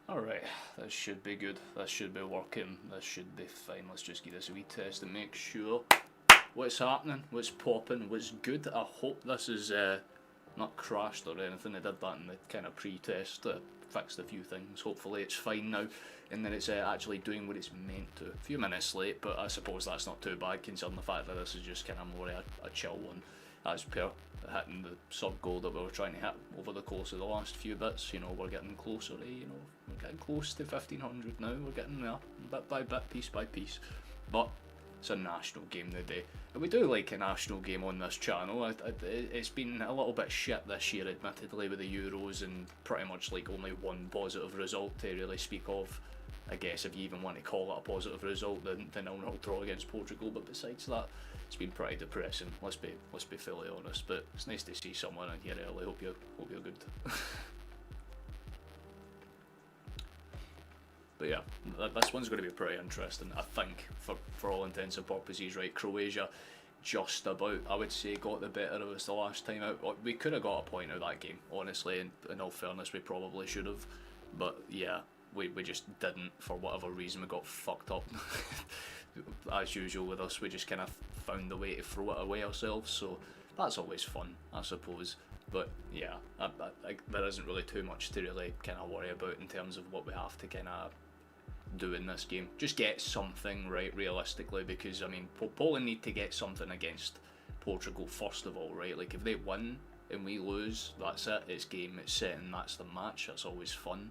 Alright, this should be good. This should be working. This should be fine. Let's just give this a wee test and make sure what's happening, what's popping, what's good. I hope this is not crashed or anything. I did that in the kind of pre-test, fixed a few things. Hopefully it's fine now, and then it's actually doing what it's meant to. A few minutes late, but I suppose that's not too bad considering the fact that this is just kind of more a chill one, as per hitting the sub goal that we were trying to hit over the course of the last few bits. You know, we're getting closer to, we're getting close to 1500 now. We're getting there, bit by bit, piece by piece. But it's a national game today, and we do like a national game on this channel. It's been a little bit shit this year, admittedly, with the Euros, and pretty much like only one positive result to really speak of. I guess if you even want to call it a positive result, the 0-0 draw against Portugal. But besides that, it's been pretty depressing. Let's be fully honest. But it's nice to see someone in here early. Hope you're good. But yeah, this one's going to be pretty interesting, I think, for all intents and purposes. Right, Croatia just about, I would say, got the better of us the last time out. We could have got a point out of that game, honestly, and in all fairness, we probably should have. But yeah, we just didn't, for whatever reason. We got fucked up. As usual with us, we just kind of found a way to throw it away ourselves, so that's always fun, I suppose. But yeah, there isn't really too much to really kind of worry about in terms of what we have to kind of do in this game. Just get something right, realistically, because I mean, Poland need to get something against Portugal first of all, right? Like if they win and we lose, that's it, it's game, it's set, and that's the match. That's always fun.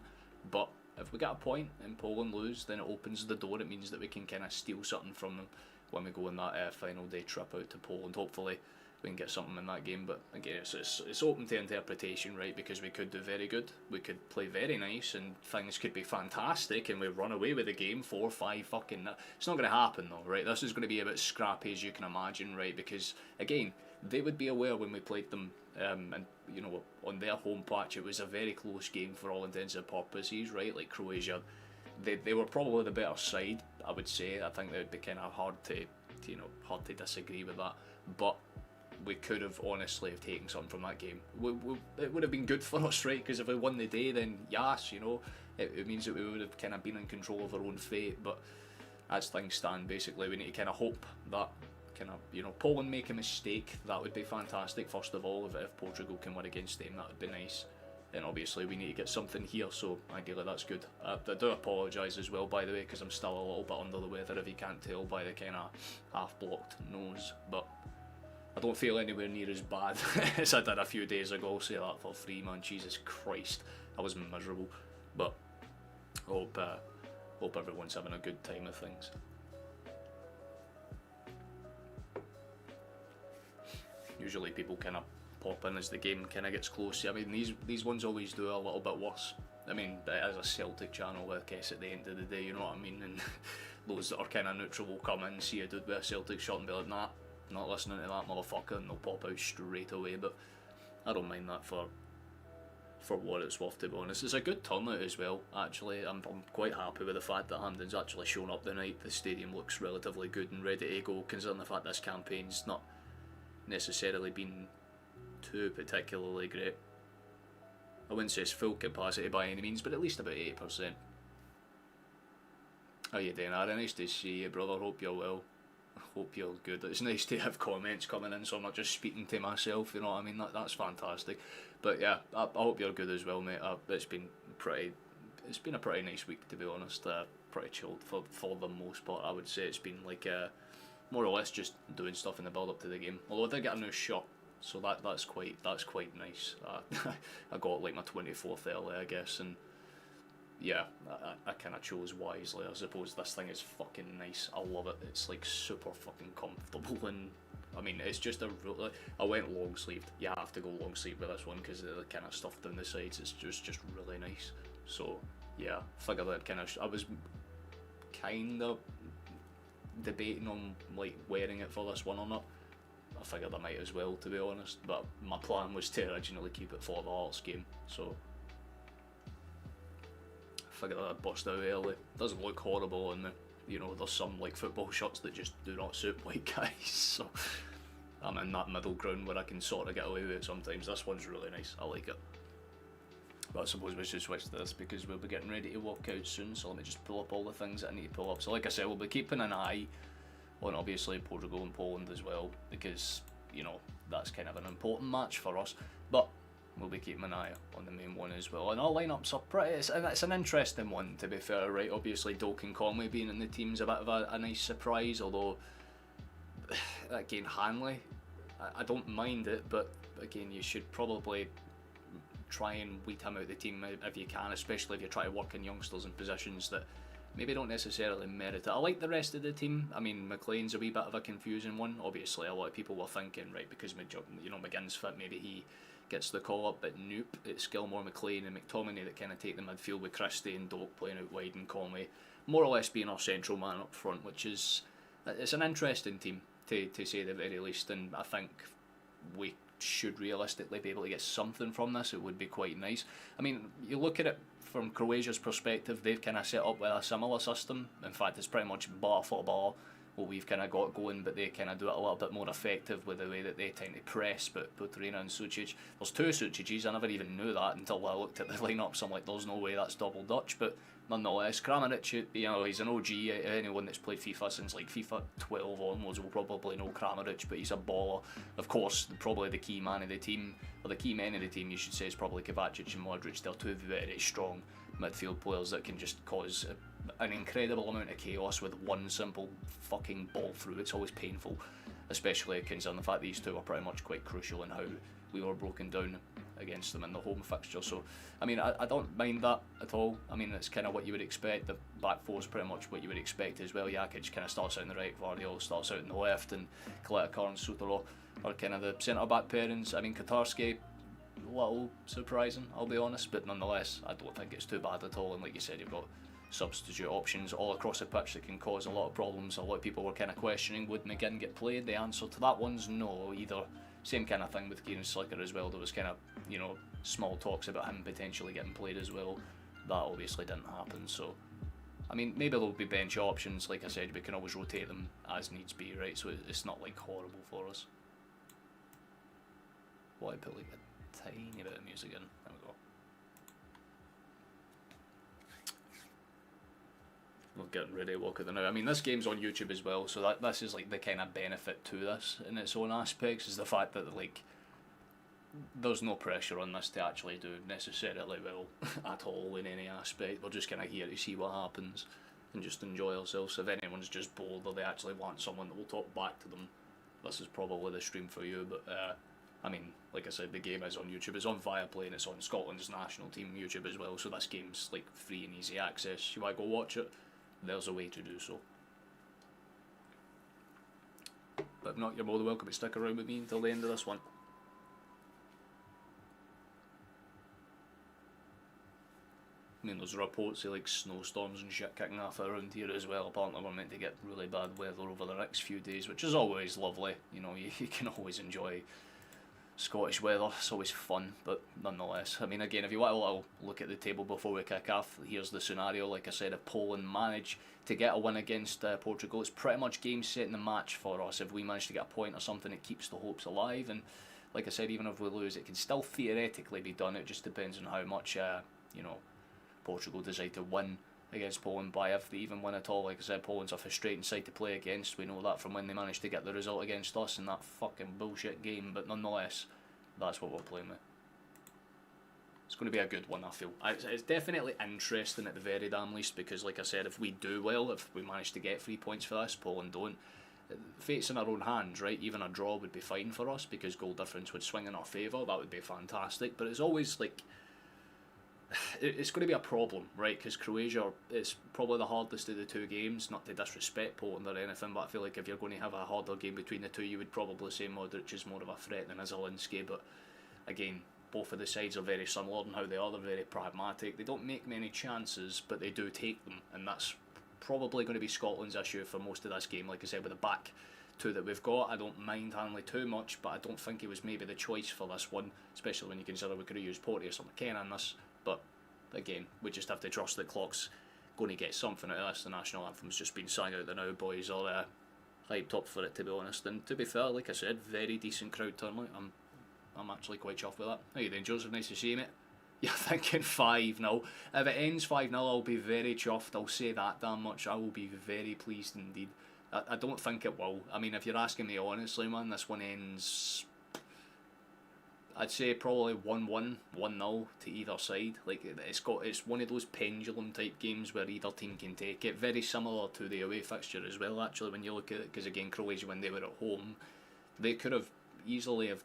But if we get a point and Poland lose, then it opens the door. It means that we can kind of steal something from them when we go on that final day trip out to Poland. Hopefully we can get something in that game, but again, it's open to interpretation, right? Because we could do very good, we could play very nice, and things could be fantastic, and we run away with the game 4-5 fucking. It's not going to happen though, right? This is going to be a bit scrappy, as you can imagine, right? Because again, they would be aware when we played them, and you know, on their home patch, it was a very close game for all intents and purposes, right? Like Croatia, they were probably the better side, I would say. I think they would be kind of hard to disagree with that, but we could have honestly have taken something from that game. It would have been good for us, right? Because if we won the day, then yes, you know, it means that we would have kind of been in control of our own fate. But as things stand, basically, we need to kind of hope that kind of, you know, Poland make a mistake. That would be fantastic. First of all, if Portugal can win against them, that would be nice. Then obviously we need to get something here, so ideally that's good. I do apologise as well, by the way, because I'm still a little bit under the weather, if you can't tell by the kind of half-blocked nose, but I don't feel anywhere near as bad as I did a few days ago. I'll say that for free, man. Jesus Christ, I was miserable. But I hope everyone's having a good time of things. Usually people kind of pop in as the game kind of gets close. I mean, these ones always do a little bit worse. I mean, as a Celtic channel, I guess at the end of the day, you know what I mean? And those that are kind of neutral will come in, see a dude with a Celtic shirt and be like, nah, not listening to that motherfucker, and they'll pop out straight away. But I don't mind that for what it's worth, to be honest. It's a good turnout as well, actually. I'm quite happy with the fact that Hampden's actually shown up tonight. The stadium looks relatively good and ready to go, considering the fact this campaign's not necessarily been too particularly great. I wouldn't say it's full capacity by any means, but at least about 80%. How you doing, Aaron? Nice to see you, brother. Hope you're well. Hope you're good. It's nice to have comments coming in, so I'm not just speaking to myself, you know what I mean? That's fantastic. But yeah, I hope you're good as well, mate. It's been a pretty nice week, to be honest. Pretty chilled for the most part. I would say it's been like more or less just doing stuff in the build up to the game. Although I did get a new shirt, so that's quite nice. I got like my 24th early, I guess, and yeah, I kind of chose wisely. I suppose this thing is fucking nice. I love it. It's like super fucking comfortable, and I mean, it's just I went long sleeved. You have to go long sleeve with this one because of the kind of stuff down the sides. It's just really nice. So yeah, figured that I was kind of debating on like wearing it for this one or not. I figured I might as well, to be honest. But my plan was to originally keep it for the Hearts game, so figured I'd bust out early. Doesn't look horrible on me. You know, there's some like football shirts that just do not suit white guys, so I'm in that middle ground where I can sort of get away with it sometimes. This one's really nice, I like it. But I suppose we should switch to this because we'll be getting ready to walk out soon, so let me just pull up all the things that I need to pull up. So like I said, we'll be keeping an eye on obviously Portugal and Poland as well, because, you know, that's kind of an important match for us. But we'll be keeping an eye on the main one as well. And our lineups are pretty, it's an interesting one, to be fair, right? Obviously Doak and Conway being in the team's a bit of a nice surprise, although again, Hanley, I don't mind it, but again, you should probably try and weed him out of the team if you can, especially if you're trying to work in youngsters in positions that maybe don't necessarily merit it. I like the rest of the team. I mean, McLean's a wee bit of a confusing one. Obviously, a lot of people were thinking, right, because McGinn's fit, maybe he gets the call up, but nope, it's Gilmore, McLean and McTominay that kind of take the midfield, with Christie and Doak playing out wide and Conway more or less being our central man up front, which is, it's an interesting team to say the very least, and I think we should realistically be able to get something from this. It would be quite nice. I mean, you look at it from Croatia's perspective, they've kind of set up with a similar system. In fact, it's pretty much bar for bar what we've kind of got going, but they kind of do it a little bit more effective with the way that they tend to press. But Butrina and Sucic, there's two Sucics, I never even knew that until I looked at the lineups. I'm like, there's no way that's double Dutch, but nonetheless, Kramaric, you know, he's an OG. Anyone that's played FIFA since like FIFA 12 onwards will probably know Kramaric, but he's a baller. Of course, probably the key man of the team, or the key men of the team, you should say, is probably Kovacic and Modric. They're two very strong midfield players that can just cause an incredible amount of chaos with one simple fucking ball through. It's always painful, especially considering the fact these two are pretty much quite crucial in how we were broken down against them in the home fixture. So I mean, I don't mind that at all. I mean, it's kind of what you would expect. The back four is pretty much what you would expect as well. Jakic kind of starts out on the right, Vardiol starts out on the left, and Kaleta and Sutalo are kind of the centre back pairings. I mean, Katarski, a little surprising, I'll be honest, but nonetheless, I don't think it's too bad at all. And like you said, you've got substitute options all across the pitch that can cause a lot of problems. A lot of people were kind of questioning, would McGinn get played? The answer to that one's no, either. Same kind of thing with Kieran Slicker as well. There was kind of, you know, small talks about him potentially getting played as well. That obviously didn't happen. So, I mean, maybe there'll be bench options. Like I said, we can always rotate them as needs be, right? So it's not like horrible for us. Well, I put like a tiny bit of music in. There we go. We're getting ready to walk out there now. I mean, this game's on YouTube as well, so this is like the kind of benefit to this in its own aspects, is the fact that like there's no pressure on this to actually do necessarily well at all in any aspect. We're just kind of here to see what happens and just enjoy ourselves. So if anyone's just bored or they actually want someone that will talk back to them, this is probably the stream for you. But I mean, like I said, the game is on YouTube. It's on Viaplay and it's on Scotland's national team YouTube as well. So this game's like free and easy access. You want to go watch it? There's a way to do so. But if not, you're more than welcome to stick around with me until the end of this one. I mean, there's reports of like snowstorms and shit kicking off around here as well. Apparently we're meant to get really bad weather over the next few days, which is always lovely. You know, you can always enjoy Scottish weather, it's always fun, but nonetheless, I mean, again, if you want a little look at the table before we kick off, here's the scenario. Like I said, if Poland manage to get a win against Portugal, it's pretty much game, set, and the match for us. If we manage to get a point or something, it keeps the hopes alive, and like I said, even if we lose, it can still theoretically be done. It just depends on how much, you know, Portugal decide to win against Poland by, if they even win at all. Like I said, Poland's a frustrating side to play against. We know that from when they managed to get the result against us in that fucking bullshit game, but nonetheless, that's what we're playing with. It's going to be a good one, I feel. It's definitely interesting at the very damn least, because like I said, if we do well, if we manage to get 3 points for this, Poland don't, fate's in our own hands, right? Even a draw would be fine for us because goal difference would swing in our favour. That would be fantastic, but it's always like, it's going to be a problem, right? Because Croatia is probably the hardest of the two games. Not to disrespect Poland or anything, but I feel like if you're going to have a harder game between the two, you would probably say Modric is more of a threat than Zielinski. But again, both of the sides are very similar in how they are. They're very pragmatic. They don't make many chances, but they do take them, and that's probably going to be Scotland's issue for most of this game. Like I said, with the back two that we've got, I don't mind Hanley too much, but I don't think he was maybe the choice for this one, especially when you consider we could have used Porteous or McKenna in this. But again, we just have to trust that Klopp's going to get something out of this. The national anthem's just been sang out there now. Boys are hyped up for it, to be honest. And to be fair, like I said, very decent crowd turnout. I'm actually quite chuffed with that. How you doing, Joseph? Nice to see you, mate. You're thinking 5-0. If it ends 5-0, I'll be very chuffed. I'll say that damn much. I will be very pleased indeed. I don't think it will. I mean, if you're asking me honestly, man, this one ends, I'd say probably 1-1, 1-0 to either side. Like, it's one of those pendulum type games where either team can take it. Very similar to the away fixture as well, actually, when you look at it, because again, Croatia, when they were at home, they could have easily have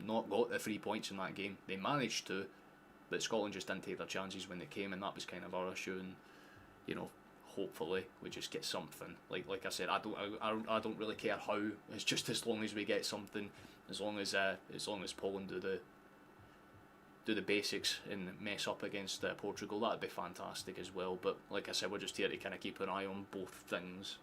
not got the 3 points in that game. They managed to, but Scotland just didn't take their chances when they came, and that was kind of our issue. And you know, hopefully we just get something. Like I said, I don't really care how. It's just as long as we get something, as long as Poland do the basics and mess up against Portugal, that'd be fantastic as well. But like I said, we're just here to kind of keep an eye on both things.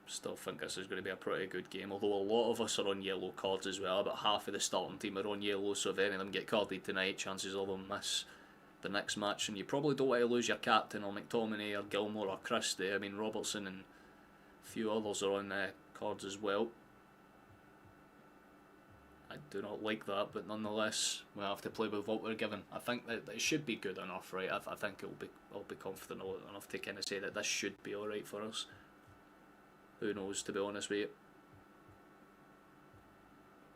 Still think this is going to be a pretty good game, although a lot of us are on yellow cards as well. About half of the starting team are on yellow, so if any of them get carded tonight, chances of them miss the next match. And you probably don't want to lose your captain or McTominay or Gilmore or Christie. I mean, Robertson and a few others are on cards as well. I do not like that, but nonetheless, we have to play with what we're given. I think that it should be good enough, right? I think I'll be confident enough to kind of say that this should be alright for us. Who knows, to be honest with you.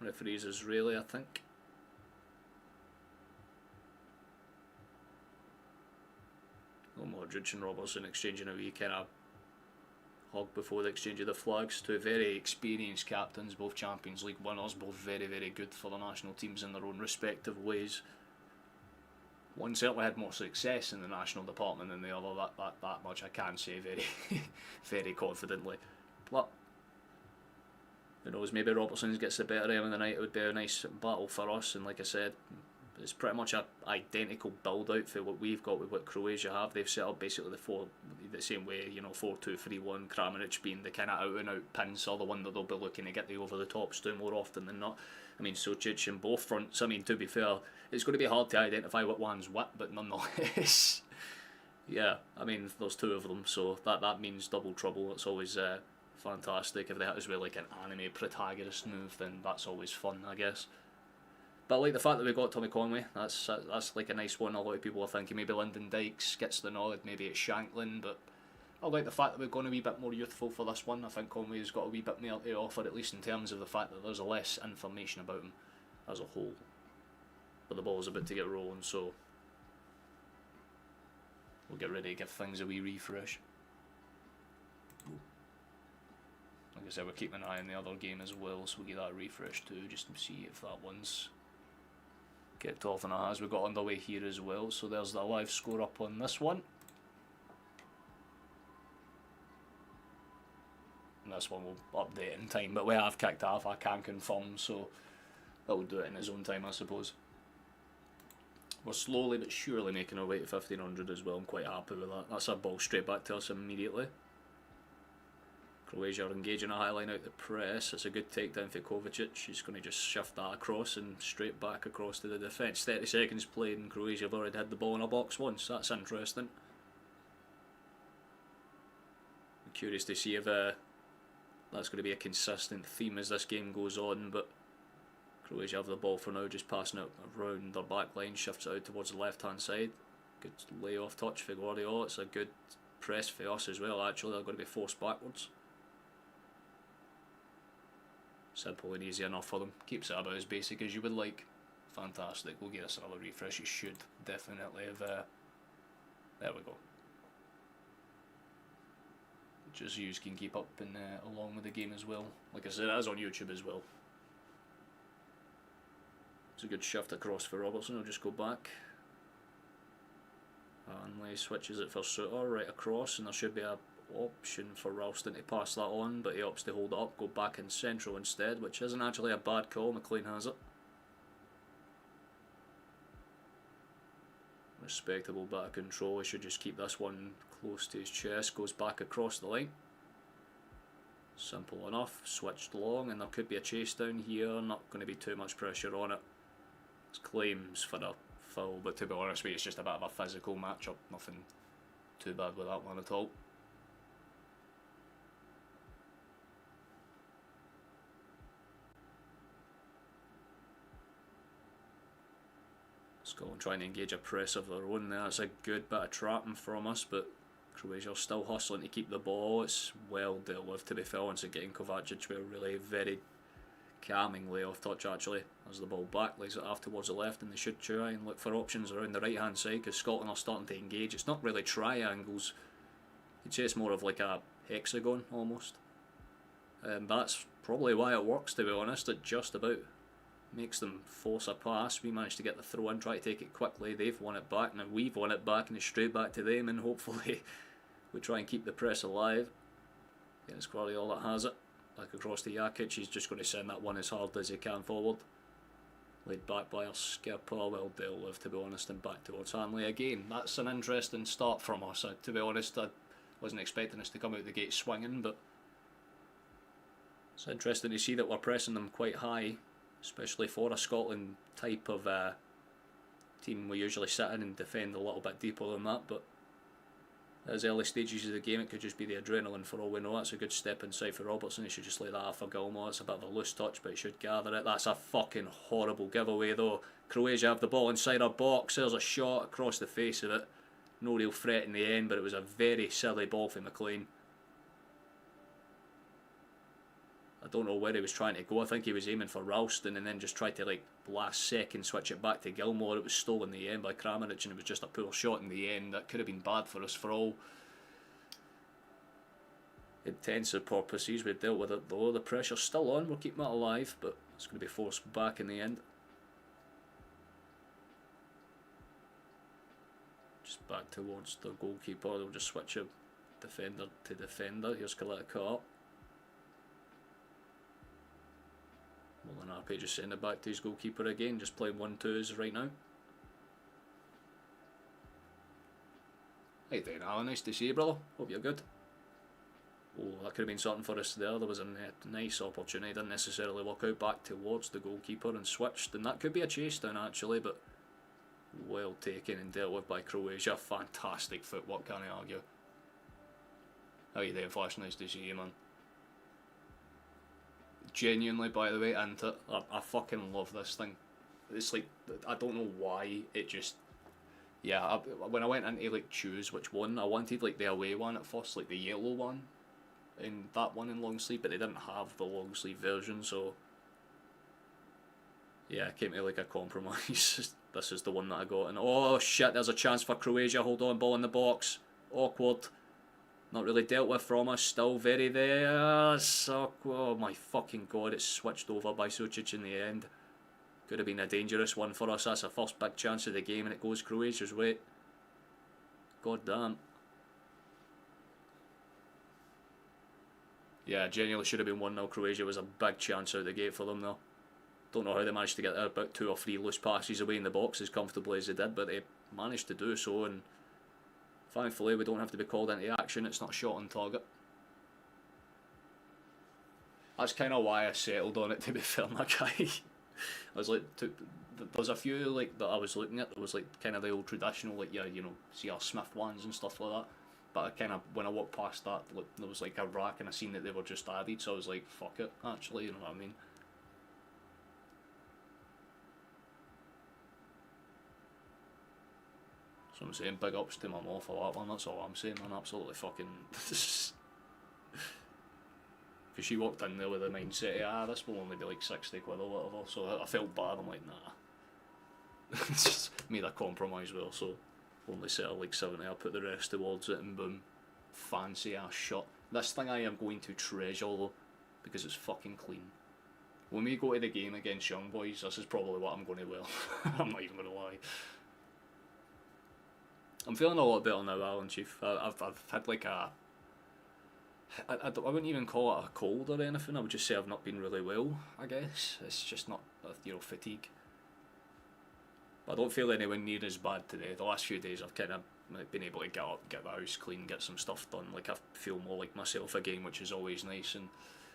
Referees Israeli, I think. Modric and Robertson exchanging a wee kind of hug before the exchange of the flags. Two very experienced captains, both Champions League winners, both very, very good for the national teams in their own respective ways. One certainly had more success in the national department than the other, that much I can say very, very confidently. But who knows, maybe Robertson gets the better aim of the night. It would be a nice battle for us, and like I said, it's pretty much an identical build out for what we've got with what Croatia have. They've set up basically the same way, you know, 4-2-3-1, Kramaric being the kind of out and out pincer, the one that they'll be looking to get the over the tops to more often than not. I mean, Sucic in both fronts. I mean, to be fair, it's going to be hard to identify what one's what, but nonetheless, yeah, I mean, there's two of them, so that means double trouble. It's always fantastic. If they hit us with like an anime protagonist move, then that's always fun, I guess. But I like the fact that we got Tommy Conway. That's like a nice one. A lot of people are thinking maybe Lyndon Dykes gets the nod, maybe it's Shanklin, but I like the fact that we're going a wee bit more youthful for this one. I think Conway's got a wee bit more to offer, at least in terms of the fact that there's less information about him as a whole. But the ball's about to get rolling, so we'll get ready to give things a wee refresh. Like I said, we're keeping an eye on the other game as well, so we'll get that refresh too, just to see if that one's kicked off and it has. We've got underway here as well, so there's the live score up on this one. And this one will update in time, but we have kicked off, I can confirm, so that will do it in his own time, I suppose. We're slowly but surely making our way to 1500 as well. I'm quite happy with that. That's a ball straight back to us immediately. Croatia are engaging a high line out the press. It's a good takedown for Kovacic. He's going to just shift that across and straight back across to the defence. 30 seconds played and Croatia have already had the ball in a box once. That's interesting. I'm curious to see if that's going to be a consistent theme as this game goes on, but Croatia have the ball for now, just passing it around their back line, shifts it out towards the left hand side. Good lay-off touch for Guardiola. It's a good press for us as well, actually. They're going to be forced backwards. Simple and easy enough for them. Keeps it about as basic as you would like. Fantastic. We'll get us another refresh. It should definitely have. There we go. Just you can keep up and along with the game as well. Like I said, it is on YouTube as well. It's a good shift across for Robertson. I'll just go back. Hanley switches it for Suter right across, and there should be a option for Ralston to pass that on, but he opts to hold it up, go back in central instead, which isn't actually a bad call. McLean has it. Respectable bit of control. He should just keep this one close to his chest. Goes back across the line. Simple enough. Switched long, and there could be a chase down here. Not going to be too much pressure on it. It's claims for the foul, but to be honest with you, it's just a bit of a physical matchup. Nothing too bad with that one at all. Scotland trying to engage a press of their own there. That's a good bit of trapping from us, but Croatia are still hustling to keep the ball. It's well dealt with, to be fair, once again. Kovacic with a really very calming layoff touch actually, as the ball back lays it off towards the left, and they should try and look for options around the right hand side because Scotland are starting to engage. It's not really triangles, you'd say it's more of like a hexagon almost. That's probably why it works, to be honest. It just about makes them force a pass. We managed to get the throw in, try to take it quickly. They've won it back, now we've won it back, and it's straight back to them, and hopefully we try and keep the press alive. Yeah, it's Quarry all that has it. Back across to Jakic, he's just going to send that one as hard as he can forward. Laid back by our skipper, well dealt with, to be honest, and back towards Hanley again. That's an interesting start from us. To be honest, I wasn't expecting us to come out the gate swinging, but it's interesting to see that we're pressing them quite high, especially for a Scotland type of team. We usually sit in and defend a little bit deeper than that, but as early stages of the game, it could just be the adrenaline for all we know. That's a good step inside for Robertson. He should just lay that off for Gilmore. It's a bit of a loose touch, but he should gather it. That's a fucking horrible giveaway though. Croatia have the ball inside our box. There's a shot across the face of it. No real threat in the end, but it was a very silly ball for McLean. I don't know where he was trying to go. I think he was aiming for Ralston and then just tried to, like, last second switch it back to Gilmore. It was stolen in the end by Kramaric, and it was just a poor shot in the end. That could have been bad for us for all intensive purposes. We've dealt with it though. The pressure's still on. We're keeping it alive, but it's going to be forced back in the end. Just back towards the goalkeeper. They'll just switch it defender to defender. Here's Kaleta. Molinari just send it back to his goalkeeper again, just playing 1-2s right now. How you doing, Alan? Nice to see you, brother. Hope you're good. Oh, that could have been something for us there. There was a nice opportunity, didn't necessarily work out, back towards the goalkeeper and switched, and that could be a chase down actually, but well taken and dealt with by Croatia. Fantastic footwork, can't I argue. How you doing, Flash? Nice to see you, man. Genuinely, by the way, and I fucking love this thing. It's like, I don't know why, it just, yeah, when I went into like choose which one, I wanted like the away one at first, like the yellow one, and that one in long sleeve, but they didn't have the long sleeve version, so yeah, it came to like a compromise. This is the one that I got, and oh shit, there's a chance for Croatia. Hold on, ball in the box, awkward. Not really dealt with from us, still very there. So, oh my fucking god, it's switched over by Sucic in the end. Could have been a dangerous one for us. That's the first big chance of the game, and it goes Croatia's way. God damn. Yeah, genuinely should have been 1-0 Croatia. It was a big chance out of the gate for them though. Don't know how they managed to get there, about 2 or 3 loose passes away in the box as comfortably as they did, but they managed to do so, and thankfully we don't have to be called into action. It's not shot on target. That's kind of why I settled on it, to be fair, my guy. I was like, there's a few like that I was looking at. There was like kind of the old traditional, like, yeah, you know, CR Smith ones and stuff like that. But I kind of, when I walked past that, like, there was like a rack and I seen that they were just added, so I was like, fuck it, actually, you know what I mean. So I'm saying, big ups to my mom for that one, that's all I'm saying, man. Absolutely fucking. Because she walked in there with the mindset of, this will only be like 60 quid or whatever, so I felt bad. I'm like, nah. Just made a compromise with her, so only set her like 70, I put the rest towards it, and boom, fancy ass shot. This thing I am going to treasure though, because it's fucking clean. When we go to the game against Young Boys, this is probably what I'm going to wear. I'm not even going to lie. I'm feeling a lot better now, Alan Chief. I've had like a, I wouldn't even call it a cold or anything. I would just say I've not been really well, I guess. It's just not, you know, fatigue. But I don't feel anywhere near as bad today. The last few days I've kind of been able to get up, get the house clean, get some stuff done. Like, I feel more like myself again, which is always nice. And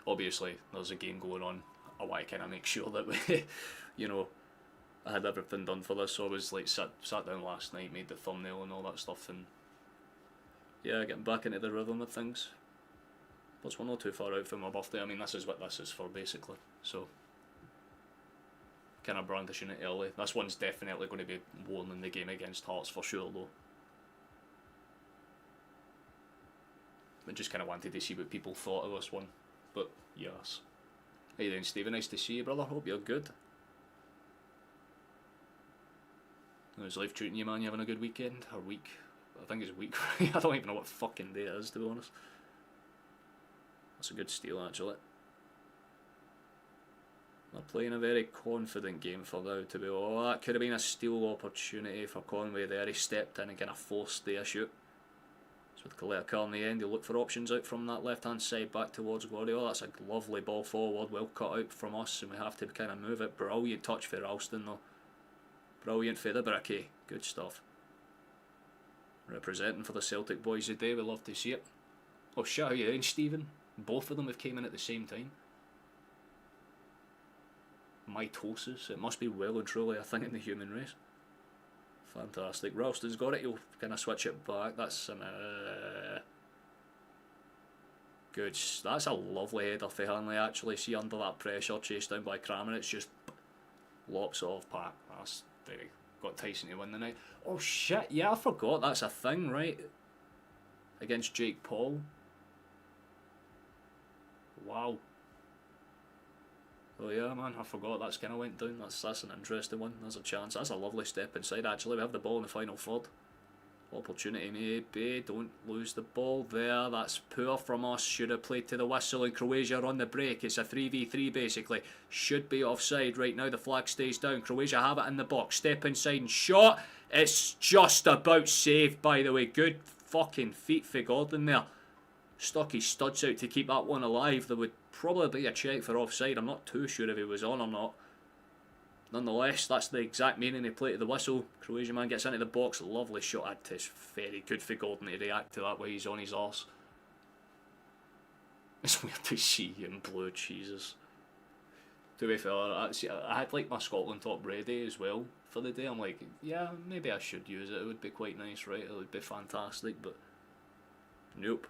obviously there's a game going on. I want to kind of make sure that we, you know, I had everything done for this, so I was like sat down last night, made the thumbnail and all that stuff, and yeah, getting back into the rhythm of things. But we're not too far out from my birthday. I mean, this is what this is for basically, so kind of brandishing it early. This one's definitely going to be worn in the game against Hearts for sure, though. I just kind of wanted to see what people thought of this one. But yes. How you doing, Stephen? Nice to see you, brother. Hope you're good. How's life treating you, man? You having a good weekend? Or week? I think it's a week. I don't even know what fucking day it is, to be honest. That's a good steal, actually. They're playing a very confident game for now, to be honest. Oh, that could have been a steal opportunity for Conway there. He stepped in and kind of forced the issue. So with Kalea in the end, he'll look for options out from that left-hand side back towards Guardiola. That's a lovely ball forward, well cut out from us, and we have to kind of move it. Brilliant touch for Ralston, though. Brilliant for the Bricky. Good stuff. Representing for the Celtic boys today, we love to see it. Oh shit, how you doing, Stephen? Both of them have came in at the same time. Mitosis, it must be well and truly a thing in the human race. Fantastic. Ralston's got it, he'll kind of switch it back. That's an good. That's a lovely header for Hanley, actually. See, under that pressure, chased down by Kramer, it's just lops off Pat. That's very got Tyson to win the night. Oh shit, yeah, I forgot that's a thing, right? Against Jake Paul. Wow. Oh yeah, man, I forgot that's kind of went down. That's an interesting one. There's a chance. That's a lovely step inside, actually. We have the ball in the final third. Opportunity maybe. Don't lose the ball there. That's poor from us. Should have played to the whistle, and Croatia on the break. It's a 3v3 basically. Should be offside right now. The flag stays down. Croatia have it in the box. Step inside and shot. It's just about saved, by the way. Good fucking feet for Gordon there. Stuck his studs out to keep that one alive. There would probably be a check for offside. I'm not too sure if he was on or not. Nonetheless, that's the exact meaning he played to the whistle. Croatia man gets into the box. Lovely shot. It's very good for Gordon to react to that way he's on his arse. It's weird to see you in blue, Jesus. To be fair, I had like my Scotland top ready as well for the day. I'm like, yeah, maybe I should use it. It would be quite nice, right? It would be fantastic, but nope.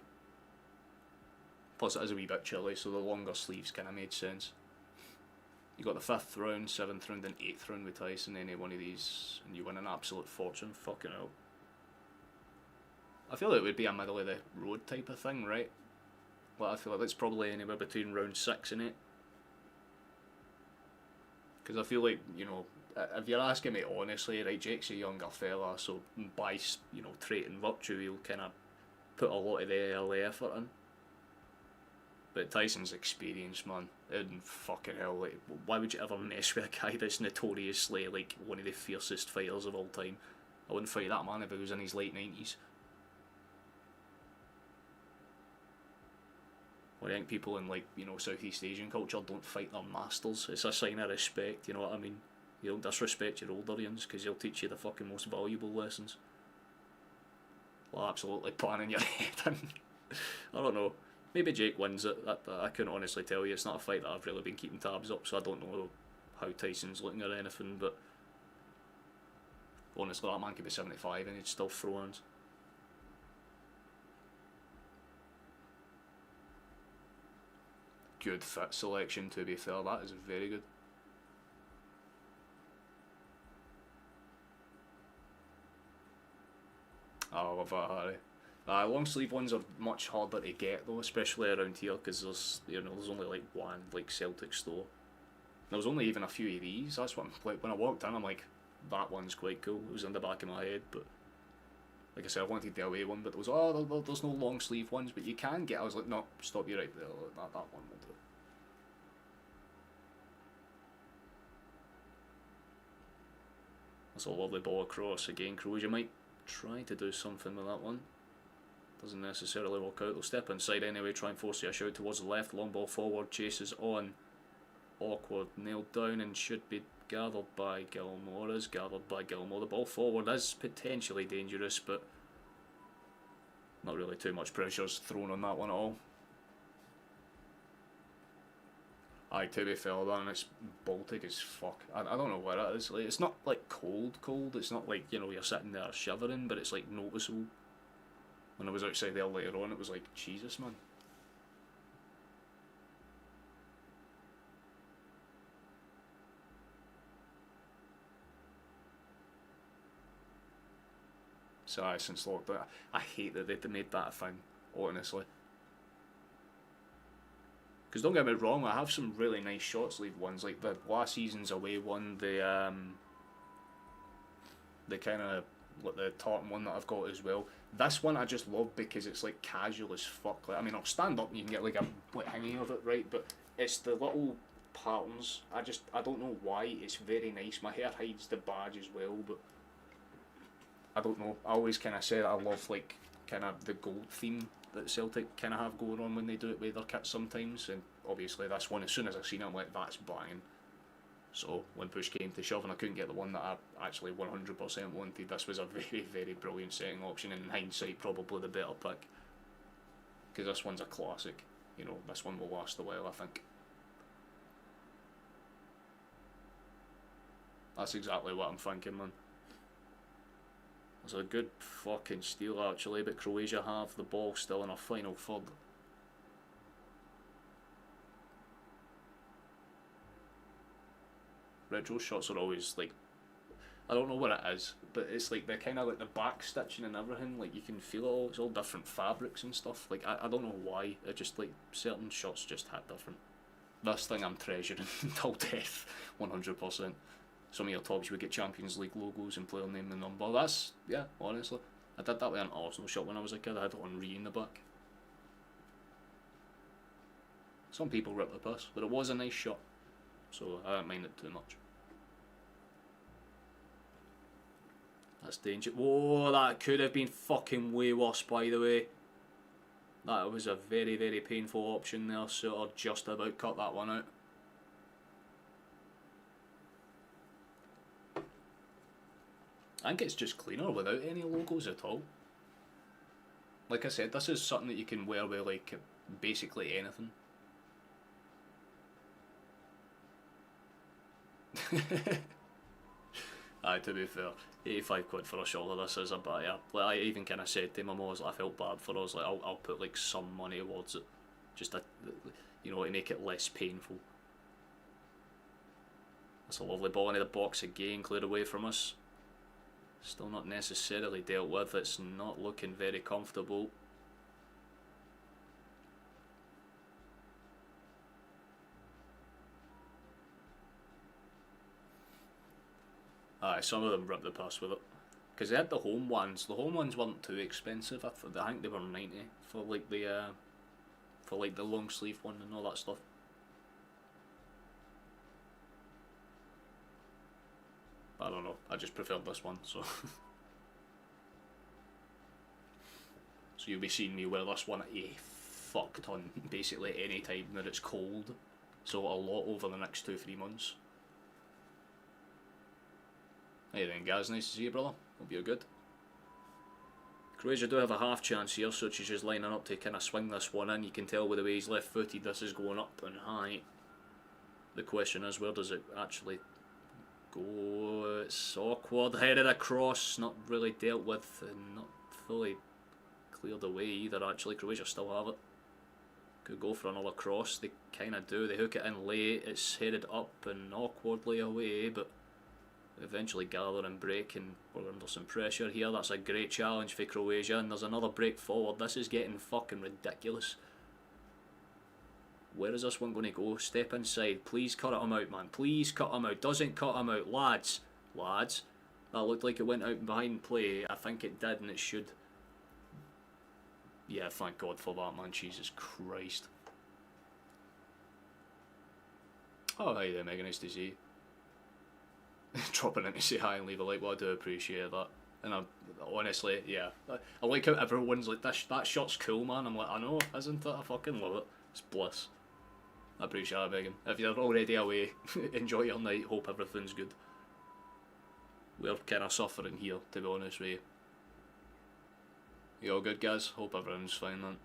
Plus it is a wee bit chilly, so the longer sleeves kind of made sense. You got the 5th round, 7th round and 8th round with Tyson, any one of these, and you win an absolute fortune. Fucking hell. I feel like it would be a middle of the road type of thing, right? Well, I feel like it's probably anywhere between round 6 and 8. Because I feel like, you know, if you're asking me honestly, right, Jake's a younger fella, so by, you know, trait and virtue, he'll kind of put a lot of the early effort in. But Tyson's experience, man, and fucking hell, like, why would you ever mess with a guy that's notoriously like one of the fiercest fighters of all time? I wouldn't fight that man if he was in his late 90s. Well, I think people in, like, you know, Southeast Asian culture don't fight their masters. It's a sign of respect, you know what I mean? You don't disrespect your older ones because they'll teach you the fucking most valuable lessons. Well, absolutely planning your head in. I don't know. Maybe Jake wins it. I couldn't honestly tell you. It's not a fight that I've really been keeping tabs up, so I don't know how Tyson's looking or anything, but honestly, that man could be 75 and he'd still throw hands. Good fit selection, to be fair. That is very good. I love that, Harry. Long sleeve ones are much harder to get though, especially around here, because there's, you know, there's only like one like Celtic store. There was only even a few of these. That's what I'm, like, when I walked in, I'm like, that one's quite cool. It was in the back of my head, but like I said, I wanted the away one, but there was there's no long sleeve ones, but you can get. I was like, no, stop you right there. That one will do. That's a lovely ball across again. Croatia might try to do something with that one. Doesn't necessarily work out. They'll step inside anyway, try and force a shot towards the left. Long ball forward, chases on. Awkward, nailed down and should be gathered by Gilmore. Is gathered by Gilmore. The ball forward is potentially dangerous, but not really too much pressure's thrown on that one at all. Aye, to be fair, then it's Baltic as fuck. I don't know what it is. Like, it's not like cold. It's not like, you know, you're sitting there shivering, but it's like noticeable. When I was outside there later on, it was like, Jesus, man. So since lockdown, I hate that they made that a thing, honestly. Because don't get me wrong, I have some really nice short sleeve ones, like the last season's away one, the kind of like the tartan one that I've got as well. This one I just love because it's like casual as fuck. Like, I mean, I'll stand up and you can get like a like hanging of it, right? But it's the little patterns. I don't know why. It's very nice. My hair hides the badge as well, but I don't know. I always kind of said I love like kind of the gold theme that Celtic kind of have going on when they do it with their kits sometimes. And obviously this one, as soon as I seen it, I'm like, that's banging. So when push came to shove and I couldn't get the one that I actually 100% wanted, this was a very, very brilliant setting option, and in hindsight probably the better pick. Because this one's a classic. You know, this one will last a while, I think. That's exactly what I'm thinking, man. It's a good fucking steal actually, but Croatia have the ball still in a final third. Retro shots are always like, I don't know what it is, but it's like they're kind of like the back stitching and everything, like you can feel it all, it's all different fabrics and stuff, like I don't know why, it just like certain shots just hit different. This thing I'm treasuring until death, 100%. Some of your tops you would get Champions League logos and player name and number, that's, yeah, honestly. I did that with an Arsenal shot when I was a kid, I had it on Re in the back. Some people rip the piss, but it was a nice shot, so I don't mind it too much. That's danger. Whoa, that could have been fucking way worse, by the way. That was a very, very painful option there, so I just about cut that one out. I think it's just cleaner without any logos at all. Like I said, this is something that you can wear with like basically anything. Aye, to be fair, 85 quid for a shoulder, this is a bit, yeah. Like I even kind of said to my mum, I felt bad for us, like I'll put like some money towards it, just to, you know, to make it less painful. That's a lovely ball into the box again, cleared away from us. Still not necessarily dealt with, it's not looking very comfortable. Aye, some of them ripped the pass with it. Because they had the home ones. The home ones weren't too expensive. I think they were 90 for like the long sleeve one and all that stuff. I don't know. I just preferred this one, so. So you'll be seeing me wear this one a fuck ton, basically any time that it's cold. So a lot over the next 2-3 months. Hey then guys, nice to see you brother, hope you're good. Croatia do have a half chance here, so she's just lining up to kind of swing this one in. You can tell with the way he's left footed, this is going up and high. The question is, where does it actually go? It's awkward, headed across, not really dealt with and not fully cleared away either actually. Croatia still have it. Could go for another cross, they kind of do, they hook it in late, it's headed up and awkwardly away, but eventually gather and break, and we're under some pressure here. That's a great challenge for Croatia, and there's another break forward. This is getting fucking ridiculous. Where is this one going to go? Step inside, please cut him out, man, please cut him out. Doesn't cut him out, lads, that looked like it went out behind play. I think it did, and it should. Yeah, thank God for that, man, Jesus Christ. Oh hi there McGinn, nice to see you. Dropping in to say hi and leave a like, well I do appreciate that. And I honestly, yeah, I like how everyone's like, that shot's cool man. I'm like, I know, isn't it? I fucking love it. It's bliss. I appreciate it, Megan. If you're already away, enjoy your night, hope everything's good. We're kind of suffering here, to be honest with you. You all good guys? Hope everyone's fine man.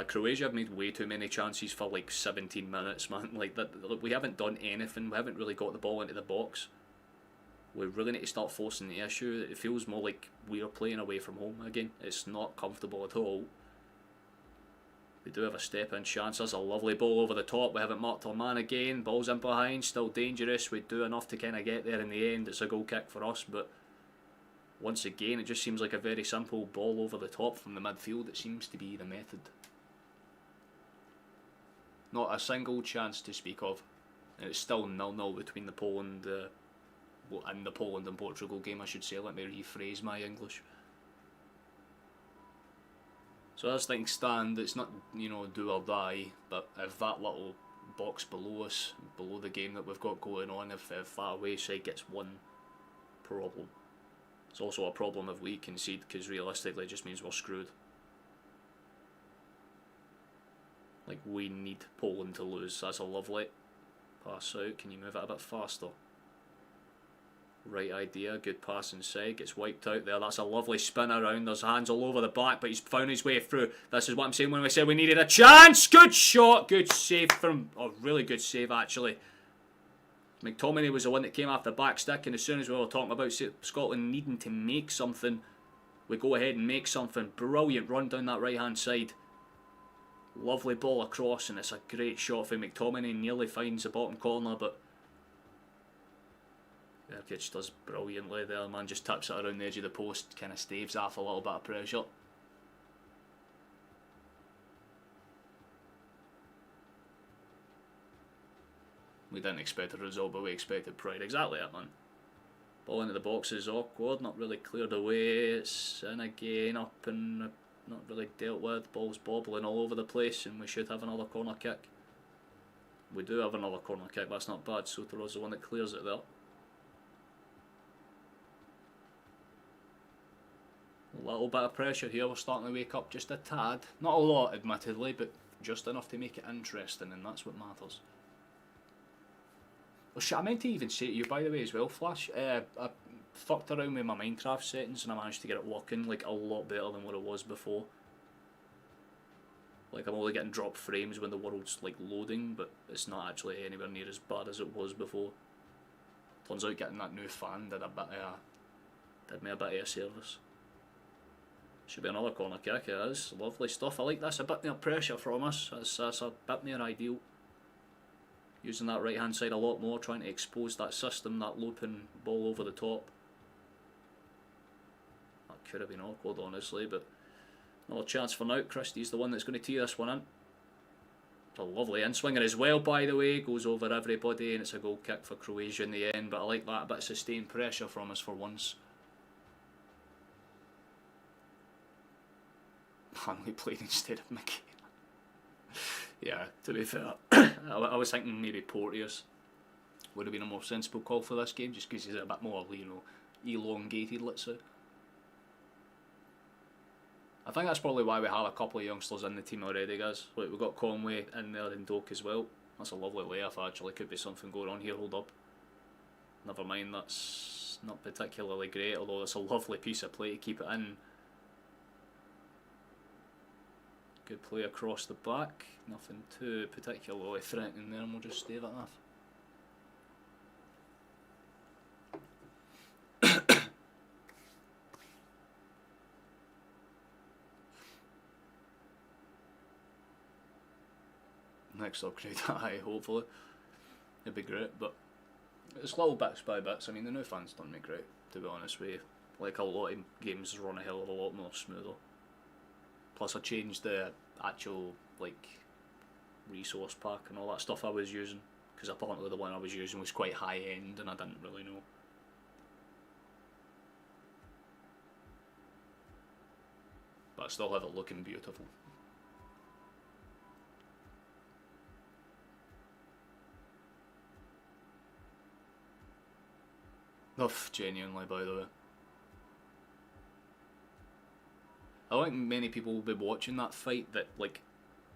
Croatia have made way too many chances for like 17 minutes, man. Like that, we haven't done anything. We haven't really got the ball into the box. We really need to start forcing the issue. It feels more like we're playing away from home again. It's not comfortable at all. We do have a step-in chance. There's a lovely ball over the top. We haven't marked our man again. Ball's in behind, still dangerous. We do enough to kind of get there in the end. It's a goal kick for us, but once again, it just seems like a very simple ball over the top from the midfield. It seems to be the method. Not a single chance to speak of. And it's still 0-0 between the Poland and the Poland and Portugal game, I should say. Let me rephrase my English. So as things stand, it's not, you know, do or die, but if that little box below us, below the game that we've got going on, if that away side gets one, problem. It's also a problem if we concede, because realistically it just means we're screwed. Like, we need Poland to lose. That's a lovely pass out. Can you move it a bit faster? Right idea, good pass inside, gets wiped out there. That's a lovely spin around. There's hands all over the back, but he's found his way through. This is what I'm saying when we said we needed a chance. Good shot, good save from, oh, really good save actually. McTominay was the one that came off the back stick, and as soon as we were talking about Scotland needing to make something, we go ahead and make something. Brilliant run down that right hand side. Lovely ball across, and it's a great shot for McTominay. Nearly finds the bottom corner, but Erkic does brilliantly there. Man just tips it around the edge of the post, kind of staves off a little bit of pressure. We didn't expect a result, but we expected pride. Exactly it, man. Ball into the box is awkward, not really cleared away. It's in again, up and not really dealt with. Ball's bobbling all over the place, and we should have another corner kick. We do have another corner kick, that's not bad. Sotero's the one that clears it there. A little bit of pressure here, we're starting to wake up just a tad. Not a lot, admittedly, but just enough to make it interesting, and that's what matters. Oh shit, I meant to even say to you, by the way, as well, Flash, I fucked around with my Minecraft settings and I managed to get it working like a lot better than what it was before. Like, I'm only getting dropped frames when the world's like loading, but it's not actually anywhere near as bad as it was before. Turns out getting that new fan did me a bit of a service. Should be another corner kick, it is. Lovely stuff. I like this, a bit more pressure from us. That's a bit more ideal. Using that right hand side a lot more, trying to expose that system, that looping ball over the top. That could have been awkward, honestly, but another chance for now. Christie's the one that's going to tee this one in. It's a lovely in-swinger as well, by the way. Goes over everybody, and it's a goal kick for Croatia in the end, but I like that, a bit of sustained pressure from us for once. Hanley played instead of McGinn. Yeah, to be fair, I was thinking maybe Porteous would have been a more sensible call for this game, just because he's a bit more, you know, elongated, let's say. I think that's probably why we have a couple of youngsters in the team already, guys. Like, we've got Conway in there and Doak as well. That's a lovely layoff, actually. Could be something going on here, hold up. Never mind, that's not particularly great, although it's a lovely piece of play to keep it in. Good play across the back, nothing too particularly threatening there, and we'll just stave it off. Next upgrade, aye, hopefully. It'd be great, but it's little bits by bits. I mean, the new fans done me great, to be honest with you. Like, a lot of games run a hell of a lot more smoother. Plus I changed the actual like resource pack and all that stuff I was using, because apparently the one I was using was quite high end and I didn't really know. But I still have it looking beautiful. Oof, genuinely, by the way. I don't think many people will be watching that fight that like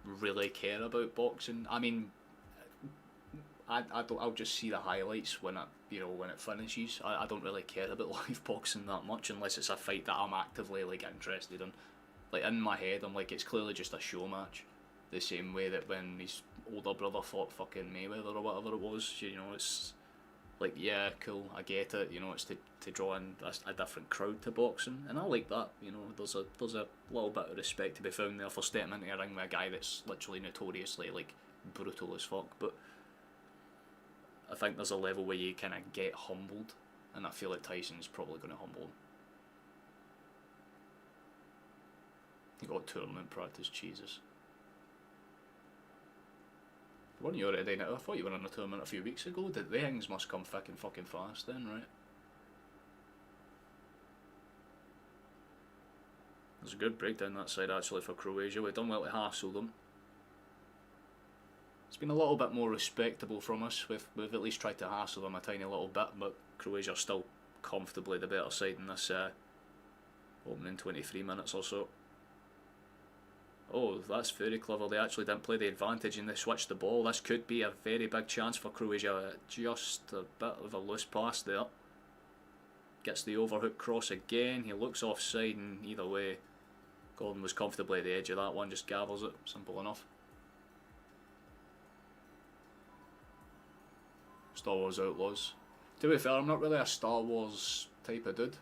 really care about boxing. I mean, I'll just see the highlights when when it finishes. I don't really care about live boxing that much unless it's a fight that I'm actively like interested in. Like, in my head, I'm like, it's clearly just a show match. The same way that when his older brother fought fucking Mayweather or whatever it was, you know, it's Like, yeah, cool, I get it. You know, it's to draw in a different crowd to boxing, and I like that. You know, there's a little bit of respect to be found there for stepping into a ring with a guy that's literally notoriously like brutal as fuck. But I think there's a level where you kind of get humbled, and I feel like Tyson's probably going to humble him. You got tournament practice, Jesus. Weren't you already in it? I thought you were in a tournament a few weeks ago. The things must come thick and fucking fast then, right? There's a good breakdown that side actually for Croatia. We've done well to hassle them. It's been a little bit more respectable from us. We've at least tried to hassle them a tiny little bit, but Croatia's still comfortably the better side in this opening 23 minutes or so. Oh, that's very clever. They actually didn't play the advantage and they switched the ball. This could be a very big chance for Croatia. Just a bit of a loose pass there. Gets the overhook cross again. He looks offside, and either way, Gordon was comfortably at the edge of that one. Just gathers it. Simple enough. Star Wars Outlaws. To be fair, I'm not really a Star Wars type of dude,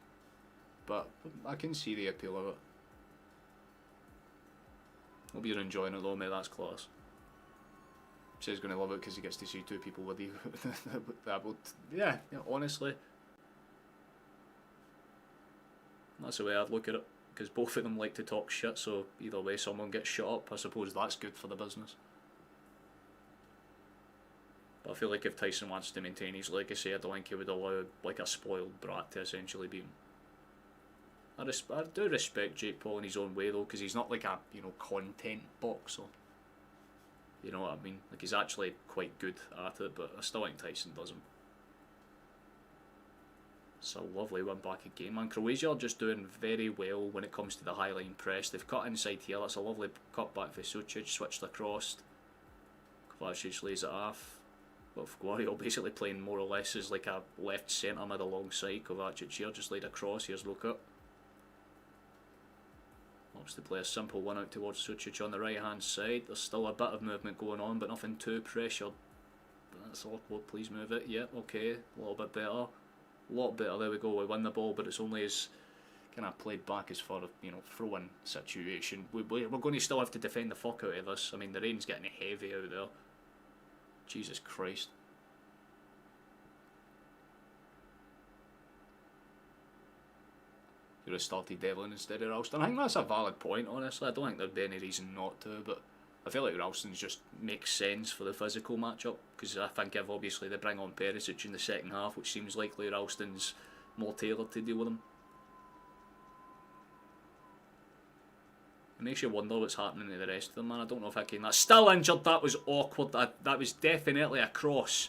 but I can see the appeal of it. Hope you're enjoying it though, mate, that's class. Says he's going to love it because he gets to see two people with you. Yeah, honestly. That's the way I'd look at it, because both of them like to talk shit, so either way someone gets shut up. I suppose that's good for the business. But I feel like if Tyson wants to maintain his legacy, I don't think he would allow like a spoiled brat to essentially beat him. I do respect Jake Paul in his own way though, because he's not like a, you know, content boxer. You know what I mean? Like, he's actually quite good at it, but I still think Tyson does him. It's a lovely one back again, man. Croatia are just doing very well when it comes to the high line press. They've cut inside here. That's a lovely cut back for Sucic, switched across. Kovacic lays it off. With Guardiola basically playing more or less as like a left centre mid alongside Kovacic here, just laid across. Here's Luka. Wants to play a simple one out towards Sucic on the right hand side. There's still a bit of movement going on, but nothing too pressured. That's awkward, please move it. Yep, okay, a little bit better. A lot better, there we go, we win the ball, but it's only as kind of played back as far as, you know, throw-in situation. We're going to still have to defend the fuck out of this. I mean, the rain's getting heavy out there. Jesus Christ. You'd have started Devlin instead of Ralston. I think that's a valid point, honestly. I don't think there'd be any reason not to, but I feel like Ralston's just makes sense for the physical matchup, because I think if obviously they bring on Perisic in the second half, which seems likely, Ralston's more tailored to deal with him. It makes you wonder what's happening to the rest of them, man. I don't know if I can... That's still injured. That was awkward. That was definitely a cross.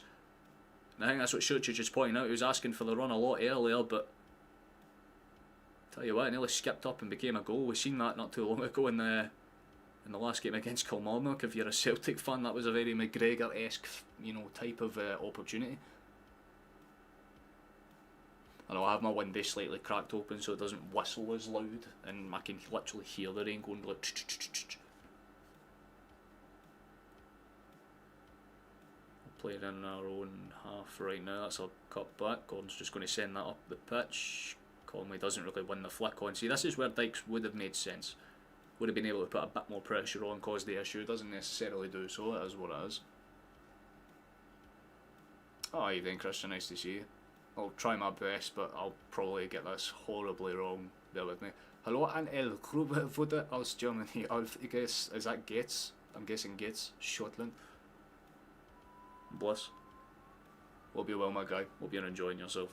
And I think that's what Sucic is pointing out. He was asking for the run a lot earlier, but... Tell you what, it nearly skipped up and became a goal. We've seen that not too long ago in the last game against Kilmarnock. If you're a Celtic fan, that was a very McGregor-esque, you know, type of opportunity. I know I have my window slightly cracked open so it doesn't whistle as loud, and I can literally hear the rain going like We're playing in our own half right now. That's a cut back. Gordon's just going to send that up the pitch. Conway doesn't really win the flick on. See, this is where Dykes would have made sense. Would have been able to put a bit more pressure on, cause the issue. Doesn't necessarily do so. It is what it is. Oh, evening, Christian. Nice to see you. I'll try my best, but I'll probably get this horribly wrong. Bear with me. Hallo an el Club wurde aus Germany aufgesetzt. Is that Gates? I'm guessing Gates. Scotland. Bless. Hope you're well, my guy. Hope you're enjoying yourself.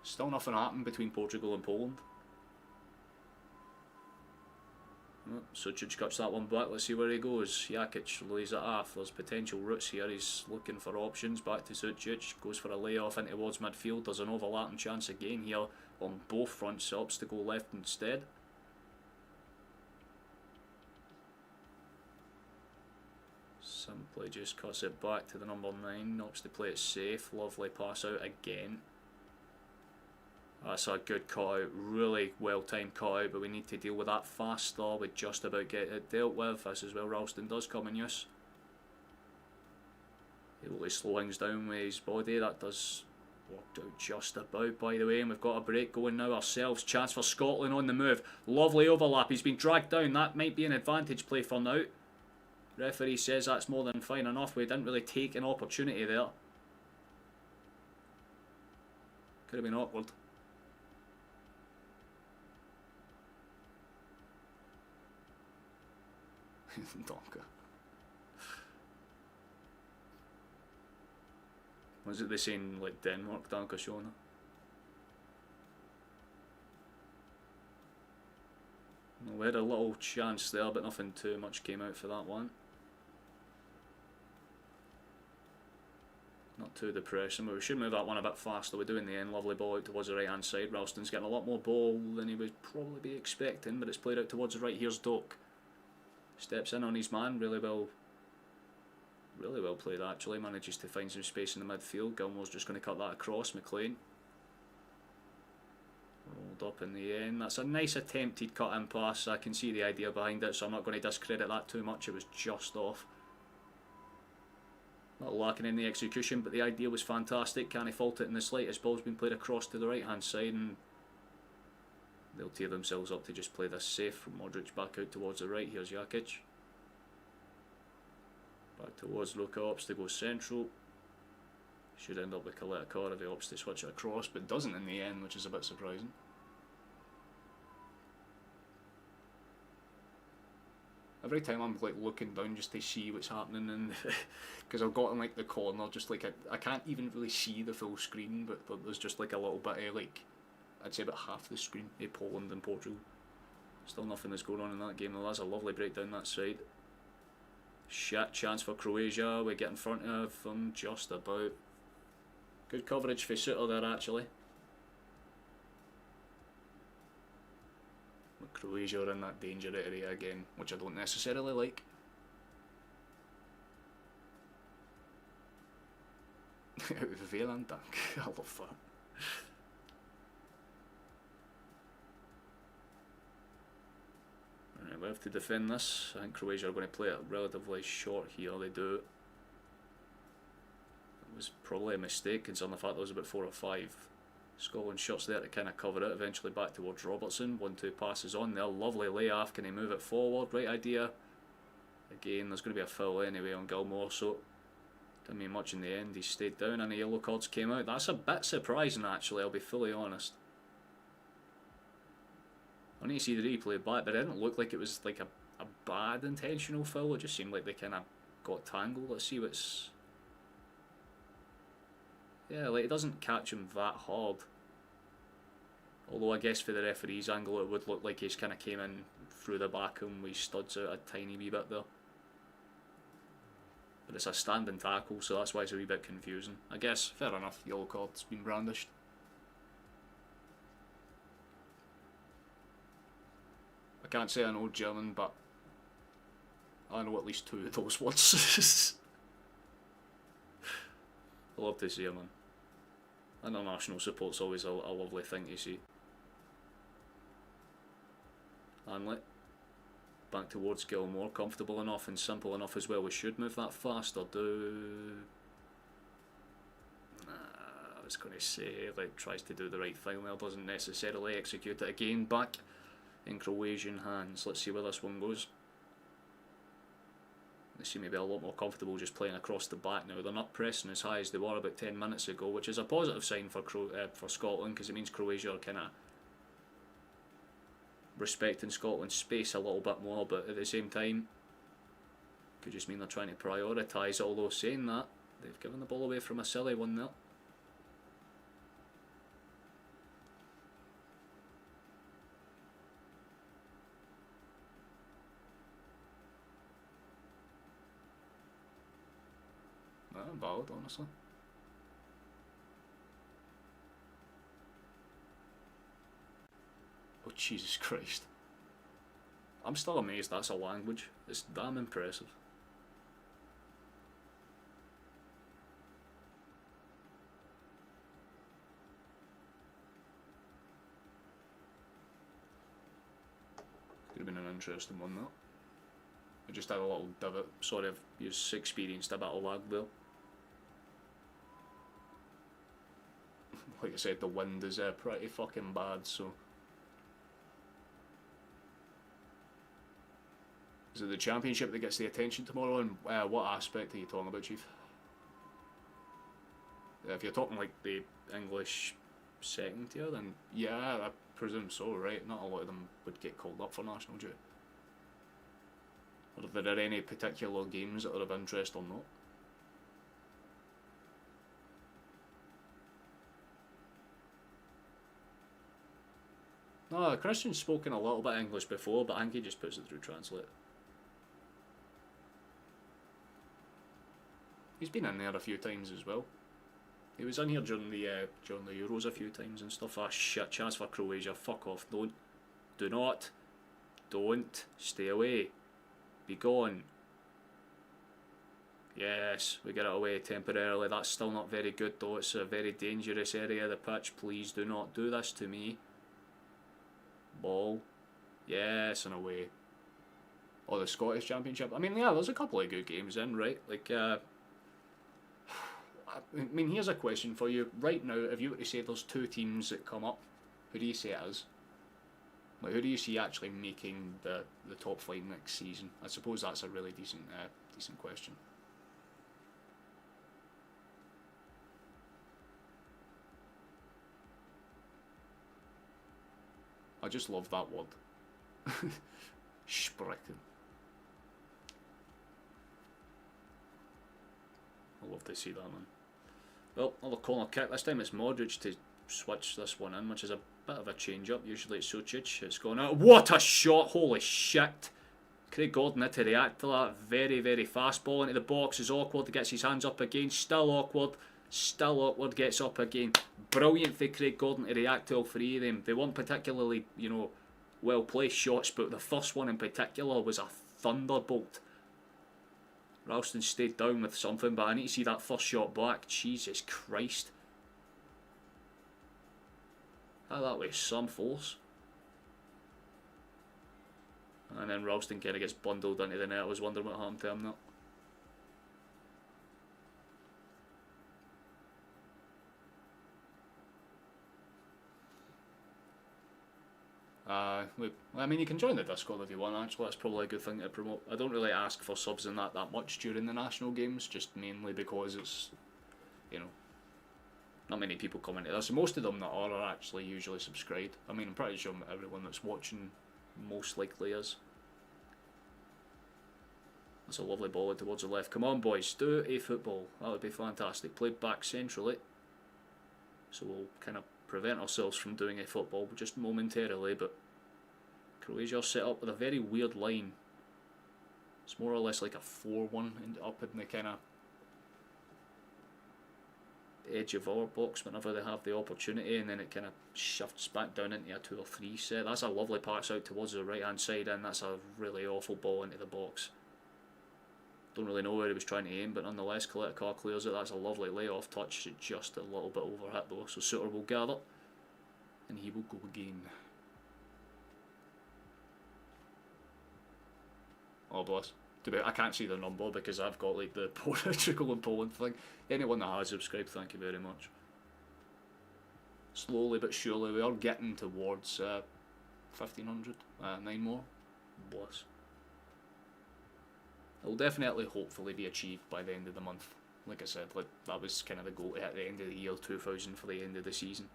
Still nothing happened between Portugal and Poland. Sucic cuts that one back. Let's see where he goes. Jakic lays it off. There's potential routes here. He's looking for options. Back to Sucic. Goes for a layoff in towards midfield. There's an overlapping chance again here on both fronts. Opts to go left instead. Simply just cuts it back to the number 9. Opts to play it safe. Lovely pass out again. That's a good cut out, really well timed cut out, but we need to deal with that faster. We just about get it dealt with. This is where Ralston does come in use. Able to slow things down with his body. That does worked out just about, by the way, and we've got a break going now ourselves. Chance for Scotland on the move. Lovely overlap. He's been dragged down. That might be an advantage play for now. Referee says that's more than fine enough. We didn't really take an opportunity there. Could have been awkward. Donker. Was it the same like Denmark, Donker Shona? We had a little chance there, but nothing too much came out for that one. Not too depressing, but we should move that one a bit faster. We do in the end. Lovely ball out towards the right hand side. Ralston's getting a lot more ball than he would probably be expecting, but it's played out towards the right. Here's Doak. Steps in on his man, really well played actually. Manages to find some space in the midfield. Gilmore's just going to cut that across. McLean rolled up in the end. That's a nice attempted cut in pass. I can see the idea behind it, so I'm not going to discredit that too much. It was just off. Not lacking in the execution, but the idea was fantastic. Can't fault it in the slightest. Ball's been played across to the right hand side, and they'll tear themselves up to just play this safe. From Modric back out towards the right. Here's Jakic. Back towards Luka, opts to go central. Should end up with Coletta Car if he opts to switch it across, but doesn't in the end, which is a bit surprising. Every time I'm like looking down just to see what's happening, and because I've got in like the corner, just like I can't even really see the full screen, but there's just like a little bit of like, I'd say about half the screen of Poland and Portugal. Still nothing is going on in that game though. That's a lovely break down that side. Shit chance for Croatia. We get in front of them just about. Good coverage for Suter there actually. But Croatia are in that danger area again, which I don't necessarily like. Out of the Veland dunk. I love that. Right, we have to defend this. I think Croatia are going to play it relatively short here. They do. It was probably a mistake considering the fact there was about 4 or 5 Scotland shots there to kind of cover it. Eventually back towards Robertson. 1-2 passes on there. Lovely layoff. Can he move it forward? Right idea. Again, there's going to be a foul anyway on Gilmore, so didn't mean much in the end. He stayed down and the yellow cards came out. That's a bit surprising actually, I'll be fully honest. I need to see the replay back, but it didn't look like it was like a bad intentional foul. It just seemed like they kind of got tangled. Let's see what's... Yeah, like it doesn't catch him that hard. Although I guess for the referee's angle it would look like he's kind of came in through the back and we studs out a tiny wee bit there. But it's a standing tackle, so that's why it's a wee bit confusing. I guess, fair enough, yellow card's been brandished. I can't say I know German, but I know at least 2 of those words. I love to see it, man. International support's always a lovely thing to see. Hanley. Back towards Gilmore. Comfortable enough and simple enough as well. We should move that faster. I was going to say, like, tries to do the right thing there. Doesn't necessarily execute it again. Back in Croatian hands. Let's see where this one goes. They seem to be a lot more comfortable just playing across the back now. They're not pressing as high as they were about 10 minutes ago, which is a positive sign for Scotland, because it means Croatia are kind of respecting Scotland's space a little bit more, but at the same time could just mean they're trying to prioritise. Although saying that, they've given the ball away from a silly one there. Not valid, honestly. Oh Jesus Christ. I'm still amazed that's a language. It's damn impressive. Could have been an interesting one though. I just had a little divot. Sorry, I've experienced a bit of lag there. like I said, the wind is pretty fucking bad, so. Is it the championship that gets the attention tomorrow, and what aspect are you talking about, Chief? If you're talking like the English second tier, then yeah, I presume so, right? Not a lot of them would get called up for national duty. Are there any particular games that are of interest or not? No, Christian's spoken a little bit English before, but I think he just puts it through Translate. He's been in there a few times as well. He was in here during the Euros a few times and stuff. Ah, shit, chance for Croatia. Fuck off. Don't. Do not. Don't. Stay away. Be gone. Yes, we get it away temporarily. That's still not very good though. It's a very dangerous area of the pitch. Please do not do this to me. Ball. Yes, and away. Or the Scottish Championship. I mean, yeah, there's a couple of good games in, right? Like, I mean, here's a question for you. Right now, if you were to say there's two teams that come up, who do you say it is? Like, who do you see actually making the top flight next season? I suppose that's a really decent question. I just love that word. Sprechen. I love to see that, man. Well, another corner kick. This time it's Modric to switch this one in, which is a bit of a change up. Usually it's Sucic. It's gone out. What a shot! Holy shit! Craig Gordon had to react to that. Very, very fast. Ball into the box is awkward. Gets his hands up again. Still awkward. Still awkward. Gets up again. Brilliant for Craig Gordon to react to all three of them. They weren't particularly, well placed shots, but the first one in particular was a thunderbolt. Ralston stayed down with something, but I need to see that first shot back. Jesus Christ. That way, some force. And then Ralston kind of gets bundled into the net. I was wondering what happened to him now. Look, I mean, you can join the Discord if you want, actually. That's probably a good thing to promote. I don't really ask for subs in that much during the national games, just mainly because it's, not many people come into this. Most of them that are actually usually subscribed. I mean, I'm pretty sure everyone that's watching most likely is. That's a lovely ball towards the left. Come on, boys, do a football. That would be fantastic. Played back centrally. So we'll kind of prevent ourselves from doing a football just momentarily, but Croatia set up with a very weird line. It's more or less like a 4-1 up in the kind of edge of our box whenever they have the opportunity, and then it kind of shifts back down into a 2 or 3 set. That's a lovely pass out towards the right hand side, and that's a really awful ball into the box. Don't really know where he was trying to aim, but nonetheless, Kaleta clears it. That's a lovely layoff touch, just a little bit overhit though, so Suter will gather, and he will go again. Oh bless. I can't see the number because I've got like the Portugal and Poland thing. Anyone that has subscribed, thank you very much. Slowly but surely we are getting towards 1500, 9 more. Bless. It will definitely hopefully be achieved by the end of the month. Like I said, like that was kind of the goal at the end of the year 2000 for the end of the season.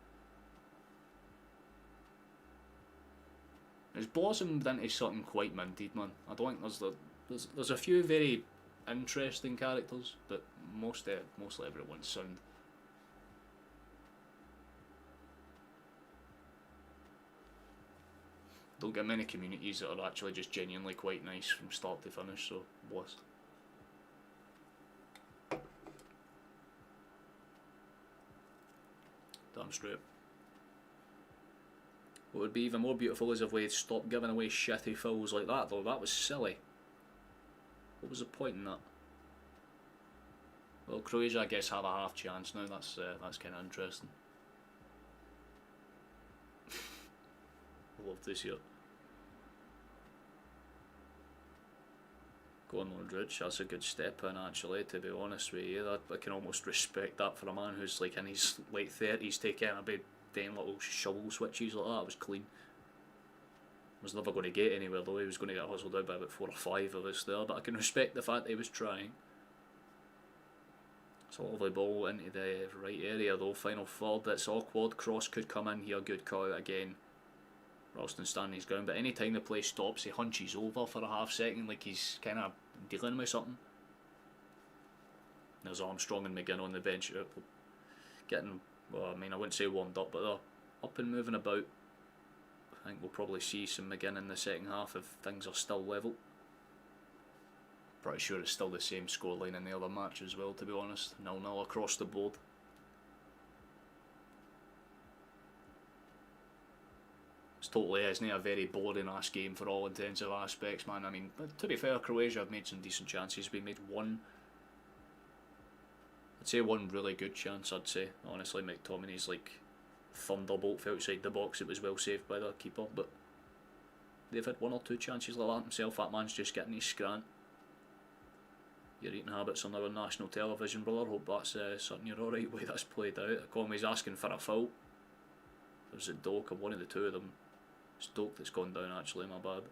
It's blossomed into something quite minted, man. I don't think there's a few very interesting characters, but mostly everyone's sound. Don't get many communities that are actually just genuinely quite nice from start to finish, so bless. Damn straight. What would be even more beautiful is if we had stopped giving away shitty fouls like that, though. That was silly. What was the point in that? Well, Croatia, I guess, have a half chance now. That's kind of interesting. I love this here. Going Modric, that's a good step in actually, to be honest with you. I can almost respect that for a man who's like in his late 30s, taking a bit damn little shovel switches like that. It was clean. Was never going to get anywhere though, he was going to get hustled out by about 4 or 5 of us there, but I can respect the fact that he was trying. It's a lovely ball into the right area though, final third, it's awkward, cross could come in here, good cut out again. Ralston standing his ground, but any time the play stops he hunches over for a half second like he's kind of dealing with something. There's Armstrong and McGinn on the bench getting, well I mean I wouldn't say warmed up, but they're up and moving about. I think we'll probably see some McGinn in the second half if things are still level. Pretty sure it's still the same scoreline in the other match as well, to be honest. 0-0 across the board. It's totally isn't it a very boring ass game for all intensive aspects, man. I mean, but to be fair, Croatia have made some decent chances. We made one, I'd say one really good chance, I'd say. Honestly, McTominay's like thunderbolt for outside the box. It was well saved by the keeper, but they've had 1 or 2 chances like that himself. That man's just getting his scrant. Your eating habits on our national television, brother. Hope that's something you're alright with. That's played out. Conway's asking for a foul. There's a Doak or one of the two of them. It's Doak that's gone down actually, my bad.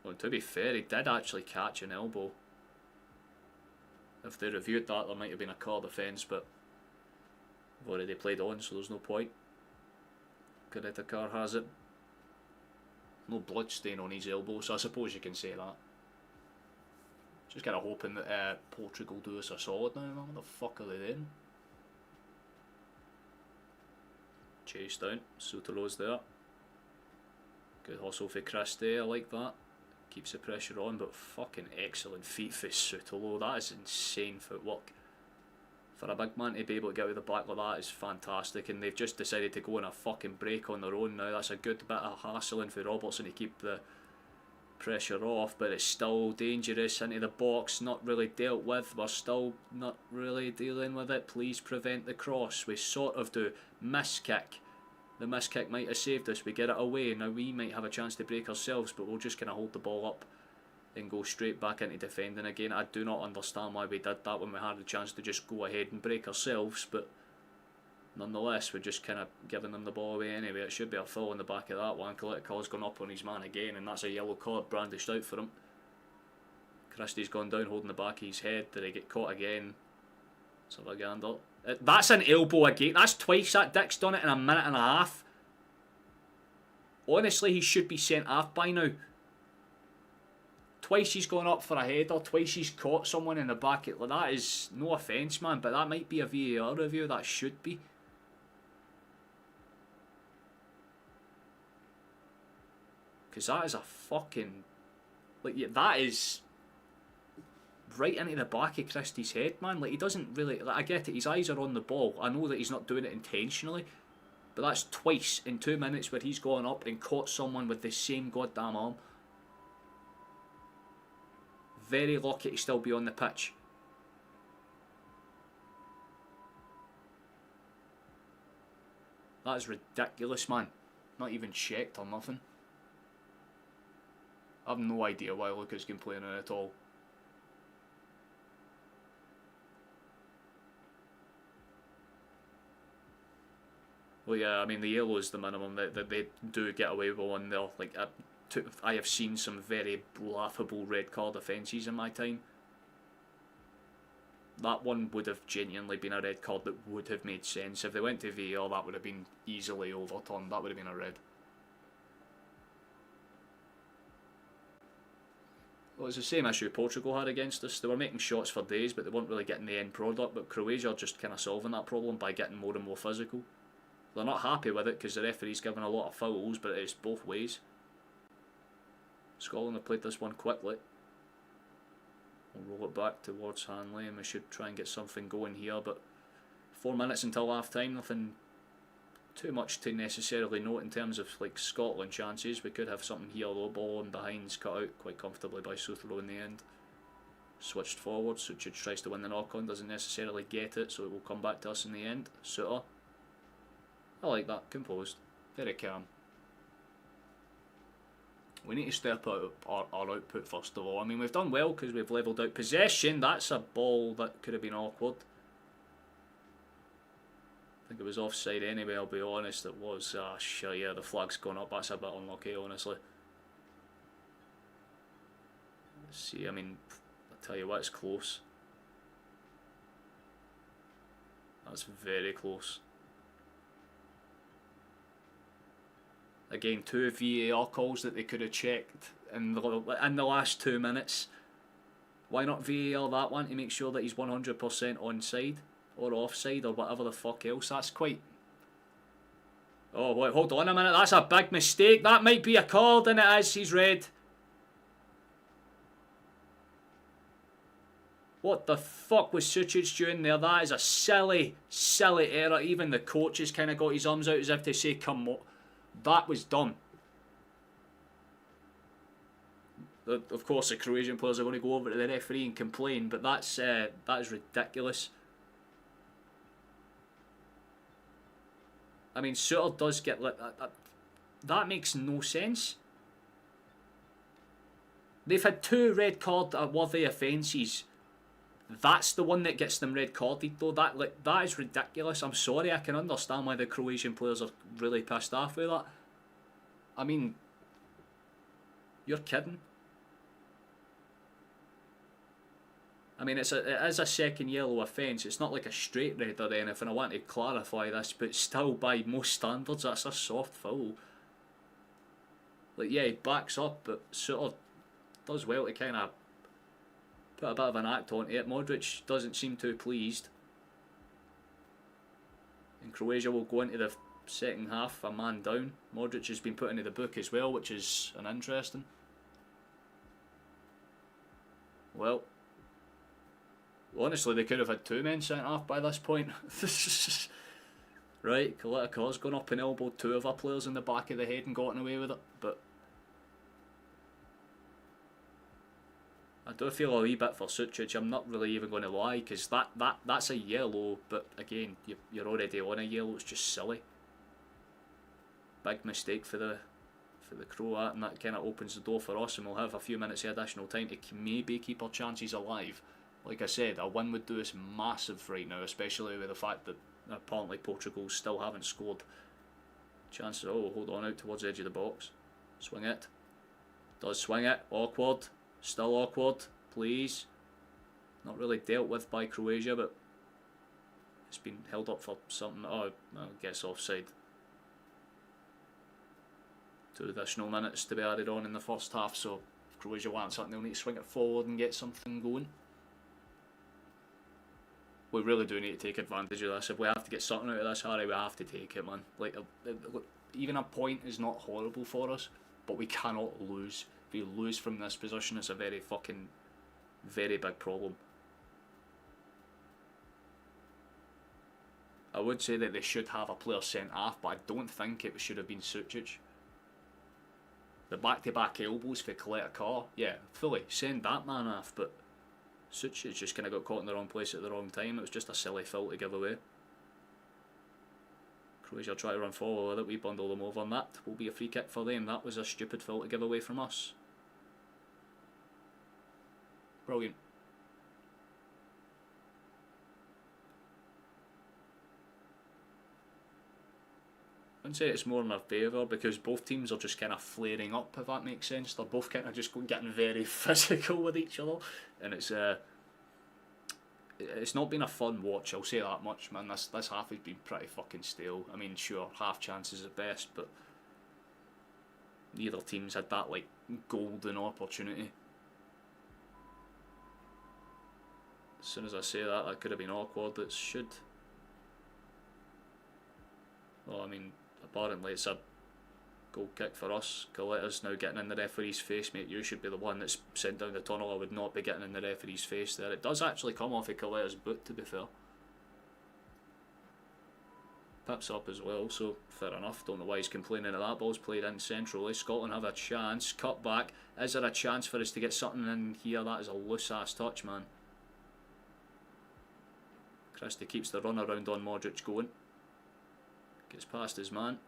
Well, to be fair, he did actually catch an elbow. If they reviewed that, there might have been a clear defence, but we've already played on, so there's no point. Car has it. No blood stain on his elbow, so I suppose you can say that. Just kind of hoping that Portugal do us a solid now, man. What the fuck are they doing? Chase down, Soutolo's there. Good hustle for Christie, I like that. Keeps the pressure on, but fucking excellent feet for Soutolo. That is insane footwork. For a big man to be able to get out the back like that is fantastic, and they've just decided to go on a fucking break on their own now. That's a good bit of hassling for Robertson to keep the pressure off, but it's still dangerous into the box, not really dealt with. We're still not really dealing with it. Please prevent the cross. We sort of do. Miss kick. The miss kick might have saved us. We get it away. Now we might have a chance to break ourselves, but we'll just kind of hold the ball up and go straight back into defending again. I do not understand why we did that when we had the chance to just go ahead and break ourselves, but nonetheless we're just kind of giving them the ball away anyway. It should be a foul on the back of that one. Kalitikov's gone up on his man again, and that's a yellow card brandished out for him. Christie's gone down holding the back of his head. Did he get caught again? Let's have a gander. That's an elbow again. That's twice that Dick's done it in a minute and a half. Honestly, he should be sent off by now. Twice he's gone up for a header, twice he's caught someone in the back. Like, that is no offence, man, but that might be a VAR review. That should be. Because that is a fucking... like, yeah, that is right into the back of Christie's head, man. Like, he doesn't really... like, I get it, his eyes are on the ball. I know that he's not doing it intentionally, but that's twice in 2 minutes where he's gone up and caught someone with the same goddamn arm. Very lucky to still be on the pitch. That is ridiculous, man. Not even checked or nothing. I have no idea why Lucas can play in it at all. Well, yeah, I mean, the yellow is the minimum that they do get away with one there. Like, I have seen some very laughable red card offences in my time. That one would have genuinely been a red card that would have made sense. If they went to VAR, that would have been easily overturned. That would have been a red. Well, it's the same issue Portugal had against us. They were making shots for days, but they weren't really getting the end product. But Croatia are just kind of solving that problem by getting more and more physical. They're not happy with it because the referee's given a lot of fouls, but it's both ways. Scotland have played this one quickly. We'll roll it back towards Hanley, and we should try and get something going here. But 4 minutes until half time, nothing too much to necessarily note in terms of like Scotland chances. We could have something here though. Ball on behind's cut out quite comfortably by Soutolo in the end. Switched forward, Sucic tries to win the knock on, doesn't necessarily get it, so it will come back to us in the end. Suter. I like that, composed, very calm. We need to step up our output first of all. I mean, we've done well because we've levelled out possession. That's a ball that could have been awkward. I think it was offside anyway, I'll be honest. It was. Sure, yeah, the flag's gone up. That's a bit unlucky, honestly. Let's see, I mean, I'll tell you what, it's close. That's very close. Again, 2 VAR calls that they could have checked in the last 2 minutes. Why not VAR that one to make sure that he's 100% onside or offside or whatever the fuck else? That's quite... Oh, wait, hold on a minute. That's a big mistake. That might be a card, and it is. He's red. What the fuck was Sucic doing there? That is a silly, silly error. Even the coach has kind of got his arms out as if to say, come on. That was dumb. Of course, the Croatian players are going to go over to the referee and complain, but that is ridiculous. I mean, Suter does get like that makes no sense. They've had 2 red card worthy offences. That's the one that gets them red carded though. That is ridiculous. I'm sorry, I can understand why the Croatian players are really pissed off with that. I mean, you're kidding. I mean, it is a second yellow offence. It's not like a straight red or anything. I want to clarify this, but still, by most standards, that's a soft foul. Like, yeah, he backs up, but sort of does well to kind of put a bit of an act onto it. Modric doesn't seem too pleased. And Croatia will go into the second half a man down. Modric has been put into the book as well, which is an interesting. Well, honestly, they could have had 2 men sent off by this point. Right, Kalita's gone up and elbowed 2 of our players in the back of the head and gotten away with it, but I do feel a wee bit for Sucic. I'm not really even going to lie, because that's a yellow, but again, you're already on a yellow. It's just silly. Big mistake for the Croat, and that kind of opens the door for us, and we'll have a few minutes of additional time to maybe keep our chances alive. Like I said, a win would do us massive right now, especially with the fact that apparently Portugal still haven't scored. Chances, oh, hold on, out towards the edge of the box. Swing it. Does swing it. Awkward. Still awkward, please. Not really dealt with by Croatia, but it's been held up for something. Oh, I guess offside. 2 additional minutes to be added on in the first half, so if Croatia want something, they'll need to swing it forward and get something going. We really do need to take advantage of this. If we have to get something out of this, Harry, we have to take it, man. Like, even a point is not horrible for us, but we cannot lose. If we lose from this position, it's a very big problem. I would say that they should have a player sent off, but I don't think it should have been Sucic. The back-to-back elbows for Kalita, yeah, fully send that man off, but Sucic just kind of got caught in the wrong place at the wrong time. It was just a silly foul to give away. Croatia try to run forward with it, we bundle them over, and that will be a free kick for them. That was a stupid foul to give away from us. Brilliant. I'd say it's more in our favour because both teams are just kind of flaring up, if that makes sense. They're both kind of just getting very physical with each other, and it's not been a fun watch, I'll say that much, man. This half has been pretty fucking stale. I mean, sure, half chances at best, but neither team's had that like golden opportunity. As soon as I say that, that could have been awkward. It should. Well, I mean, apparently it's a goal kick for us. Kalita's now getting in the referee's face. Mate, you should be the one that's sent down the tunnel. I would not be getting in the referee's face there. It does actually come off of Kalita's boot, to be fair. Pips up as well, so fair enough. Don't know why he's complaining of that. Ball's played in centrally. Scotland have a chance. Cut back. Is there a chance for us to get something in here? That is a loose ass touch, man. Christie keeps the run around on Modric going. Gets past his man.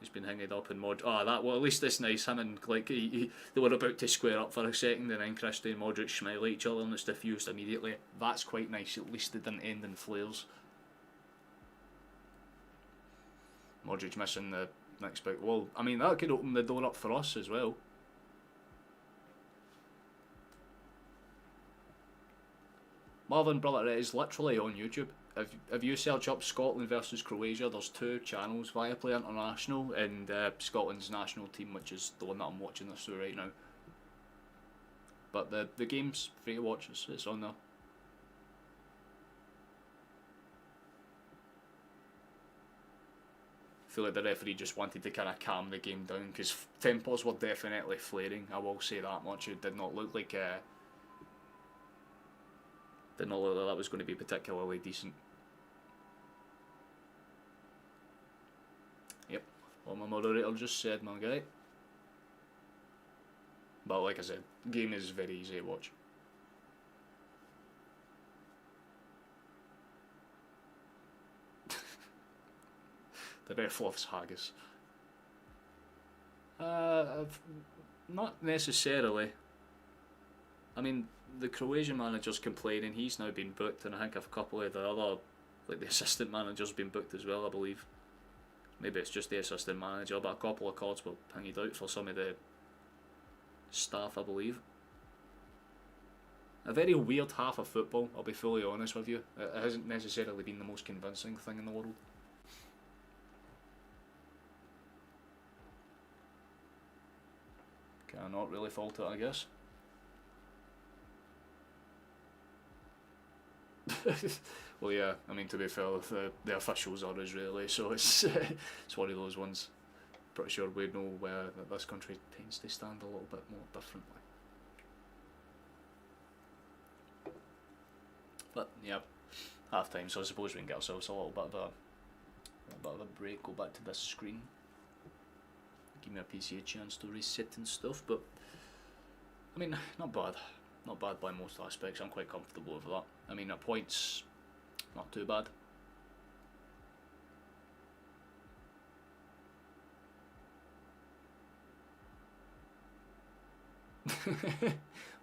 He's been hanged up in that, well, at least it's nice. Him and, like, they were about to square up for a second, and then Christie and Modric smile at each other, and it's diffused immediately. That's quite nice. At least it didn't end in flares. Modric missing the next big. Well, I mean, that could open the door up for us as well. Marvin, brother, it is literally on YouTube. If you search up Scotland versus Croatia, there's 2 channels, Viaplay International and Scotland's national team, which is the one that I'm watching this through right now. But the game's free to watch, it's on there. I feel like the referee just wanted to kind of calm the game down, because tempers were definitely flaring, I will say that much. It did not look like that was going to be particularly decent. Yep, what my moderator just said, my guy. But like I said, game is very easy to watch. The ref loves haggis. Not necessarily. I mean, the Croatian manager's complaining, he's now been booked, and I think a couple of the other, like the assistant manager's been booked as well, I believe. Maybe it's just the assistant manager, but a couple of cards were hanged out for some of the staff, I believe. A very weird half of football, I'll be fully honest with you. It hasn't necessarily been the most convincing thing in the world. Cannot really fault it, I guess. Well, yeah, I mean, to be fair, the officials are Israeli, so it's one of those ones. Pretty sure we know where this country tends to stand a little bit more differently. But yeah, half time, so I suppose we can get ourselves a little bit of a break. Go back to this screen. Give my PC a chance to reset and stuff, but I mean, not bad. Not bad by most aspects. I'm quite comfortable with that. I mean, at points, not too bad.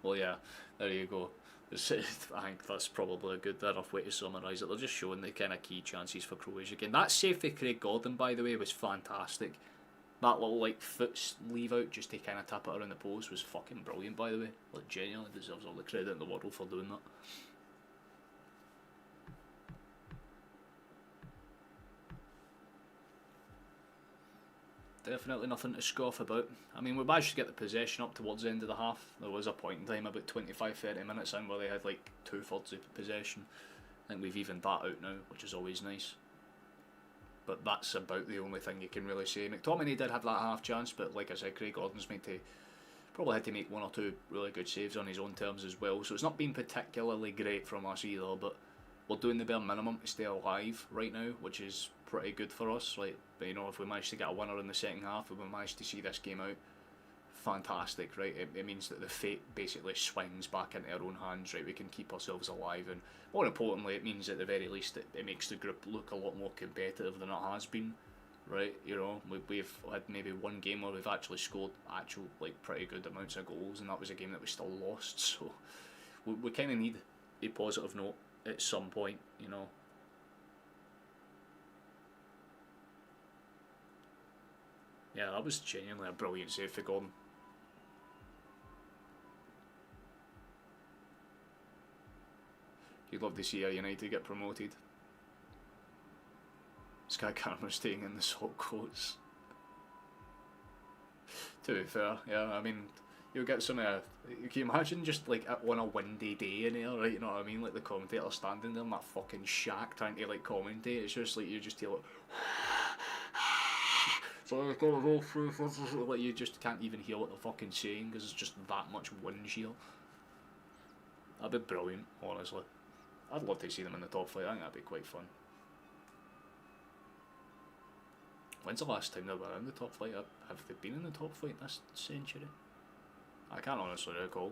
Well, yeah, there you go. I think that's probably a good enough way to summarise it. They're just showing the kind of key chances for Croatia again. That save for Craig Gordon, by the way, was fantastic. That little like foot leave out just to kind of tap it around the post was fucking brilliant, by the way. Like, genuinely deserves all the credit in the world for doing that. Definitely nothing to scoff about. I mean, we managed to get the possession up towards the end of the half. There was a point in time about 25-30 minutes in where they had like 2/3 of possession. I think we've evened that out now, which is always nice. But that's about the only thing you can really say. McTominay did have that half chance, but like I said, Craig Gordon's probably had to make 1 or 2 really good saves on his own terms as well. So it's not been particularly great from us either, but we're doing the bare minimum to stay alive right now, which is pretty good for us. Like, you know, if we manage to get a winner in the second half, if we manage to see this game out, fantastic, right? It means that the fate basically swings back into our own hands, right? We can keep ourselves alive, and more importantly, it means at the very least it makes the group look a lot more competitive than it has been, right? You know, we've had maybe one game where we've actually scored like pretty good amounts of goals, and that was a game that we still lost. So we kind of need a positive note at some point, you know. Yeah, that was genuinely a brilliant save for Gordon. You'd love to see United get promoted. Sky Karma staying in the salt coats. To be fair, yeah, I mean, you'll get some. You can imagine just like on a windy day in here, right? You know what I mean? Like the commentator standing there in that fucking shack trying to like commentate. It's just like you just hear like. So like you just can't even hear what they're fucking saying because it's just that much wind shear. That'd be brilliant, honestly. I'd love to see them in the top flight. I think that'd be quite fun. When's the last time they were in the top flight? Have they been in the top flight this century? I can't honestly recall.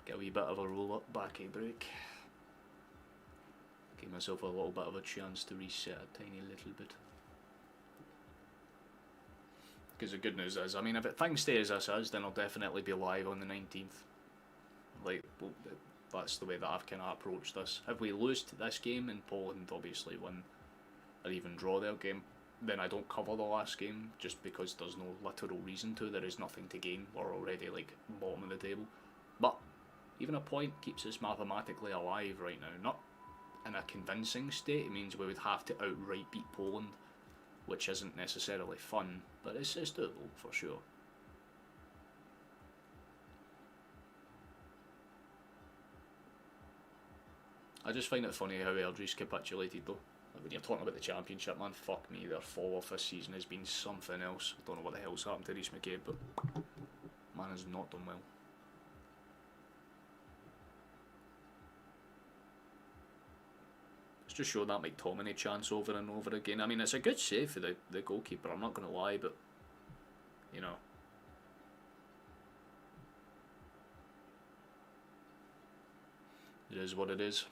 Get a wee bit of a roll-up backy break. Give myself a little bit of a chance to reset a tiny little bit. Because the good news is, I mean, if things stay as this is, then I'll definitely be live on the 19th. Like, well, that's the way that I've kind of approached this. If we lose to this game and Poland obviously win, or even draw their game, then I don't cover the last game, just because there's no literal reason to. There is nothing to gain. We're already, like, bottom of the table. But even a point keeps us mathematically alive right now. Not in a convincing state. It means we would have to outright beat Poland, which isn't necessarily fun, but it's doable for sure. I just find it funny how Airdrie's capitulated though. Like when you're talking about the championship, man, fuck me, their fall off this season has been something else. I don't know what the hell's happened to Rhys McGinn, but man has not done well. Just show that McTominay chance over and over again. I mean, it's a good save for the goalkeeper, I'm not going to lie, but, you know. It is what it is.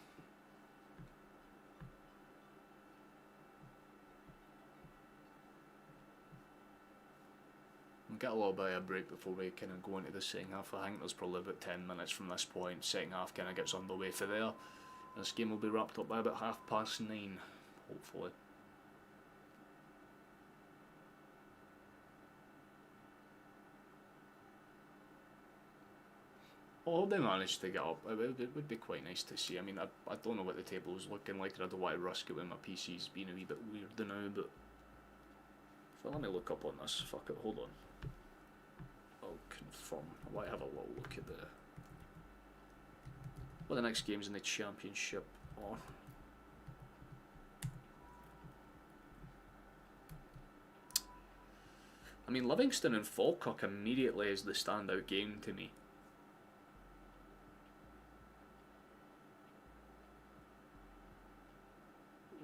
We'll get a little bit of a break before we kind of go into the second half. I think there's probably about 10 minutes from this point. Second half kind of gets underway for there. This game will be wrapped up by about 9:30, hopefully. I hope they manage to get up. It would be quite nice to see. I mean, I don't know what the table is looking like, and I don't want to risk it when my PC's being a wee bit weird now, but... So let me look up on this. Fuck it, hold on. I'll confirm. I might have a little look at what the next games in the championship are. I mean, Livingston and Falkirk immediately is the standout game to me.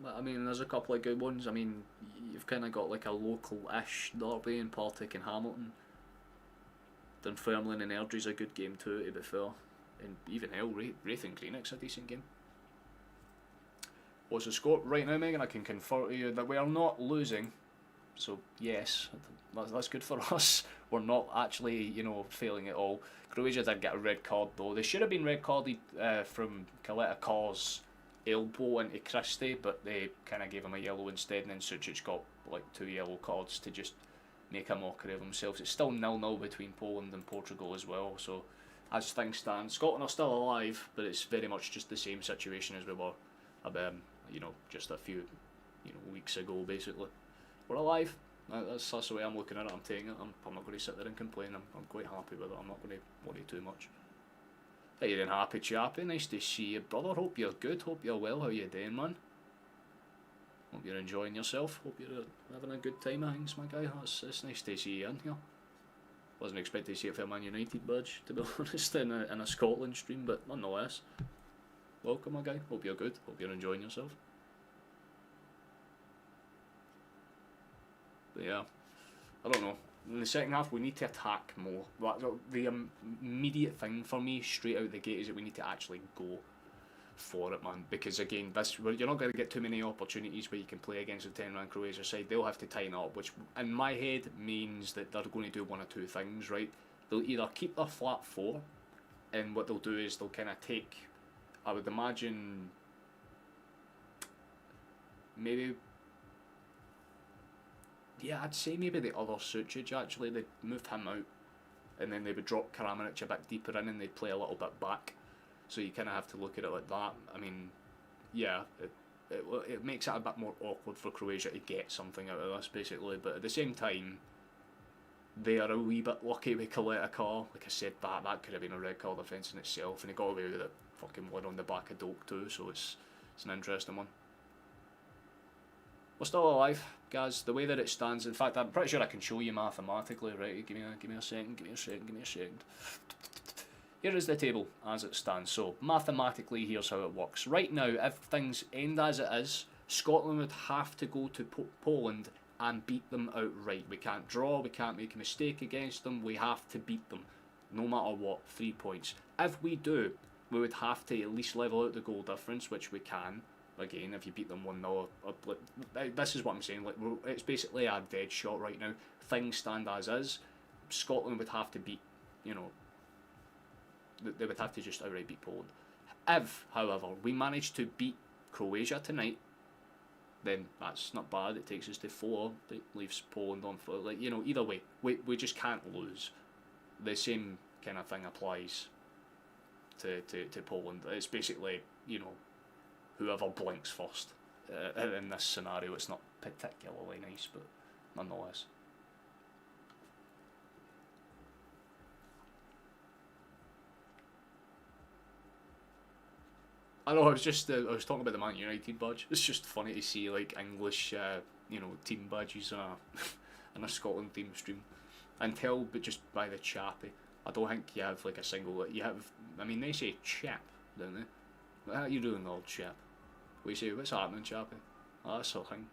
I mean, there's a couple of good ones. I mean, you've kind of got like a local-ish derby in Partick and Hamilton. Dunfermline and Airdrie's a good game too, to be fair. And even hell, Wraith and Greenock's a decent game. What's the score? Right now, Megan, I can confirm to you that we are not losing. So, yes, that's good for us. We're not actually, you know, failing at all. Croatia did get a red card, though. They should have been red carded from Kaleta Kaw's elbow into Christie, but they kind of gave him a yellow instead, and then Sucic got like 2 yellow cards to just make a mockery of themselves. It's still 0-0 between Poland and Portugal as well, so... As things stand, Scotland are still alive, but it's very much just the same situation as we were, you know, just a few, you know, weeks ago. Basically, we're alive. That's the way I'm looking at it. I'm taking it. I'm not going to sit there and complain. I'm quite happy with it. I'm not going to worry too much. Hey, you're in happy chappy. Nice to see you, brother. Hope you're good. Hope you're well. How you doing, man? Hope you're enjoying yourself. Hope you're having a good time of things, my guy. It's nice to see you in here. Wasn't expecting to see it for a Man United badge, to be honest, in a Scotland stream, but nonetheless. Welcome, my guy. Hope you're good. Hope you're enjoying yourself. But yeah, I don't know. In the second half, we need to attack more. The immediate thing for me, straight out the gate, is that we need to actually go for it, man. Because again, you're not going to get too many opportunities where you can play against a 10-man Croatia side. They'll have to tighten up, which in my head means that they're going to do one or two things, right? They'll either keep their flat 4, and what they'll do is they'll kind of take, I would imagine, maybe, yeah, I'd say maybe the other Sucic actually. They'd move him out, and then they would drop Kramaric a bit deeper in, and they'd play a little bit back. So you kind of have to look at it like that. I mean, yeah, it makes it a bit more awkward for Croatia to get something out of this, basically. But at the same time, they are a wee bit lucky with Kaleta Kaw. Like I said, that could have been a red card offence in itself, and he got away with it fucking one on the back of Doak too, so it's an interesting one. We're still alive, guys, the way that it stands. In fact, I'm pretty sure I can show you mathematically, right? Give me a second. Here is the table as it stands. So mathematically, here's how it works. Right now, if things end as it is, Scotland would have to go to Poland and beat them outright. We can't draw, we can't make a mistake against them, we have to beat them. no matter what, 3 points. If we do, we would have to at least level out the goal difference, which we can. Again, if you beat them 1-0, this is what I'm saying. Like, it's basically a dead shot right now. Things stand as is. Scotland would have to beat, you know, they would have to just outright beat Poland. If, however, we manage to beat Croatia tonight, then that's not bad. It takes us to 4. It leaves Poland on 4. Like, you know, either way, we just can't lose. The same kind of thing applies to Poland. It's basically, you know, whoever blinks first. In this scenario, it's not particularly nice, but nonetheless. I know. I was talking about the Man United badge. It's just funny to see like English, you know, team badges in a Scotland team stream. And tell, but just by the chappy. I don't think you have like a single. You have. I mean, they say chap, don't they? How you doing, old chap? We say, what's happening, chappy? Oh, that's a thing.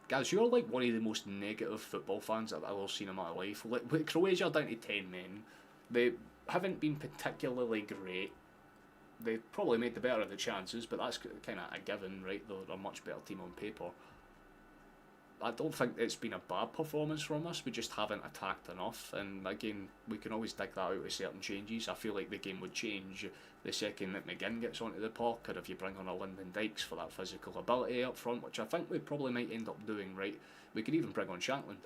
Guys, you're like one of the most negative football fans I've ever seen in my life. Like, with Croatia are down to 10 men. They haven't been particularly great. They've probably made the better of the chances, but that's kind of a given, right? They're a much better team on paper. I don't think it's been a bad performance from us. We just haven't attacked enough. And again, we can always dig that out with certain changes. I feel like the game would change the second that McGinn gets onto the park, or if you bring on a Lyndon Dykes for that physical ability up front, which I think we probably might end up doing, right? We could even bring on Shankland.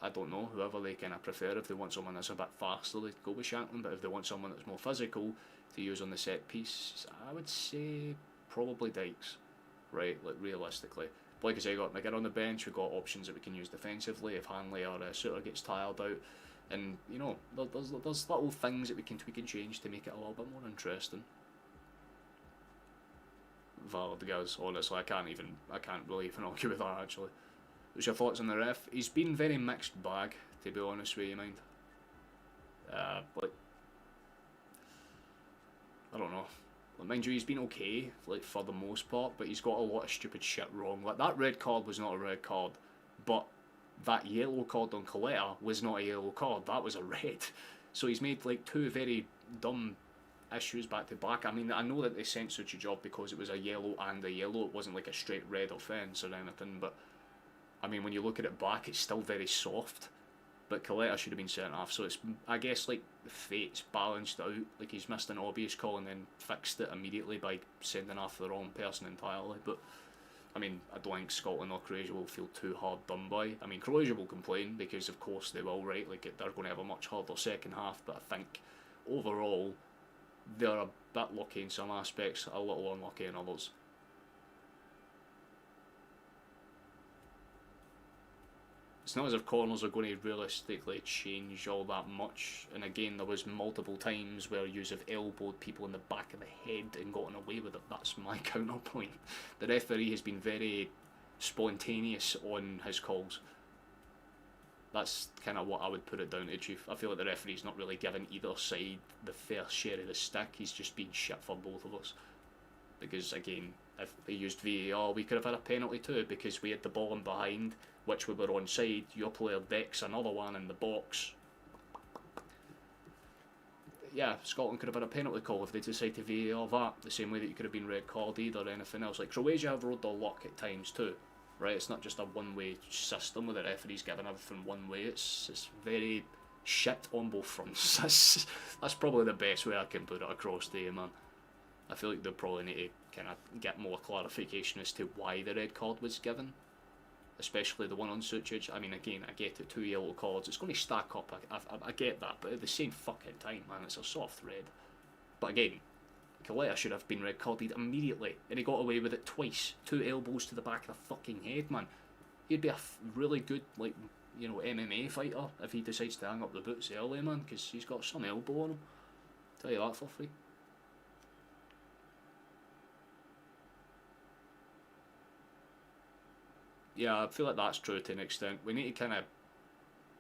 I don't know, whoever they kind of prefer. If they want someone that's a bit faster, they go with Shankland. But if they want someone that's more physical to use on the set piece, I would say probably Dykes, right? Like, realistically. Like I say, we got McGinn on the bench. We've got options that we can use defensively if Hanley or Suter gets tired out. And, you know, there's little things that we can tweak and change to make it a little bit more interesting. Valid, guys. Honestly, I can't really even argue with that, actually. What's your thoughts on the ref? He's been very mixed bag, to be honest with you, mind. Like, I don't know. Mind you, he's been okay, like, for the most part, but he's got a lot of stupid shit wrong. Like, that red card was not a red card, but that yellow card on Coletta was not a yellow card, that was a red. So he's made, like, 2 very dumb issues back to back. I mean, I know that they censored your job because it was a yellow and a yellow, it wasn't like a straight red offence or anything, but, I mean, when you look at it back, it's still very soft. But Coletta should have been sent off, so it's, I guess, like, fate's balanced out. Like, he's missed an obvious call and then fixed it immediately by sending off the wrong person entirely. But, I mean, I don't think Scotland or Croatia will feel too hard done by. I mean, Croatia will complain, because of course they will, right? Like, they're going to have a much harder second half, but I think, overall, they're a bit lucky in some aspects, a little unlucky in others. It's not as if corners are going to realistically change all that much. And again, there was multiple times where you have elbowed people in the back of the head and gotten away with it. That's my counterpoint. The referee has been very spontaneous on his calls. That's kind of what I would put it down to, Chief. I feel like the referee's not really given either side the fair share of the stick. He's just been shit for both of us. Because again, if they used VAR, we could have had a penalty too, because we had the ball in behind, which we were onside. Your player decks another one in the box. Yeah, Scotland could have had a penalty call if they decided to VAR that, the same way that you could have been red carded or anything else. Like, Croatia have rode their luck at times too, right? It's not just a one-way system where the referee's giving everything one way. It's very shit on both fronts. That's probably the best way I can put it across to you, man. I feel like they'll probably need to kind of get more clarification as to why the red card was given, especially the one on Sucic. I mean, again, I get it, 2 yellow cards, it's going to stack up, I get that, but at the same fucking time, man, it's a soft red. But again, Coletta should have been red carded immediately, and he got away with it twice. 2 elbows to the back of the fucking head, man. He'd be a really good, like, you know, MMA fighter if he decides to hang up the boots early, man, because he's got some elbow on him. Tell you that for free. Yeah, I feel like that's true to an extent. We need to kind of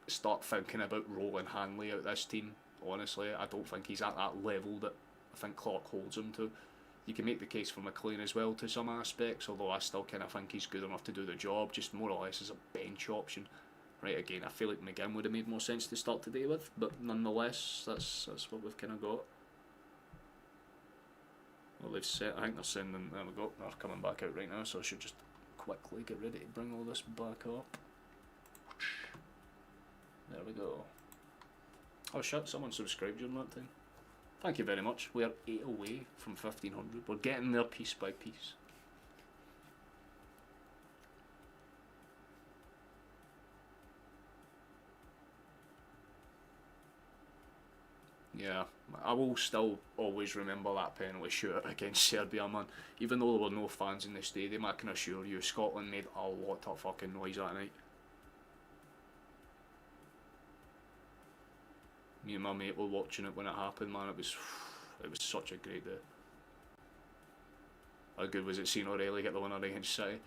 start thinking about rolling Hanley out this team, honestly. I don't think he's at that level that I think Clark holds him to. You can make the case for McLean as well to some aspects, although I still kind of think he's good enough to do the job, just more or less as a bench option. Right, again, I feel like McGinn would have made more sense to start today with, but nonetheless, that's what we've kind of got. Well, they've set, I think they're sending, there we go, they're coming back out right now, so I should just quickly get ready to bring all this back up. There we go. Oh shit, someone subscribed during that time. Thank you very much. We are 8 away from 1500. We're getting there piece by piece. Yeah, I will still always remember that penalty shootout against Serbia, man. Even though there were no fans in the stadium, I can assure you, Scotland made a lot of fucking noise that night. Me and my mate were watching it when it happened, man. It was such a great day. How good was it seeing O'Reilly get the winner against City?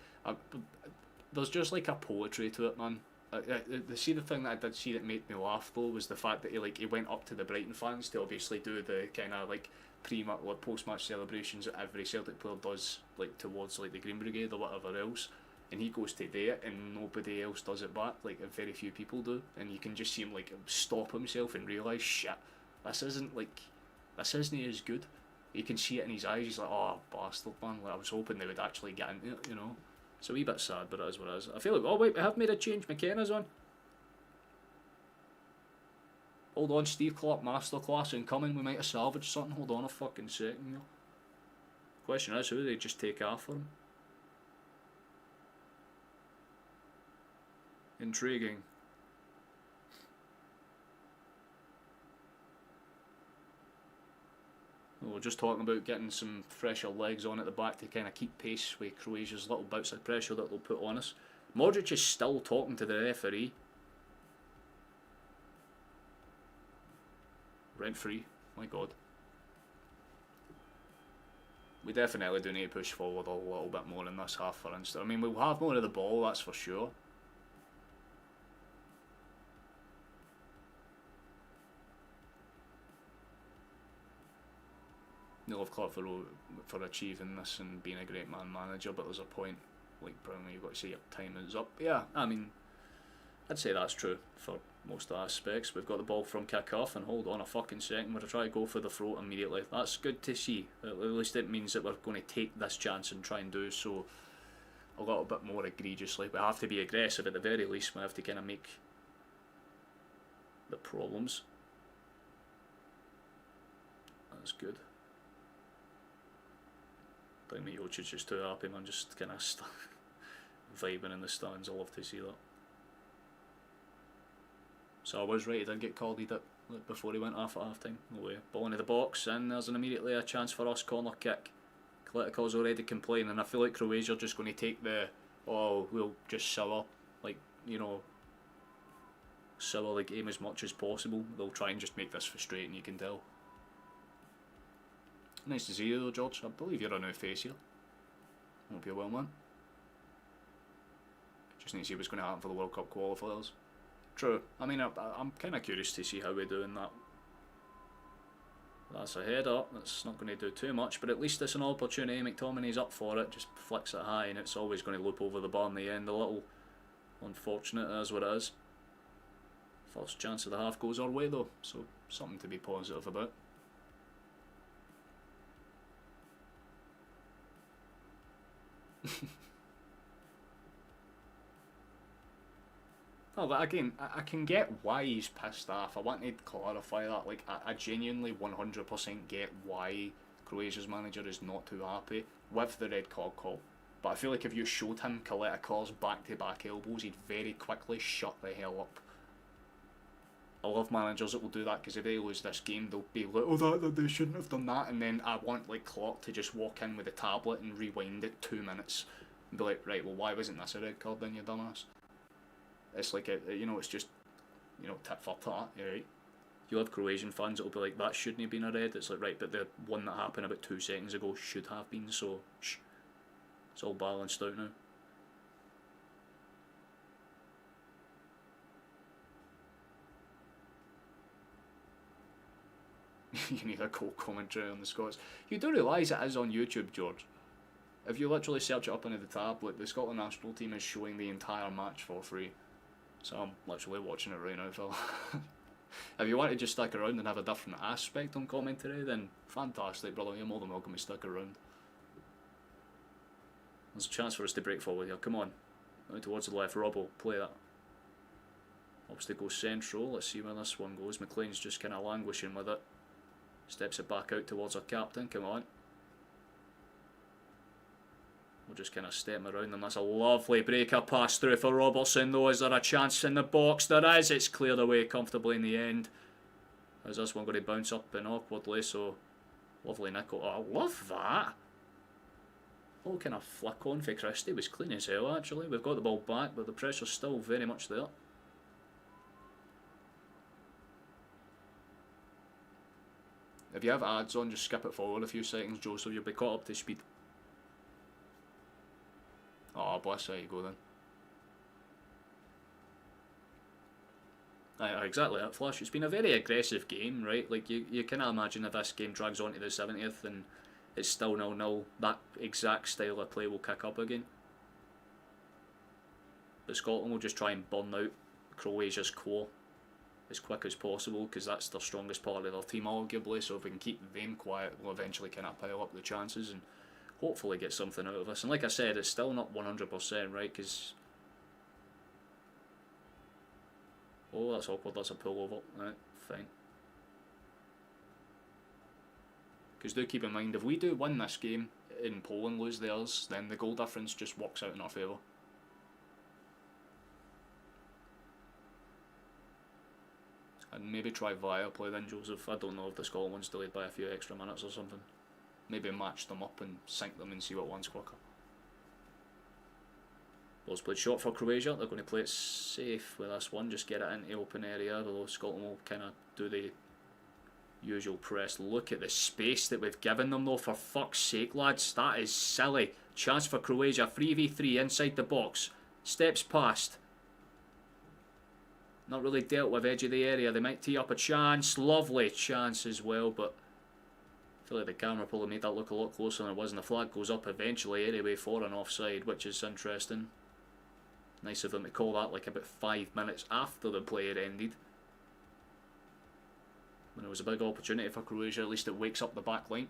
There's just like a poetry to it, man. The thing that I did see that made me laugh though was the fact that he went up to the Brighton fans to obviously do the kind of like pre-match or post-match celebrations that every Celtic player does, like towards like the Green Brigade or whatever else, and he goes to do it and nobody else does it back, like very few people do, and you can just see him like stop himself and realise, shit, this isn't as good. You can see it in his eyes, he's like, oh bastard man, like, I was hoping they would actually get into it, you know. It's a wee bit sad, but it is what it is. I feel like, oh wait, we have made a change, McKenna's on. Hold on, Steve Clark masterclass incoming, we might have salvaged something, hold on a fucking second, you know. Question is, who do they just take after him? Intriguing. We're just talking about getting some fresher legs on at the back to kind of keep pace with Croatia's little bouts of pressure that they'll put on us. Modric is still talking to the referee. Rent free, my god. We definitely do need to push forward a little bit more in this half, for instance. I mean, we'll have more of the ball, that's for sure. You'll have Clark for achieving this and being a great man manager, but there's a point, like Brownlee, you've got to say your time is up. Yeah, I mean, I'd say that's true for most aspects. We've got the ball from kick-off, and hold on a fucking second, we're to try to go for the throat immediately. That's good to see. At least it means that we're going to take this chance and try and do so a little bit more egregiously. We have to be aggressive at the very least. We have to kind of make the problems. That's good. Blimey, Jocic is too happy, man, just kind of vibing in the stands. I love to see that. So I was right, he did get called, he did, before he went off at half time. No way. Ball into the box, and there's immediately a chance for us, corner kick. Atletico's already complaining, and I feel like Croatia are just going to take the, oh, we'll just sour, like, you know, sour the game as much as possible. They'll try and just make this frustrating, you can tell. Nice to see you though, George. I believe you're a new face here. Hope you're well, man. Just need to see what's going to happen for the World Cup qualifiers. True. I mean, I'm kind of curious to see how we do in that. That's a header. That's not going to do too much, but at least it's an opportunity. McTominay's up for it. Just flicks it high, and it's always going to loop over the bar in the end. A little unfortunate, as what it is. First chance of the half goes our way though, so something to be positive about. No, but again, I can get why he's pissed off. I want to clarify that. Like, I genuinely 100% get why Croatia's manager is not too happy with the red card call. But I feel like if you showed him Coletta Carr's back-to-back elbows, he'd very quickly shut the hell up. I love managers that will do that, because if they lose this game, they'll be like, oh, they shouldn't have done that. And then I want, like, Clark to just walk in with a tablet and rewind it 2 minutes. And be like, right, well, why wasn't this a red card then, you dumbass? It's like, you know, it's just, you know, tit for tat, right? You'll have Croatian fans that'll be like, that shouldn't have been a red. It's like, right, but the one that happened about 2 seconds ago should have been, so shh. It's all balanced out now. You need a goal commentary on the Scots. You do realise it is on YouTube, George. If you literally search it up into the tab, like, the Scotland national team is showing the entire match for free. So I'm literally watching it right now, Phil. If you want to just stick around and have a different aspect on commentary, then fantastic, brother. You're more than welcome to stick around. There's a chance for us to break forward here. Come on. Out towards the left. Robbo, play that. Obviously goes central. Let's see where this one goes. McLean's just kind of languishing with it. Steps it back out towards our captain. Come on. We'll just kind of step him around them. That's a lovely breaker pass through for Robertson, though. Is there a chance in the box? There is. It's cleared away comfortably in the end. How's this one going to bounce up and awkwardly? So, lovely nickel. Oh, I love that. Oh, kind of flick on for Christie. Was clean as hell, actually. We've got the ball back, but the pressure's still very much there. If you have ads on, just skip it forward a few seconds, Joe, so you'll be caught up to speed. Oh, bless, there you go then. Exactly that, Flash. It's been a very aggressive game, right? Like, you can imagine if this game drags on to the 70th and it's still 0-0, that exact style of play will kick up again. But Scotland will just try and burn out Croatia's core as quick as possible, because that's their strongest part of their team, arguably. So if we can keep them quiet, we'll eventually kind of pile up the chances and hopefully get something out of us. And like I said, it's still not 100%, right? Because, oh, that's awkward. That's a pullover. Right, fine. Because do keep in mind, if we do win this game and Poland lose theirs, then the goal difference just works out in our favour. And maybe try via play then, Joseph. I don't know if the Scotland one's delayed by a few extra minutes or something. Maybe match them up and sync them and see what one's quicker. Ball's played short for Croatia. They're going to play it safe with this one. Just get it into open area, although Scotland will kind of do the usual press. Look at the space that we've given them, though, for fuck's sake, lads. That is silly. Chance for Croatia. 3v3 inside the box. Steps past. Not really dealt with edge of the area. They might tee up a chance. Lovely chance as well, but I feel like the camera probably made that look a lot closer than it was, and the flag goes up eventually anyway for an offside, which is interesting. Nice of them to call that like about 5 minutes after the play had ended. When it was a big opportunity for Croatia, at least it wakes up the back line.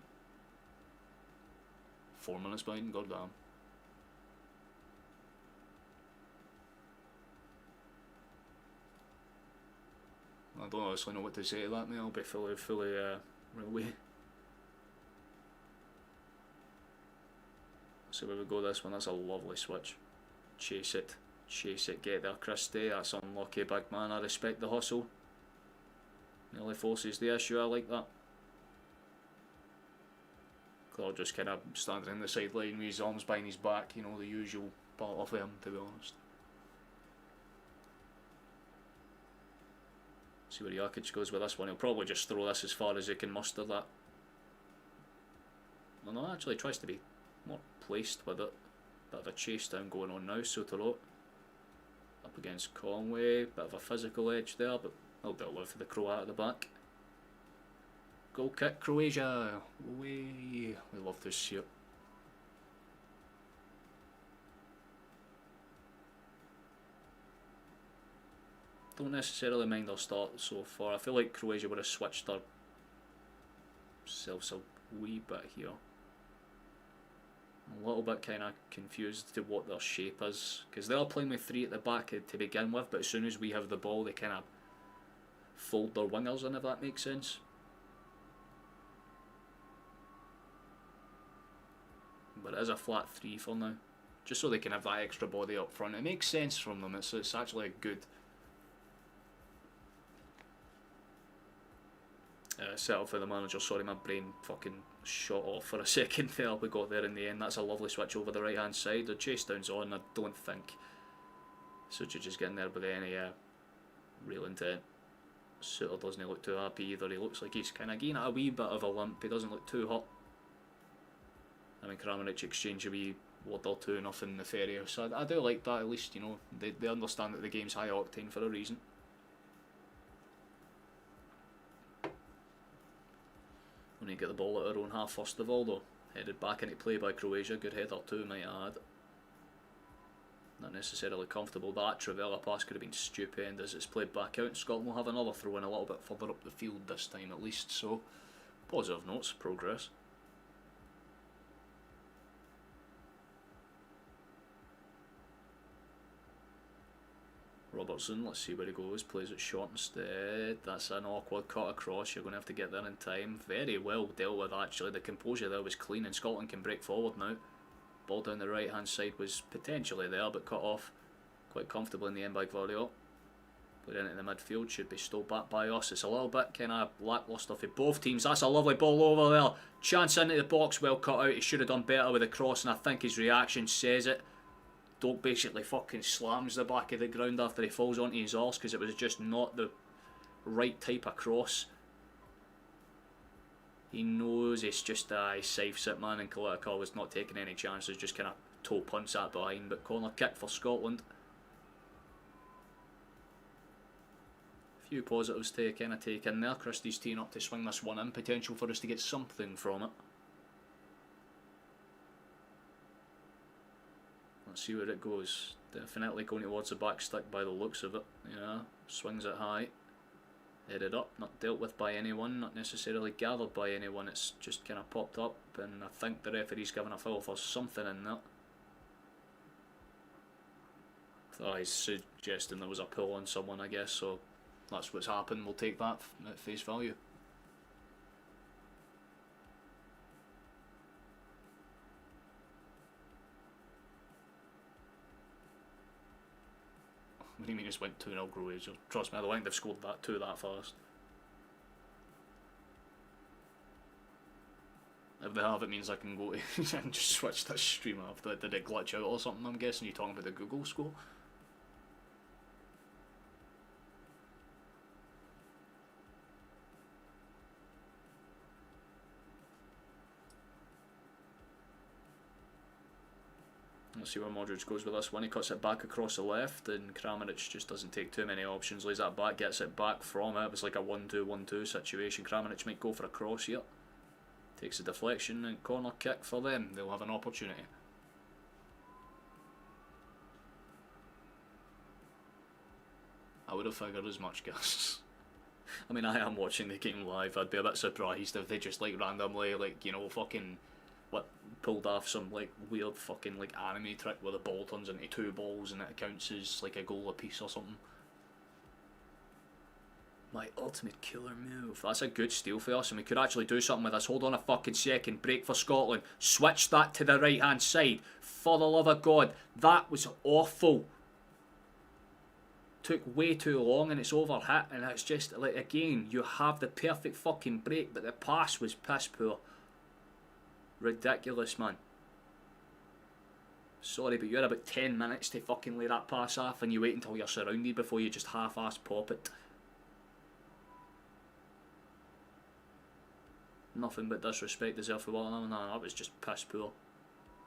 4 minutes behind, goddamn. I don't honestly know what to say to that, mate. I'll be fully railway. So where we go this one, that's a lovely switch. Chase it, get there, Christie. That's unlucky, big man. I respect the hustle. Nearly forces the issue, I like that. Claude just kind of standing in the sideline with his arms behind his back, you know, the usual part of him, to be honest. See where Jakic goes with this one. He'll probably just throw this as far as he can muster that. Well, no, actually tries to be more placed with it. Bit of a chase down going on now. Soutelo up against Conway. Bit of a physical edge there, but a little bit of love for the Croat at the back. Goal kick, Croatia. We love to see it. Don't necessarily mind our start so far. I feel like Croatia would have switched their selves a wee bit here. I'm a little bit kind of confused to what their shape is, because they are playing with 3 at the back to begin with, but as soon as we have the ball they kind of fold their wingers in, if that makes sense. But it is a flat 3 for now, just so they can have that extra body up front. It makes sense from them. It's actually a good setup for the manager. Sorry, my brain fucking shot off for a second there. We got there in the end. That's a lovely switch over the right hand side. The chase down's on. I don't think Sucic is getting there with any real intent. Suter doesn't look too happy either. He looks like he's kind of getting a wee bit of a limp. He doesn't look too hot. I mean, Kramaric exchanged a wee word or two, nothing nefarious. So I do like that. At least, you know, they understand that the game's high octane for a reason. When you get the ball at our own half first of all though. Headed back into play by Croatia, good header too might I add. Not necessarily comfortable. That Travella pass could have been stupendous. It's played back out. Scotland will have another throw in a little bit further up the field this time at least, so positive notes, progress. Robertson, let's see where he goes, plays it short instead. That's an awkward cut across, you're going to have to get there in time. Very well dealt with actually, the composure there was clean and Scotland can break forward now. Ball down the right hand side was potentially there but cut off quite comfortably in the end by Gvardiol. Played into the midfield, should be stole back by us. It's a little bit kind of lacklustre for both teams. That's a lovely ball over there. Chance into the box, well cut out. He should have done better with the cross and I think his reaction says it. Doak basically fucking slams the back of the ground after he falls onto his arse because it was just not the right type of cross. He knows it's just a safe sit man and Kalita was not taking any chances, just kind of toe punch that behind, but corner kick for Scotland. A few positives to kind of take in there. Christie's teeing up to swing this one in, potential for us to get something from it. Let's see where it goes. Definitely going towards the back stick by the looks of it. Yeah, swings it high. Headed up, not dealt with by anyone, not necessarily gathered by anyone, it's just kind of popped up and I think the referee's given a foul for something in that. So he's suggesting there was a pull on someone I guess, so that's what's happened, we'll take that at face value. What do you mean just went 2-0 Croatia? Trust me, I don't think they've scored that that fast. If they have, it means I can go to and just switch this stream after. Did it glitch out or something? I'm guessing you're talking about the Google score. Let's see where Modric goes with this one. He cuts it back across the left and Kramaric just doesn't take too many options. Lays that back, gets it back from it. It was like a 1-2-1-2 situation. Kramaric might go for a cross here. Takes a deflection and corner kick for them. They'll have an opportunity. I would have figured as much, guys. I mean, I am watching the game live. I'd be a bit surprised if they just like randomly, like, you know, fucking pulled off some like weird fucking like anime trick where the ball turns into 2 balls and it counts as like a goal apiece or something. My ultimate killer move. That's a good steal for us and we could actually do something with this. Hold on a fucking second. Break for Scotland. Switch that to the right hand side. For the love of God. That was awful. Took way too long and it's overhit and it's just like, again, you have the perfect fucking break but the pass was piss poor. Ridiculous, man. Sorry, but you had about 10 minutes to fucking lay that pass off and you wait until you're surrounded before you just half-ass pop it. Nothing but disrespect deserved for one of them. No, that was just piss poor.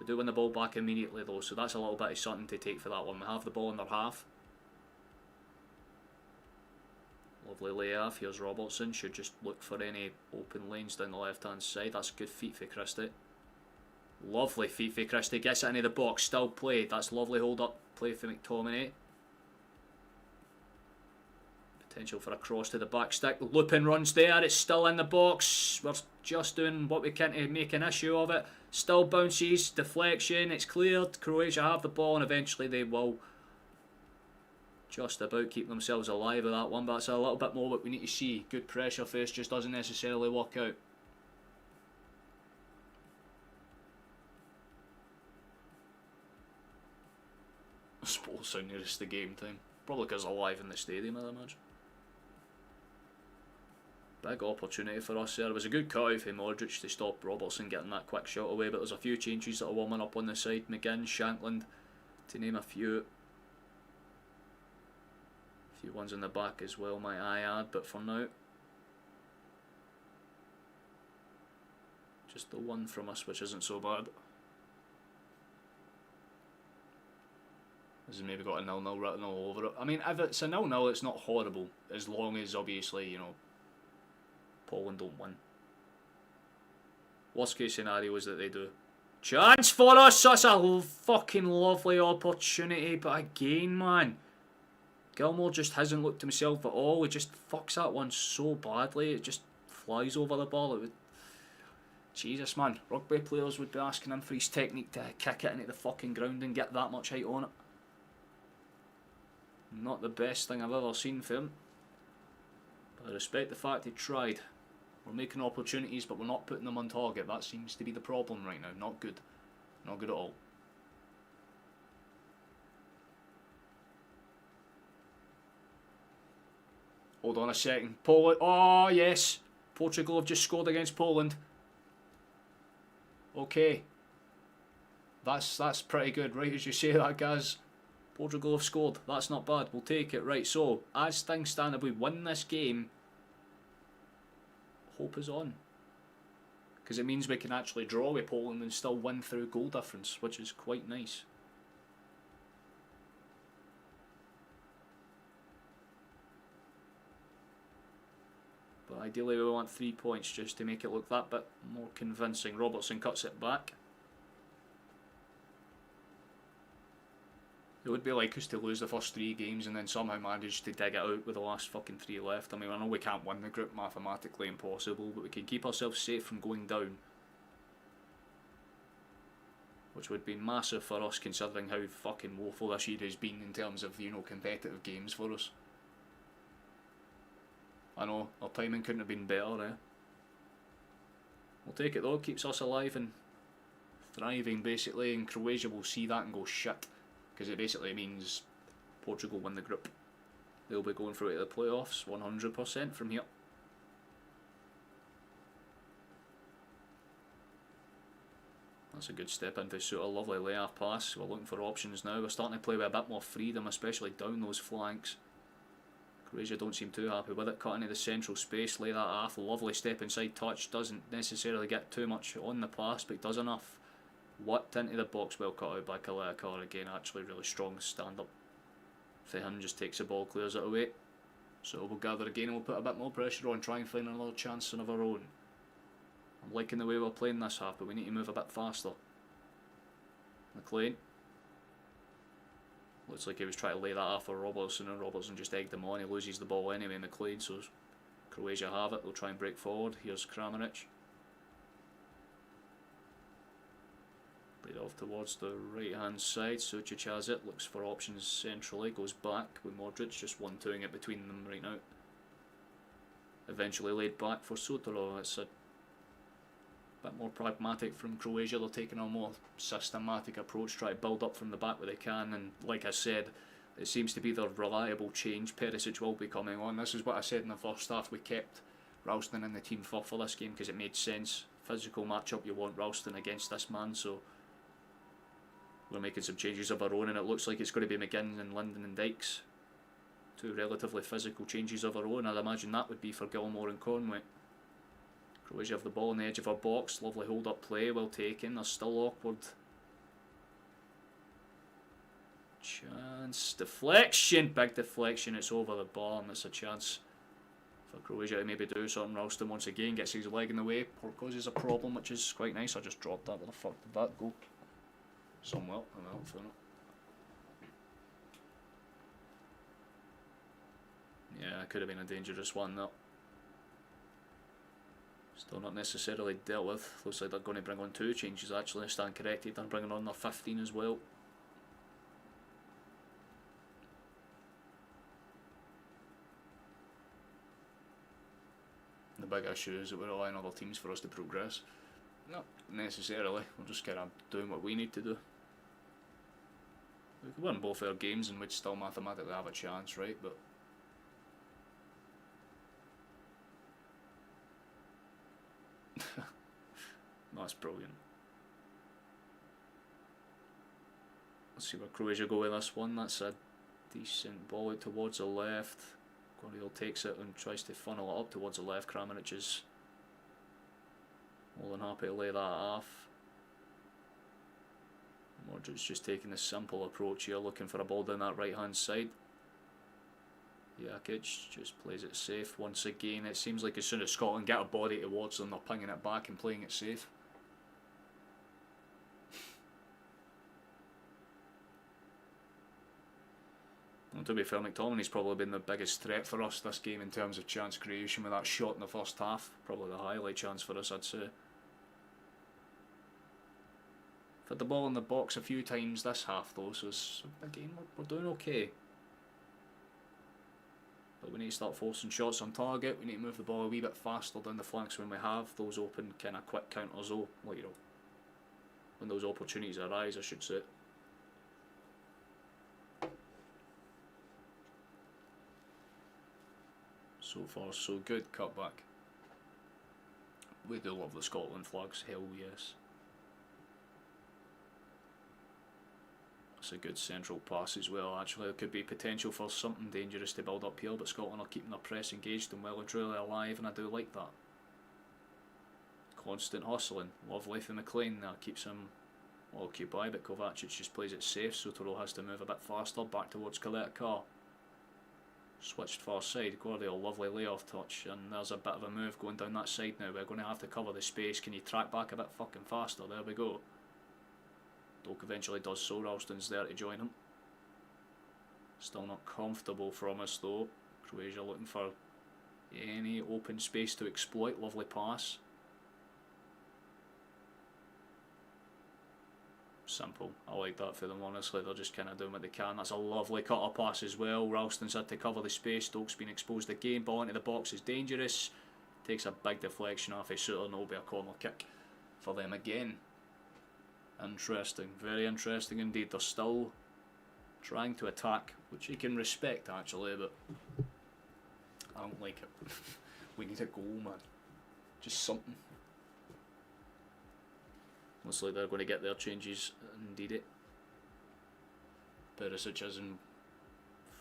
We do win the ball back immediately though, so that's a little bit of something to take for that one. We have the ball in their half. Lovely layoff. Here's Robertson. Should just look for any open lanes down the left hand side. That's good feet for Christie. Lovely feet for Christie. Gets it into the box. Still play. That's lovely hold up play for McTominay. Potential for a cross to the back stick. Lupin runs there. It's still in the box. We're just doing what we can to make an issue of it. Still bounces. Deflection. It's cleared. Croatia have the ball and eventually they will just about keep themselves alive with that one, but that's a little bit more what we need to see. Good pressure face just doesn't necessarily work out. I suppose so nearest the game time. Probably because they're live in the stadium, I'd imagine. Big opportunity for us there. It was a good cut out for Modric to stop Robertson getting that quick shot away, but there's a few changes that are warming up on the side. McGinn, Shankland, to name a few. Few ones in the back as well, might I add, but for now, just the one from us, which isn't so bad. This has maybe got a 0-0 written all over it. I mean, if it's a 0-0, it's not horrible, as long as obviously, you know, Poland don't win. Worst case scenario is that they do. Chance for us! That's a fucking lovely opportunity, but again, man, Gilmore just hasn't looked himself at all. He just fucks that one so badly. It just flies over the ball. It would... Jesus, man. Rugby players would be asking him for his technique to kick it into the fucking ground and get that much height on it. Not the best thing I've ever seen for him. But I respect the fact he tried. We're making opportunities, but we're not putting them on target. That seems to be the problem right now. Not good. Not good at all. Hold on a second. Poland. Oh, yes. Portugal have just scored against Poland. Okay. That's pretty good, right as you say that, guys. Portugal have scored. That's not bad. We'll take it. Right, so, as things stand, if we win this game, hope is on. Because it means we can actually draw with Poland and still win through goal difference, which is quite nice. But ideally we want 3 points just to make it look that bit more convincing. Robertson cuts it back. It would be like us to lose the first 3 games and then somehow manage to dig it out with the last fucking 3 left. I mean, I know we can't win the group, mathematically impossible, but we can keep ourselves safe from going down. Which would be massive for us considering how fucking woeful this year has been in terms of, you know, competitive games for us. I know, our timing couldn't have been better, eh? We'll take it though, it keeps us alive and thriving basically, and Croatia will see that and go shit. Because it basically means Portugal win the group. They'll be going through to the playoffs 100% from here. That's a good step into suit, a lovely layoff pass. We're looking for options now. We're starting to play with a bit more freedom, especially down those flanks. Croatia don't seem too happy with it. Cut into the central space, lay that off. Lovely step inside touch. Doesn't necessarily get too much on the pass, but does enough. Whipped into the box, well cut out by Kalekar again. Actually, really strong stand up. Fehan just takes the ball, clears it away. So we'll gather again and we'll put a bit more pressure on, try and find another chance of our own. I'm liking the way we're playing this half, but we need to move a bit faster. McLean. Looks like he was trying to lay that off for Robertson, and Robertson just egged him on. He loses the ball anyway, McLean, so Croatia have it. They'll try and break forward. Here's Kramaric. Played off towards the right hand side. Sucic has it, looks for options centrally, goes back with Modric, just 1-2ing it between them right now. Eventually laid back for Sotero. It's a bit more pragmatic from Croatia. They're taking a more systematic approach, try to build up from the back where they can, and like I said, it seems to be their reliable change. Perisic will be coming on. This is what I said in the first half. We kept Ralston in the team for this game because it made sense. Physical matchup, you want Ralston against this man, so we're making some changes of our own, and it looks like it's going to be McGinn and Linden and Dykes. 2 relatively physical changes of our own. I'd imagine that would be for Gilmore and Conway. Croatia have the ball on the edge of our box. Lovely hold up play, well taken. They're still awkward. Chance. Deflection. Big deflection. It's over the bar, and it's a chance for Croatia to maybe do something. Ralston once again gets his leg in the way. Causes a problem, which is quite nice. I just dropped that. Where the fuck did that go? Somewhere. I don't know. Yeah, it could have been a dangerous one, though. Still not necessarily dealt with. Looks like they're going to bring on 2 changes actually. I stand corrected. They're bringing on their 15 as well. The big issue is that we're relying on other teams for us to progress. Not necessarily. We're just kind of doing what we need to do. We could win both our games and we'd still mathematically have a chance, right? But that's brilliant. Let's see where Croatia go with this one. That's a decent ball out towards the left. Guardiola takes it and tries to funnel it up towards the left. Kramaric is more than happy to lay that off. Modric's just taking a simple approach here, looking for a ball down that right hand side. Jakic just plays it safe once again. It seems like as soon as Scotland get a body towards them, they're pinging it back and playing it safe. Well, to be fair, McTominay's probably been the biggest threat for us this game in terms of chance creation with that shot in the first half. Probably the highlight chance for us, I'd say. Had the ball in the box a few times this half though, so again, we're doing okay. But we need to start forcing shots on target. We need to move the ball a wee bit faster down the flanks when we have those open kind of quick counters though. Like, you know, when those opportunities arise, I should say. So far so good, cutback. We do love the Scotland flags, hell yes. It's a good central pass as well. Actually, there could be potential for something dangerous to build up here, but Scotland are keeping their press engaged and well and truly alive, and I do like that. Constant hustling. Lovely for McLean there, keeps him occupied, but Kovacic just plays it safe, so Toro has to move a bit faster, back towards Colette Carr. Switched far side, Guardiola, lovely layoff touch, and there's a bit of a move going down that side now. We're going to have to cover the space. Can you track back a bit fucking faster? There we go. Doak eventually does so. Ralston's there to join him. Still not comfortable from us though. Croatia looking for any open space to exploit. Lovely pass. Simple. I like that for them, honestly. They're just kind of doing what they can. That's a lovely cutter pass as well. Ralston's had to cover the space. Doak's been exposed again. Ball into the box is dangerous. Takes a big deflection off his shooter and it'll be a corner kick for them again. Interesting, very interesting indeed. They're still trying to attack, which you can respect actually, but I don't like it. We need a goal, man. Just something. Looks like they're going to get their changes, indeed it. Perisic is in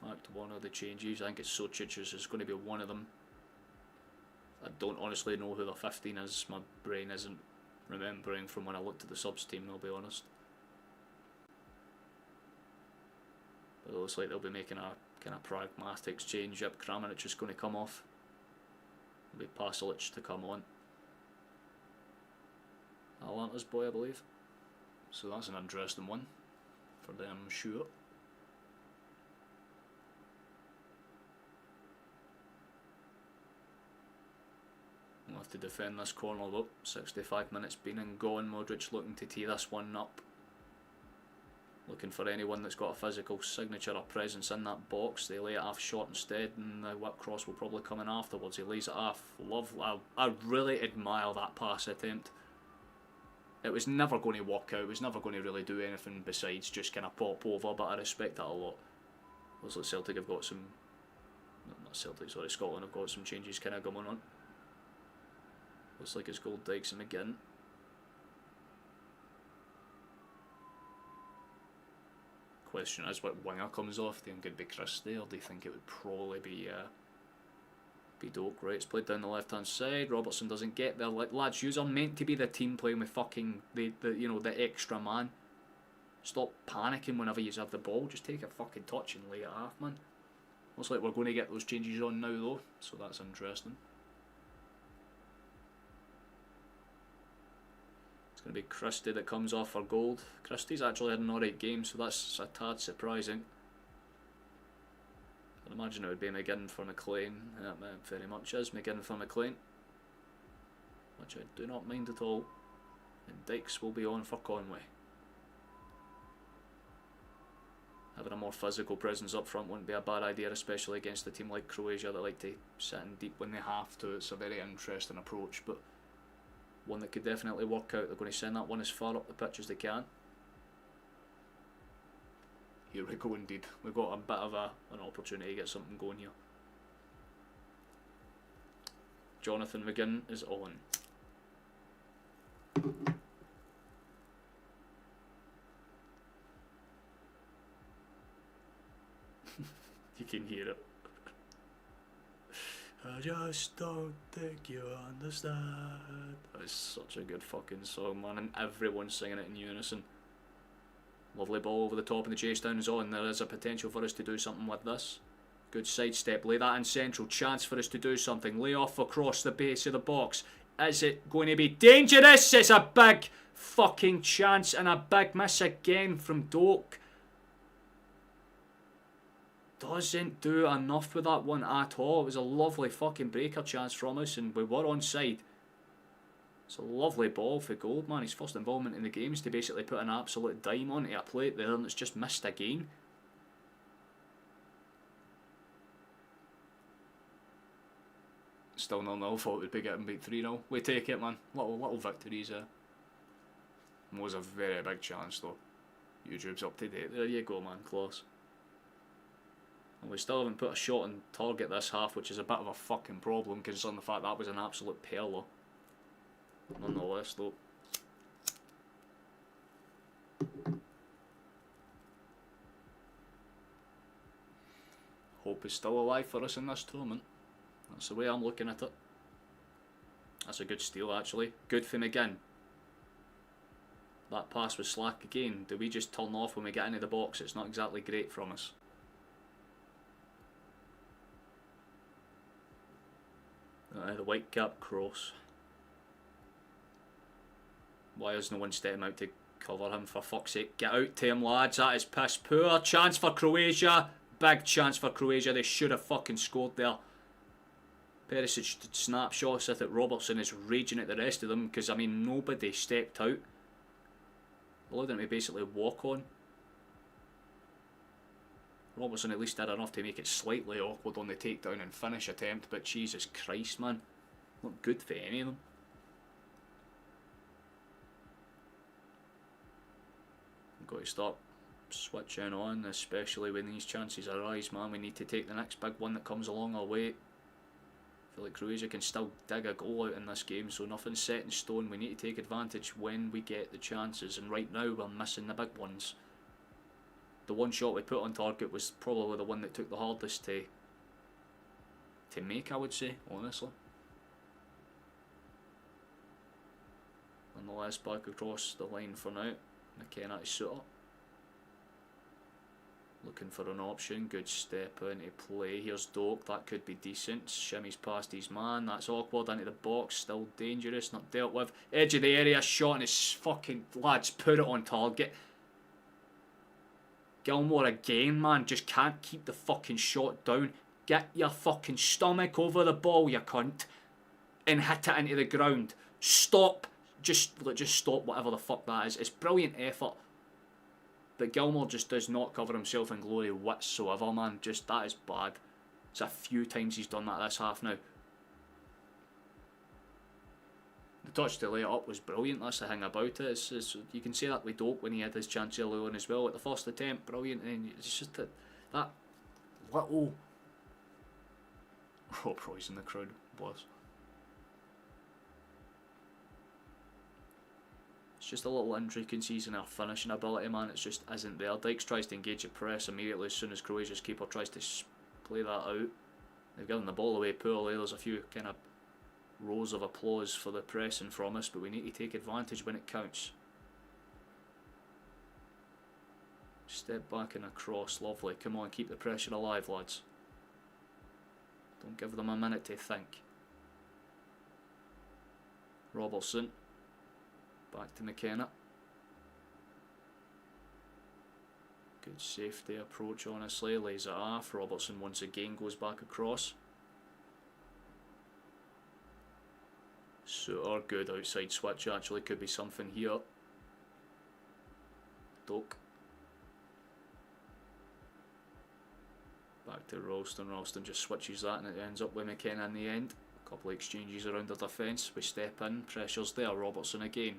fact one of the changes. I think it's Socic is going to be one of them. I don't honestly know who the 15 is. My brain isn't remembering from when I looked at the subs team, I'll be honest. But it looks like they'll be making a kind of pragmatic change up. Kramaric is going to come off. It'll be Pasalic to come on. Atlanta's boy, I believe. So that's an interesting one for them, sure. We'll have to defend this corner though. 65 minutes been and gone. Modric looking to tee this one up. Looking for anyone that's got a physical signature or presence in that box. They lay it off short instead, and the whip cross will probably come in afterwards. He lays it off. I really admire that pass attempt. It was never going to work out. It was never going to really do anything besides just kind of pop over, but I respect that a lot. Looks like Celtic have got some... Not Celtic, sorry, Scotland have got some changes kind of going on. Looks like it's Gold Dykes and McGinn. Question is what winger comes off. Do you think it'd be Christie, or do you think it would probably be Doak? Right, it's played down the left hand side. Robertson doesn't get there. Lads, yous are meant to be the team playing with fucking the extra man. Stop panicking whenever you have the ball. Just take a fucking touch and lay it off, man. Looks like we're going to get those changes on now though, so that's interesting. It's going to be Christie that comes off for Gold. Christie's actually had an alright game, so that's a tad surprising. I'd imagine it would be McGinn for McLean. Yeah, it very much is McGinn for McLean, which I do not mind at all. And Dykes will be on for Conway. Having a more physical presence up front wouldn't be a bad idea, especially against a team like Croatia that like to sit in deep when they have to. It's a very interesting approach, but one that could definitely work out. They're going to send that one as far up the pitch as they can. Here we go indeed. We've got a bit of an opportunity to get something going here. Jonathan McGinn is on. You can hear it. I just don't think you understand. That is such a good fucking song, man, and everyone's singing it in unison. Lovely ball over the top and the chase down is on. There is a potential for us to do something with this. Good sidestep, lay that in central. Chance for us to do something. Lay off across the base of the box. Is it going to be dangerous? It's a big fucking chance and a big miss again from Doak. doesn't do enough with that one at all. It was a lovely fucking breaker chance from us, and we were onside. It's a lovely ball for Goldman. His first involvement in the game is to basically put an absolute dime onto a plate there, and it's just missed again. Still 0-0, thought we'd be getting beat 3-0. We take it, man. Little victories there. It was a very big chance though. YouTube's up to date. There you go, man. Close. And we still haven't put a shot on target this half, which is a bit of a fucking problem considering the fact that was an absolute perler. Nonetheless though. Hope is still alive for us in this tournament. That's the way I'm looking at it. That's a good steal actually. Good for McGinn. That pass was slack again. Do we just turn off when we get into the box? It's not exactly great from us. The white cap cross. Why is no one stepping out to cover him, for fuck's sake? Get out to him, lads. That is piss poor. Chance for Croatia. Big chance for Croatia. They should have fucking scored there. Perisic snapshots at it. Robertson is raging at the rest of them because, I mean, nobody stepped out. Allowed them to basically walk on. Robertson at least did enough to make it slightly awkward on the takedown and finish attempt, but Jesus Christ, man. Not good for any of them. Got to start switching on, especially when these chances arise, man. We need to take the next big one that comes along our way. I feel like Croatia can still dig a goal out in this game, so nothing's set in stone. We need to take advantage when we get the chances, and right now we're missing the big ones. The one shot we put on target was probably the one that took the hardest to make, I would say, honestly. Nonetheless, back across the line for now. McKenna to suit up. Looking for an option. Good step into play. Here's Doak. That could be decent. Shimmy's past his man. That's awkward. Into the box. Still dangerous. Not dealt with. Edge of the area. Shot and it's fucking... Lads, put it on target. Gilmore again, man. Just can't keep the fucking shot down. Get your fucking stomach over the ball, you cunt. And hit it into the ground. Stop. Just stop whatever the fuck that is. It's brilliant effort. But Gilmore just does not cover himself in glory whatsoever, man. Just, that is bad. It's a few times he's done that this half now. The touch to lay it up was brilliant, that's the thing about it. You can say that with Doak when he had his chance early on as well. At the first attempt, brilliant. And it's just that little... Rob Roy's in the crowd, boss. Just a little intricacies in our finishing ability, man. It just isn't there. Dykes tries to engage the press immediately as soon as Croatia's keeper tries to play that out. They've given the ball away poorly. There's a few kind of rows of applause for the pressing from us, but we need to take advantage when it counts. Step back and across. Lovely. Come on, keep the pressure alive, lads. Don't give them a minute to think. Robertson. Back to McKenna. Good safety approach, honestly. Lays it off. Robertson once again goes back across. Suter, good outside switch. Actually, could be something here. Doak. Back to Ralston. Ralston just switches that and it ends up with McKenna in the end. A couple of exchanges around the defence. We step in. Pressure's there. Robertson again.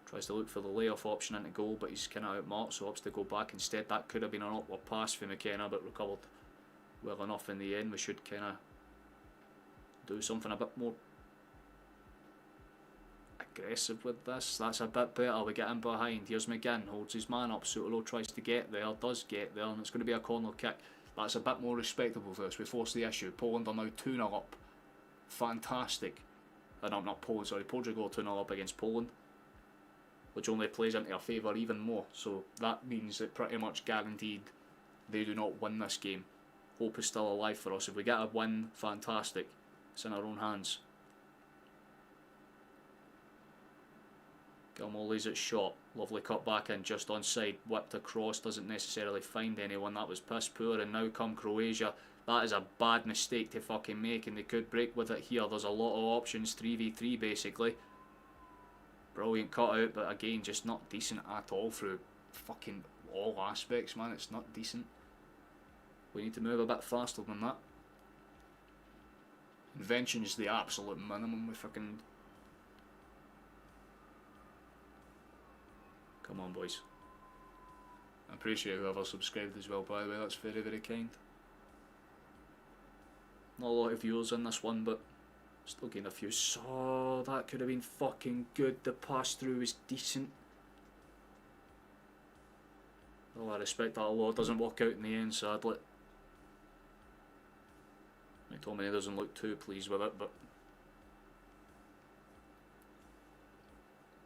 Tries to look for the layoff option into goal, but he's kind of outmarked, so opts to go back instead. That could have been an upward pass for McKenna, but recovered well enough in the end. We should kind of do something a bit more aggressive with this. That's a bit better. We get in behind. Here's McGinn, holds his man up. Sutalo tries to get there, does get there, and it's going to be a corner kick. That's a bit more respectable for us. We force the issue. Poland are now 2-0 up. Fantastic. No, not Poland, sorry. Portugal 2-0 up against Poland, which only plays into our favour even more. So that means that pretty much guaranteed they do not win this game. Hope is still alive for us. If we get a win, fantastic. It's in our own hands. Gilmore lays it short. Lovely cut back in, just onside. Whipped across, doesn't necessarily find anyone. That was piss poor, and now come Croatia. That is a bad mistake to fucking make, and they could break with it here. There's a lot of options, 3v3 basically. Brilliant cut out, but again, just not decent at all through fucking all aspects, man. It's not decent. We need to move a bit faster than that. Invention is the absolute minimum. We fucking... Come on, boys. I appreciate whoever subscribed as well, by the way. That's very, very kind. Not a lot of viewers in this one, but still getting a few. So that could have been fucking good. The pass through was decent. Oh, I respect that a lot. Doesn't work out in the end, sadly. McTominay doesn't look too pleased with it, but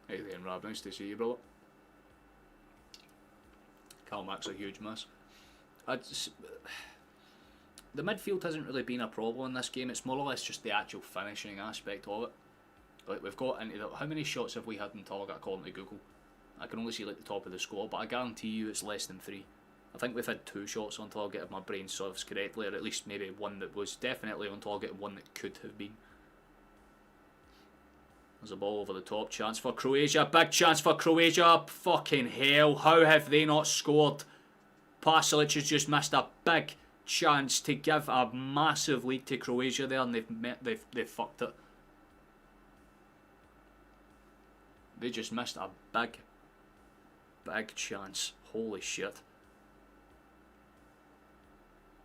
hey then, Rab, nice to see you, brother. Calmack's a huge miss. The midfield hasn't really been a problem in this game. It's more or less just the actual finishing aspect of it. Like, we've got into the... How many shots have we had in target according to Google? I can only see like the top of the score, but I guarantee you it's less than 3. I think we've had 2 shots on target if my brain serves correctly, or at least maybe one that was definitely on target and one that could have been. There's a ball over the top. Chance for Croatia. Big chance for Croatia. Fucking hell. How have they not scored? Pasalic has just missed a big chance to give a massive lead to Croatia there, and they've fucked it. They just missed a big chance. Holy shit.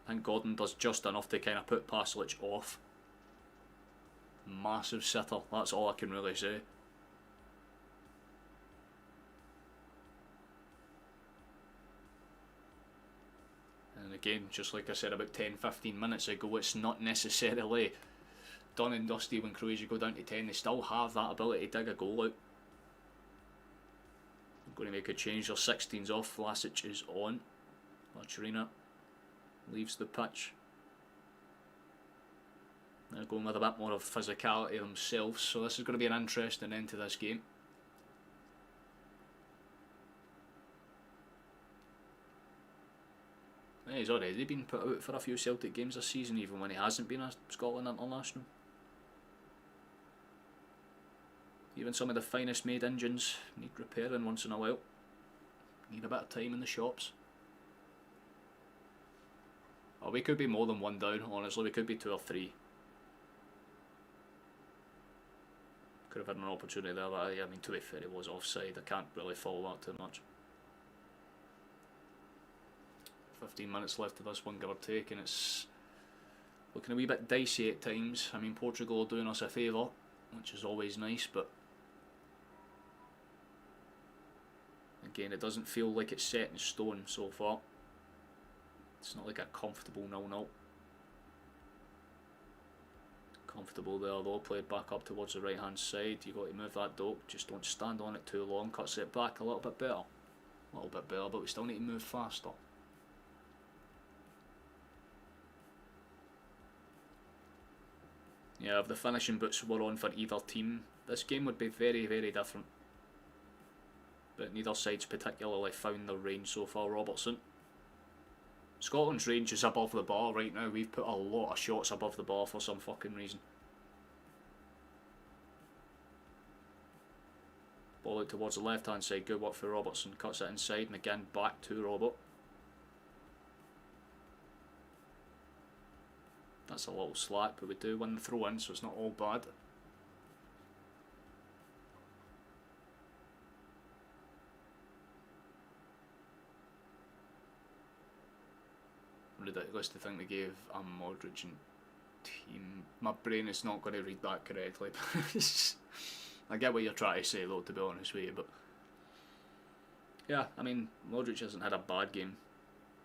I think Gordon does just enough to kind of put Pasalic off. Massive sitter, that's all I can really say. And again, just like I said about 10-15 minutes ago, it's not necessarily done and dusty when Croatia go down to 10. They still have that ability to dig a goal out. I'm going to make a change. Their 16's off, Vlasic is on. Marcharina leaves the pitch. They're going with a bit more of physicality themselves, so this is going to be an interesting end to this game. He's already been put out for a few Celtic games this season, even when he hasn't been a Scotland international. Even some of the finest made engines need repairing once in a while. Need a bit of time in the shops. Oh, we could be more than 1 down, honestly. We could be 2 or 3. Could have had an opportunity there, but I mean, to be fair, it was offside. I can't really follow that too much. 15 minutes left of this one, give or take, and it's looking a wee bit dicey at times. I mean, Portugal are doing us a favour, which is always nice, but again, it doesn't feel like it's set in stone so far. It's not like a comfortable 0-0. Comfortable there though, played back up towards the right hand side. You got to move that dope, just don't stand on it too long. Cuts it back a little bit better, but we still need to move faster. Yeah, if the finishing boots were on for either team, this game would be very, very different. But neither side's particularly found their range so far. Robertson. Scotland's range is above the bar right now. We've put a lot of shots above the bar for some fucking reason. Ball out towards the left hand side. Good work for Robertson. Cuts it inside. McGinn back to Robert. That's a little slack, but we do win the throw in, so it's not all bad. Ridiculous to think they gave a Modric and team. My brain is not going to read that correctly. I get what you're trying to say though, to be honest with you, but yeah, I mean, Modric hasn't had a bad game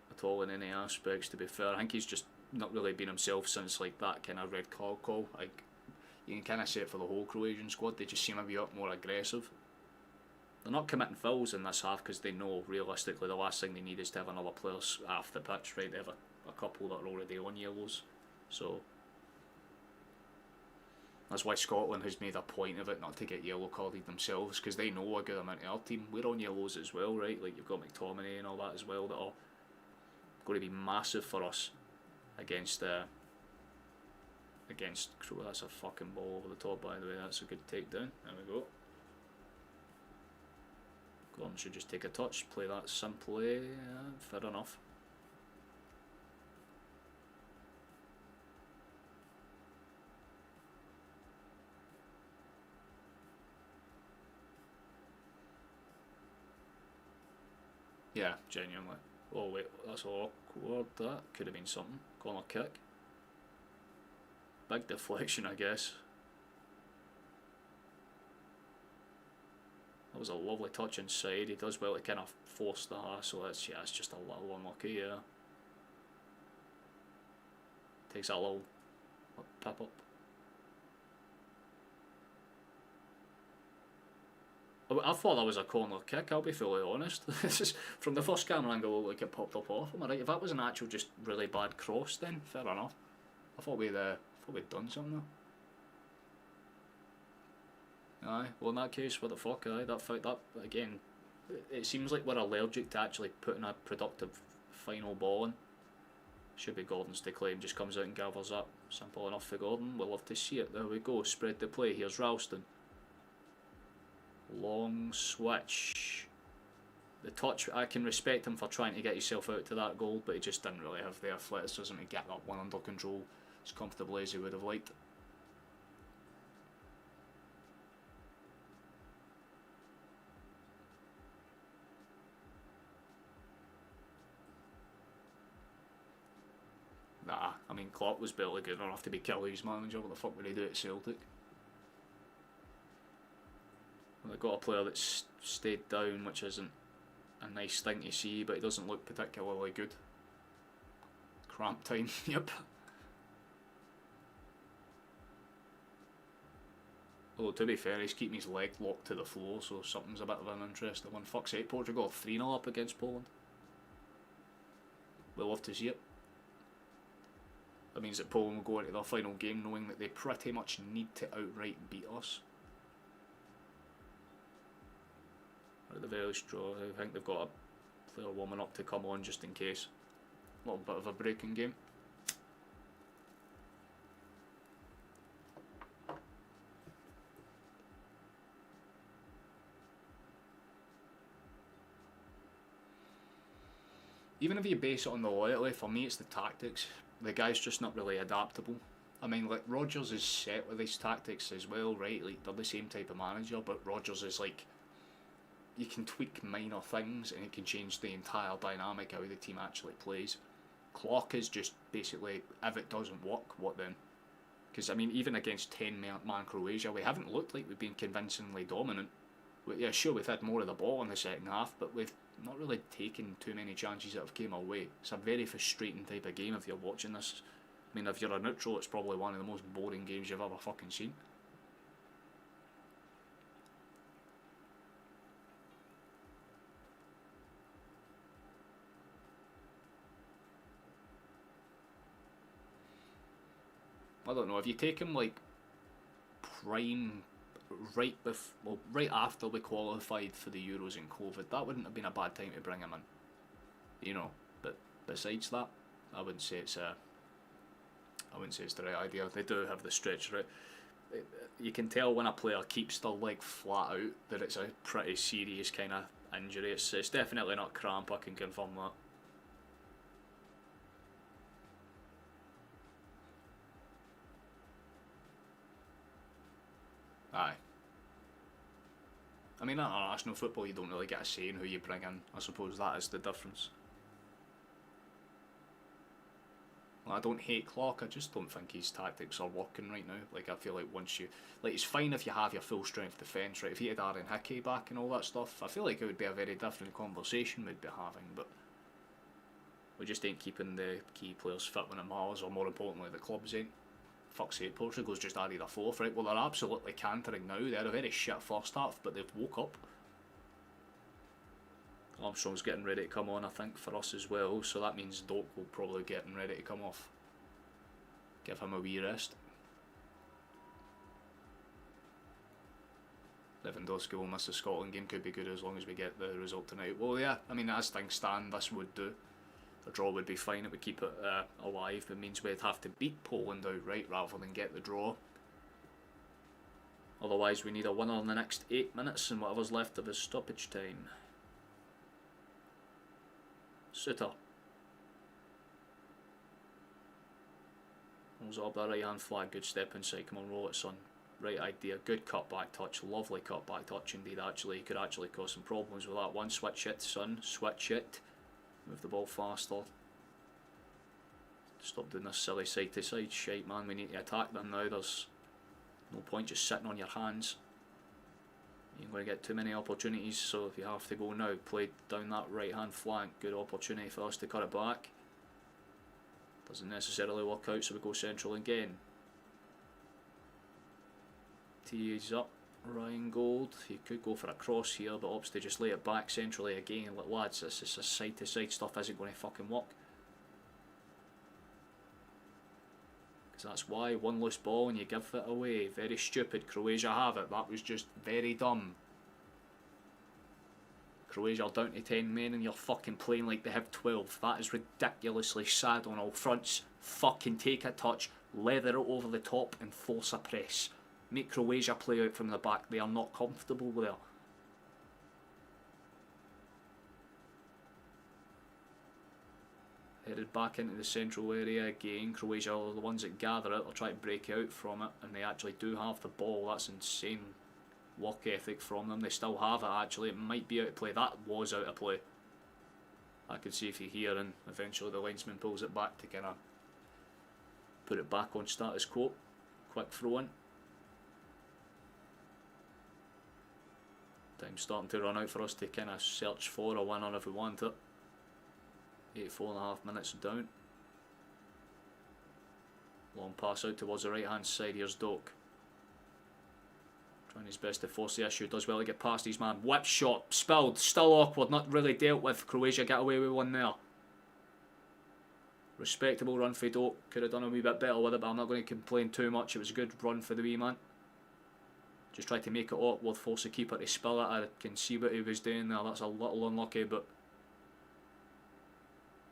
at all in any aspects, to be fair. I think he's just not really been himself since like that kind of red card call. Like, you can kind of say it for the whole Croatian squad. They just seem to be up more aggressive. They're not committing fouls in this half because they know realistically the last thing they need is to have another player off the pitch, right? They have a couple that are already on yellows, so That's why Scotland has made a point of it not to get yellow carded themselves, because they know a good amount of our team. We're on yellows as well, right? Like, you've got McTominay and all that as well that are going to be massive for us against Croatia. That's a fucking ball over the top, by the way. That's a good takedown. There we go. Gordon should just take a touch, play that simply. Fair enough. Yeah, genuinely. Oh wait, that's awkward. That could have been something. Corner kick. Big deflection, I guess. That was a lovely touch inside. He does well to kind of force the hassle. It's just a little unlucky, yeah. Takes that little pip up. I thought that was a corner kick, I'll be fully honest. This is, from the first camera angle, it looked like it popped up off. Am I right? If that was an actual just really bad cross, then fair enough. I thought we'd done something though. Aye, well in that case, what the fuck, aye, that again, it seems like we're allergic to actually putting a productive final ball in. Should be Gordon's to claim, just comes out and gathers up. Simple enough for Gordon, we'll love to see it. There we go, spread the play, here's Ralston. Long switch. The touch, I can respect him for trying to get himself out to that goal, but he just didn't really have the athleticism to get that one under control as comfortably as he would have liked. Nah, I mean Klopp was barely good enough to be Kelly's manager. What the fuck would he do at Celtic? They've got a player that's stayed down, which isn't a nice thing to see, but he doesn't look particularly good. Cramp time, yep. Although to be fair, he's keeping his leg locked to the floor, so something's a bit of an interesting one. Fuck's sake, Portugal 3-0 up against Poland. We'll love to see it. That means that Poland will go into their final game knowing that they pretty much need to outright beat us. At the very straw, I think they've got a player warming up to come on just in case. A little bit of a breaking game. Even if you base it on the loyalty, for me it's the tactics. The guy's just not really adaptable. I mean, like, Rodgers is set with his tactics as well, right? Like, they're the same type of manager, but Rodgers is like, you can tweak minor things and it can change the entire dynamic how the team actually plays. Klopp is just basically, if it doesn't work, what then? Because, I mean, even against 10-man Croatia, we haven't looked like we've been convincingly dominant. Yeah, sure, we've had more of the ball in the second half, but we've not really taken too many chances that have came our way. It's a very frustrating type of game if you're watching this. I mean, if you're a neutral, it's probably one of the most boring games you've ever fucking seen. I don't know, if you take him like prime right after we qualified for the Euros in COVID, that wouldn't have been a bad time to bring him in. You know, but besides that, I wouldn't say it's the right idea. They do have the stretch, right? You can tell when a player keeps their leg flat out that it's a pretty serious kind of injury. It's definitely not cramp, I can confirm that. Aye. I mean, in international football, you don't really get a say in who you bring in. I suppose that is the difference. Well, I don't hate Klopp, I just don't think his tactics are working right now. Like, I feel like once you... Like, it's fine if you have your full strength defence, right? If you had Aaron Hickey back and all that stuff, I feel like it would be a very different conversation we'd be having, but... We just ain't keeping the key players fit when it matters, or more importantly, the clubs ain't. Fuck's sake, Portugal's just added a fourth, right? Well, they're absolutely cantering now. They're a very shit first half, but they've woke up. Armstrong's getting ready to come on, I think, for us as well, so that means Doak will probably getting ready to come off. Give him a wee rest. Lewandowski will miss the Scotland game, could be good as long as we get the result tonight. Well, yeah, I mean, as things stand, this would do. A draw would be fine, it would keep it alive. It means we'd have to beat Poland outright rather than get the draw. Otherwise, we need a winner in the next 8 minutes and whatever's left of his stoppage time. Suter. Rolls up that right hand flag, good step inside, come on, roll it, son. Right idea, good cut back touch, lovely cut back touch indeed actually. He could actually cause some problems with that one. Switch it, son, switch it. Move the ball faster. Stop doing this silly side to side shite, man. We need to attack them now. There's no point just sitting on your hands. You ain't going to get too many opportunities, so if you have to go now, play down that right hand flank. Good opportunity for us to cut it back. Doesn't necessarily work out, so we go central again. Tees up, Ryan Gold. He could go for a cross here, but opts to just lay it back centrally again. Like, lads, this is side to side stuff isn't going to fucking work. Because that's why one loose ball and you give it away. Very stupid. Croatia have it. That was just very dumb. Croatia are down to 10 men and you're fucking playing like they have 12. That is ridiculously sad on all fronts. Fucking take a touch, leather it over the top and force a press. Make Croatia play out from the back. They are not comfortable there. Headed back into the central area again. Croatia are the ones that gather it. They'll try to break out from it and they actually do have the ball. That's insane work ethic from them. They still have it actually. It might be out of play. That was out of play. I could see if you hear and eventually the linesman pulls it back to kind of put it back on status quo. Quick throw in. Time's starting to run out for us to kind of search for a winner if we want it. 84.5 minutes down. Long pass out towards the right hand side. Here's Doak. Trying his best to force the issue. Does well to get past his man. Whip shot. Spilled. Still awkward. Not really dealt with. Croatia get away with one there. Respectable run for Doak. Could have done a wee bit better with it, but I'm not going to complain too much. It was a good run for the wee man. Just tried to make it awkward. Force the keeper to spill it. I can see what he was doing there. That's a little unlucky, but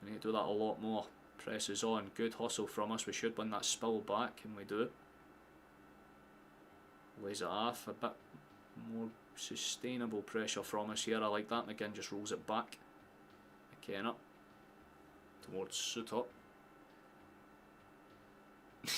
we need to do that a lot more. Press is on. Good hustle from us. We should win that spill back, and we do. Lays it off. A bit more sustainable pressure from us here. I like that. McGinn just rolls it back. McKenna towards Suter.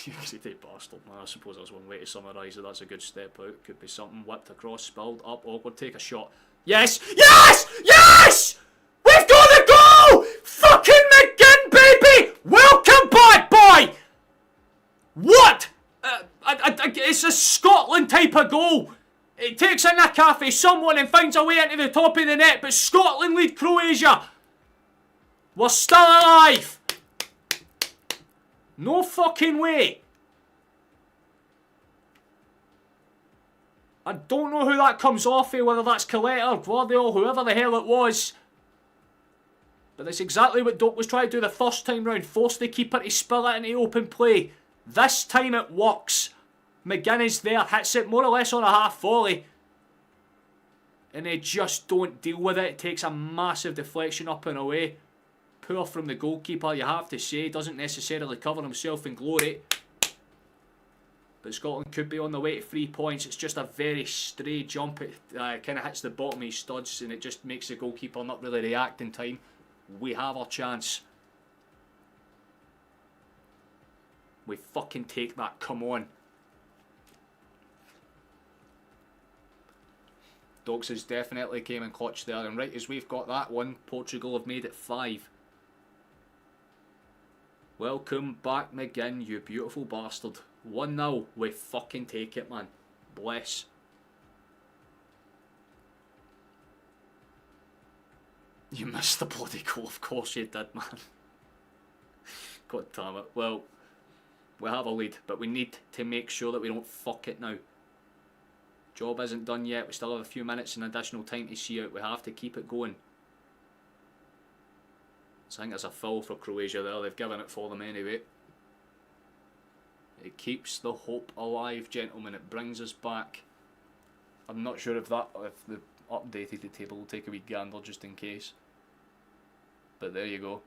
You see the bastard, man. I suppose that's one way to summarise it. That's a good step out. Could be something. Whipped across, spilled up, awkward. Take a shot. Yes! Yes! Yes! We've got the goal! Fucking McGinn, baby! Welcome back, boy! What? It's a Scotland type of goal. It takes in a cafe, someone, and finds a way into the top of the net, but Scotland lead Croatia. We're still alive. No fucking way. I don't know who that comes off of, whether that's Coletta or Guardiola, whoever the hell it was. But that's exactly what Doak was trying to do the first time round. Force the keeper to spill it into open play. This time it works. McGinn is there, hits it more or less on a half volley. And they just don't deal with it. It takes a massive deflection up and away. Poor from the goalkeeper, you have to say. Doesn't necessarily cover himself in glory. But Scotland could be on the way to 3 points. It's just a very stray jump. It kind of hits the bottom of his studs and it just makes the goalkeeper not really react in time. We have our chance. We fucking take that, come on. Dogs has definitely came in clutch there, and right as we've got that one, Portugal have made it 5. Welcome back, McGinn, you beautiful bastard. 1-0, we fucking take it, man. Bless. You missed the bloody goal, of course you did, man. God damn it. Well, we have a lead, but we need to make sure that we don't fuck it now. Job isn't done yet. We still have a few minutes and additional time to see out. We have to keep it going. So I think that's a foul for Croatia there. They've given it for them anyway. It keeps the hope alive, gentlemen. It brings us back. I'm not sure if the updated the table will take a wee gander just in case. But there you go.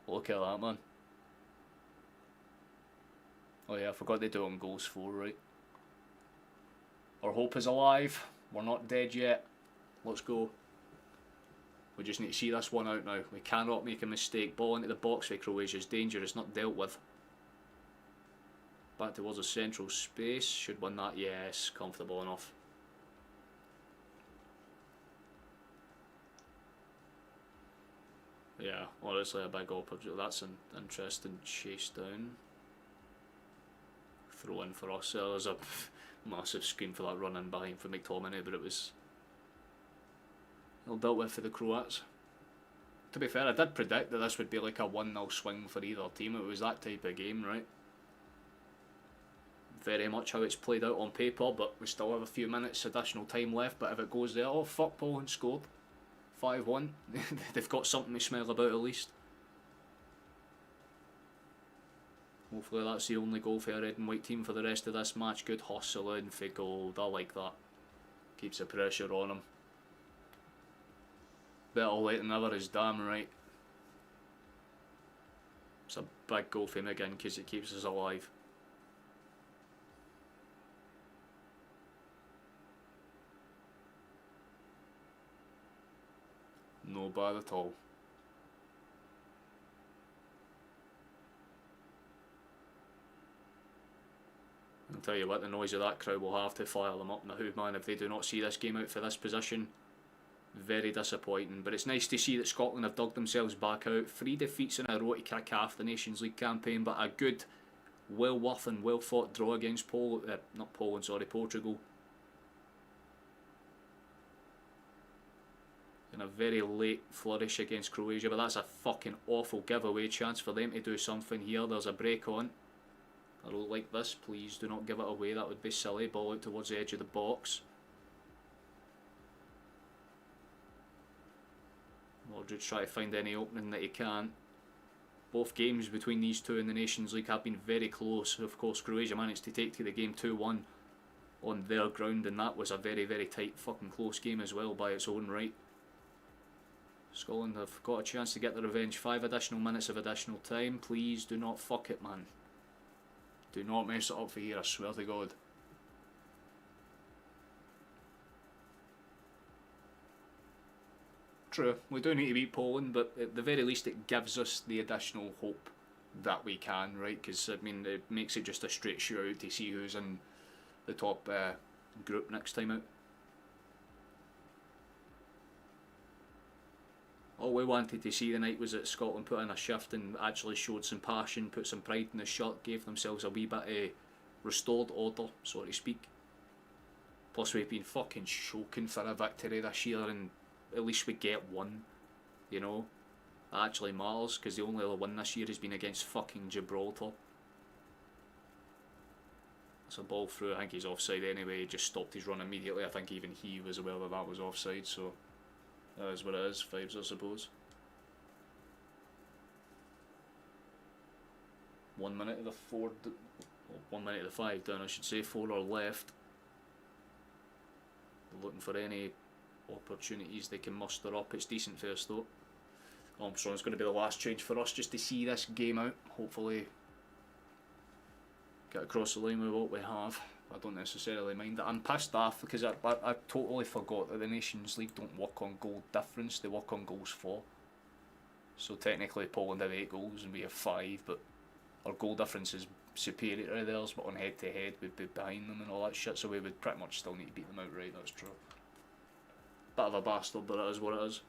Look at that, man. Oh yeah, I forgot they do it on goals for, right? Our hope is alive. We're not dead yet. Let's go. We just need to see this one out now. We cannot make a mistake. Ball into the box for Croatia's danger is not dealt with. Back towards the central space. Should win that. Yes, comfortable enough. Yeah, honestly a big opportunity. That's an interesting chase down. Throw in for us. There's a massive screen for that run in behind for McTominay, but it was all dealt with for the Croats. To be fair, I did predict that this would be like a 1-0 swing for either team. It was that type of game, right? Very much how it's played out on paper, but we still have a few minutes additional time left. But if it goes there, oh fuck, Poland scored 5-1. They've got something to smell about at least. Hopefully that's the only goal for a red and white team for the rest of this match. Good hustle in for gold. I like that. Keeps the pressure on them. Better late than never is damn right. It's a big goal for McGinn because it keeps us alive. No bad at all. I'll tell you what, the noise of that crowd will have to fire them up in the hood, man, if they do not see this game out for this position. Very disappointing, but it's nice to see that Scotland have dug themselves back out. 3 defeats in a row to kick off the Nations League campaign, but a good, well worth and well fought draw against Portugal. And a very late flourish against Croatia, but that's a fucking awful giveaway chance for them to do something here. There's a break on. I don't like this, please do not give it away, that would be silly. Ball out towards the edge of the box. Modric try to find any opening that he can. Both games between these two in the Nations League have been very close. Of course, Croatia managed to take to the game 2-1 on their ground, and that was a very, very tight fucking close game as well by its own right. Scotland have got a chance to get the revenge. 5 additional minutes of additional time. Please do not fuck it, man. Do not mess it up for here, I swear to God. True, we do need to beat Poland, but at the very least it gives us the additional hope that we can, right? Because, I mean, it makes it just a straight shootout to see who's in the top group next time out. All we wanted to see tonight was that Scotland put in a shift and actually showed some passion, put some pride in the shirt, gave themselves a wee bit of restored order, so to speak. Plus we've been fucking choking for a victory this year, and at least we get one, you know. That actually matters, because the only other win this year has been against fucking Gibraltar. It's a ball through, I think he's offside anyway, he just stopped his run immediately. I think even he was aware that that was offside, so that is what it is, 5s I suppose. 1 minute of the 1 minute of the 5 down I should say, 4 are left. They're looking for any opportunities they can muster up. It's decent first though. Armstrong's going to be the last change for us just to see this game out. Hopefully get across the line with what we have. I don't necessarily mind that. I'm pissed off because I totally forgot that the Nations League don't work on goal difference, they work on goals for. So technically Poland have 8 goals and we have 5, but our goal difference is superior to theirs, but on head to head we'd be behind them and all that shit, so we would pretty much still need to beat them outright, that's true. Bit of a bastard, but it is what it is.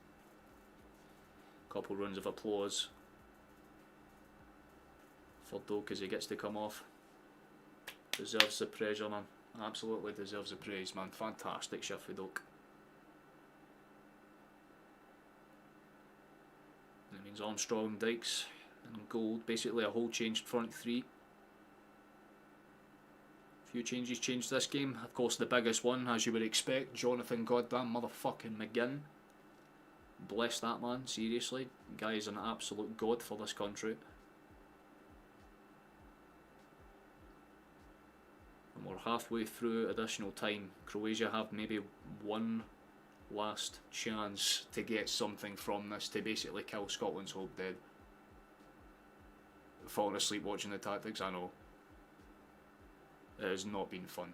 Couple rounds of applause for Doak as he gets to come off. Deserves the pressure, man. Absolutely deserves the praise, man. Fantastic shift for Doak. That means Armstrong, Dykes and Gold. Basically a whole changed front 3. Few changes changed this game. Of course the biggest one, as you would expect, Jonathan goddamn motherfucking McGinn. Bless that man, seriously. The guy is an absolute god for this country. And we're halfway through additional time. Croatia have maybe one last chance to get something from this, to basically kill Scotland's hope dead. Falling asleep watching the tactics, I know. It has not been fun.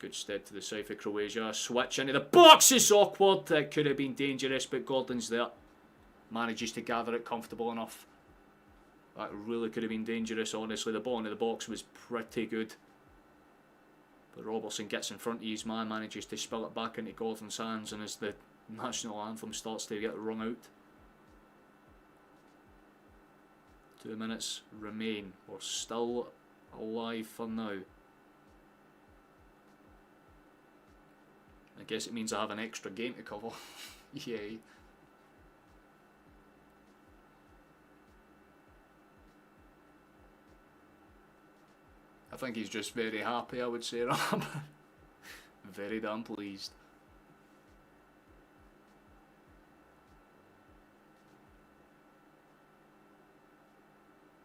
Good step to the side for Croatia. Switch into the box is awkward. That could have been dangerous, but Gordon's there. Manages to gather it comfortable enough. That really could have been dangerous, honestly. The ball into the box was pretty good. But Robertson gets in front of his man, manages to spill it back into Gordon's hands, and as the national anthem starts to get rung out. 2 minutes remain. We're still alive for now. I guess it means I have an extra game to cover. Yay. I think he's just very happy, I would say, Ram. Very damn pleased.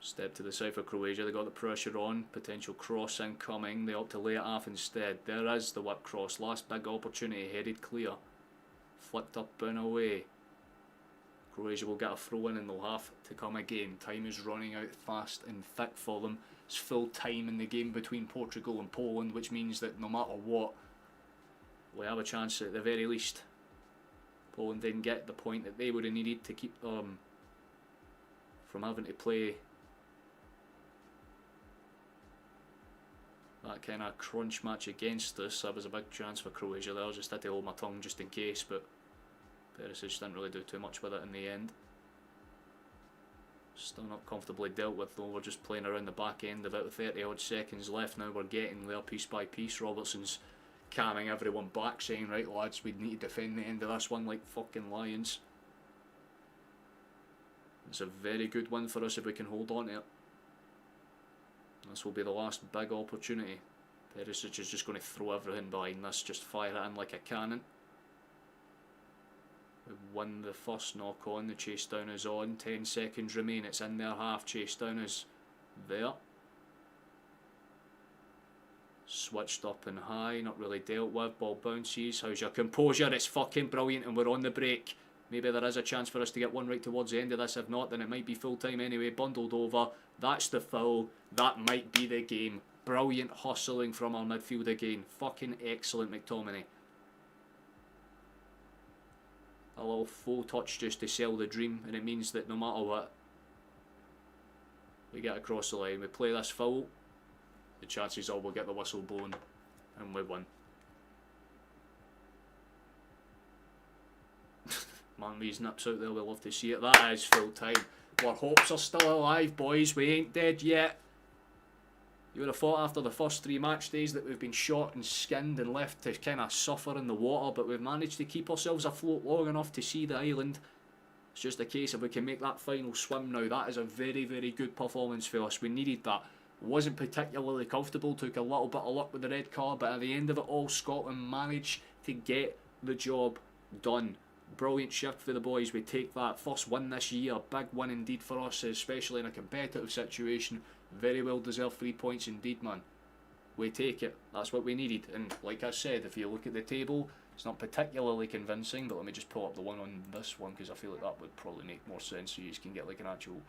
Step to the side for Croatia. They got the pressure on. Potential cross incoming. They opt to lay it off instead. There is the whip cross. Last big opportunity. Headed clear. Flicked up and away. Croatia will get a throw in and they'll have to come again. Time is running out fast and thick for them. It's full time in the game between Portugal and Poland, which means that no matter what, we have a chance at the very least. Poland didn't get the point that they would have needed to keep them from having to play that kind of crunch match against us. That was a big chance for Croatia there. I just had to hold my tongue just in case, but Perisic didn't really do too much with it in the end. Still not comfortably dealt with though. We're just playing around the back end. About 30 odd seconds left now. We're getting there piece by piece. Robertson's calming everyone back, saying, right lads, we need to defend the end of this one like fucking lions. It's a very good win for us if we can hold on to it. This will be the last big opportunity. Perisic is just going to throw everything behind this, just fire it in like a cannon. We've won the first knock on, the chase down is on, 10 seconds remain, it's in their half, chase down is there. Switched up and high, not really dealt with, ball bounces, how's your composure? It's fucking brilliant and we're on the break. Maybe there is a chance for us to get one right towards the end of this, if not then it might be full time anyway, bundled over, that's the foul, that might be the game. Brilliant hustling from our midfield again, fucking excellent McTominay. A little full touch just to sell the dream, and it means that no matter what, we get across the line, we play this foul, the chances are we'll get the whistle blown and we win. Man, these nips out there, we love to see it. That is full time. Our hopes are still alive, boys, we ain't dead yet. You would have thought after the first 3 match days that we've been shot and skinned and left to kind of suffer in the water, but we've managed to keep ourselves afloat long enough to see the island. It's just a case if we can make that final swim now. That is a very, very good performance for us. We needed that. Wasn't particularly comfortable, took a little bit of luck with the red card, but at the end of it all, Scotland managed to get the job done. Brilliant shift for the boys. We take that first win this year. Big win indeed for us, especially in a competitive situation. Very well deserved 3 points indeed, man. We take it. That's what we needed. And like I said, if you look at the table, it's not particularly convincing, but let me just pull up the one on this one because I feel like that would probably make more sense so you can get like an actual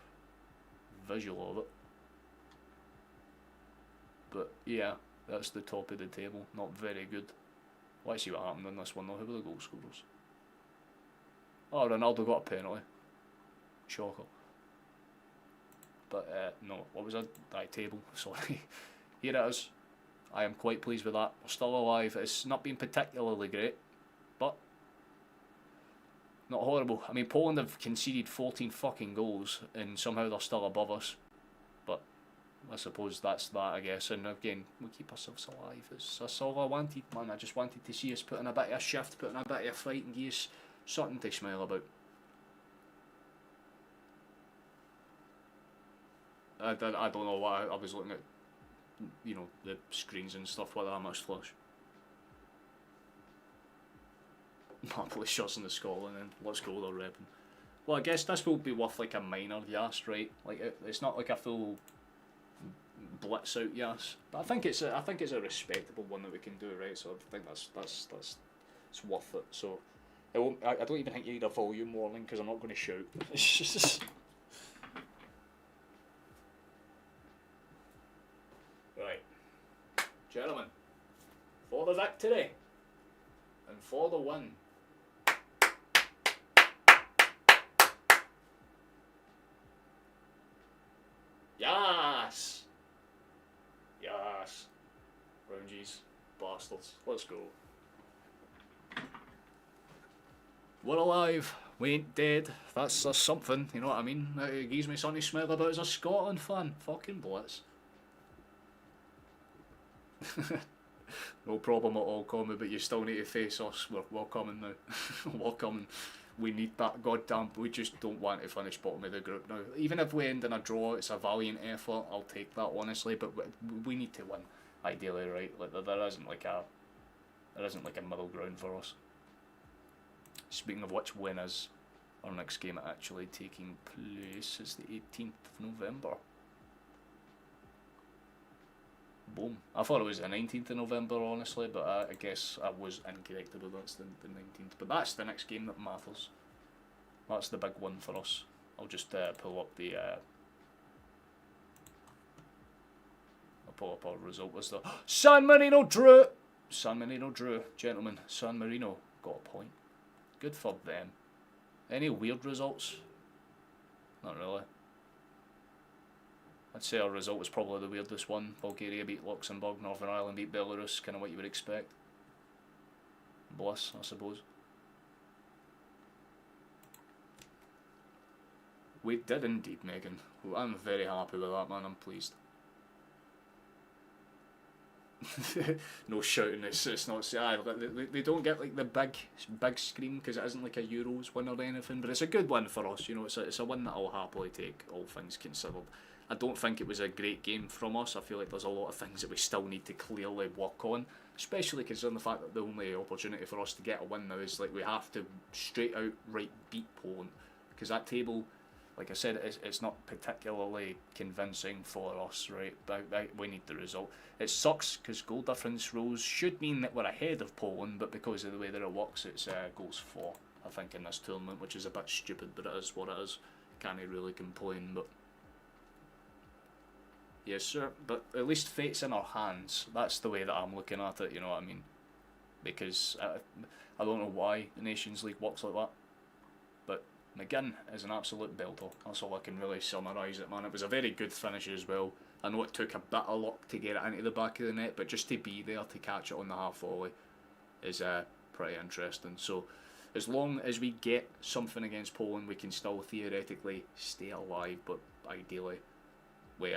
visual of it. But yeah, that's the top of the table. Not very good. Let's see what happened on this one though. Who were the goal scorers? Oh, Ronaldo got a penalty. Shocker. But no, what was that? Table, sorry. Here it is. I am quite pleased with that. We're still alive. It's not been particularly great, but not horrible. I mean, Poland have conceded 14 fucking goals and somehow they're still above us. But I suppose that's that, I guess. And again, we keep ourselves alive. That's all I wanted, man. I just wanted to see us put in a bit of a shift, put in a bit of a fight and give us something to smile about. I don't know why I was looking at, you know, the screens and stuff like that. I must flush. Napoli shots in the Scotland and let's go, they're repping. Well, I guess this will be worth like a minor, you asked, right? Like, it's not like a full blitz out yes. But I think it's a respectable one that we can do, right? So I think that's it's worth it. So I don't even think you need a volume warning because I'm not going to shout. It's just right, gentlemen, for the victory and for the win. Yes! Yes. Roundies. Bastards. Let's go. We're alive. We ain't dead. That's something, you know what I mean? It gives me something to smile about as a Scotland fan. Fucking blitz. No problem at all, Comey, but you still need to face us. We're coming now. We're coming. We need that goddamn. We just don't want to finish bottom of the group now. Even if we end in a draw, it's a valiant effort. I'll take that honestly, but we need to win, ideally, right? Like there isn't like a middle ground for us. Speaking of which, when is our next game actually taking place? Is the 18th of November. Boom. I thought it was the 19th of November, honestly, but I guess I was incorrect about that's the 19th. But that's the next game that matters. That's the big one for us. I'll just pull up the... I'll pull up our result as the... San Marino drew! San Marino drew. Gentlemen, San Marino got a point. Good for them. Any weird results? Not really. I'd say our result was probably the weirdest one. Bulgaria beat Luxembourg, Northern Ireland beat Belarus, kind of what you would expect. Bliss, I suppose. We did indeed, Megan. I'm very happy with that, man. I'm pleased. No shouting, it's not... They don't get like the big scream because it isn't like a Euros win or anything, but it's a good win for us, you know, it's a win that I'll happily take, all things considered. I don't think it was a great game from us. I feel like there's a lot of things that we still need to clearly work on, especially considering the fact that the only opportunity for us to get a win now is like we have to straight out right beat Poland, because that table, like I said, it's not particularly convincing for us, right? But we need the result. It sucks because goal difference rules should mean that we're ahead of Poland, but because of the way that it works, it's goals for, I think, in this tournament, which is a bit stupid, but it is what it is. Can't really complain, but... Yes, sir, but at least fate's in our hands. That's the way that I'm looking at it, you know what I mean? Because I don't know why the Nations League works like that, but McGinn is an absolute belter. That's all I can really summarise it, man. It was a very good finish as well. I know it took a bit of luck to get it into the back of the net, but just to be there to catch it on the half volley is pretty interesting. So as long as we get something against Poland, we can still theoretically stay alive, but ideally we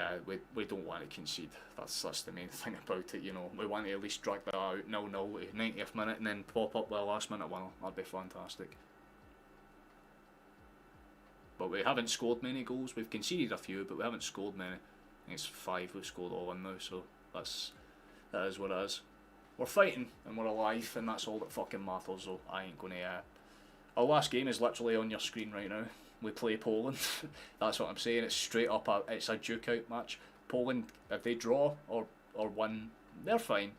don't want to concede. That's the main thing about it, you know. We want to at least drag that out 0-0 at 90th minute and then pop up with a last minute winner. That'd be fantastic. But we haven't scored many goals. We've conceded a few, but we haven't scored many. I think it's 5 we've scored all in now, so that is what it is. We're fighting and we're alive, and that's all that fucking matters. So I ain't gonna. Our last game is literally on your screen right now. We play Poland. That's what I'm saying. It's straight up. It's a duke out match. Poland, if they draw or win, they're fine.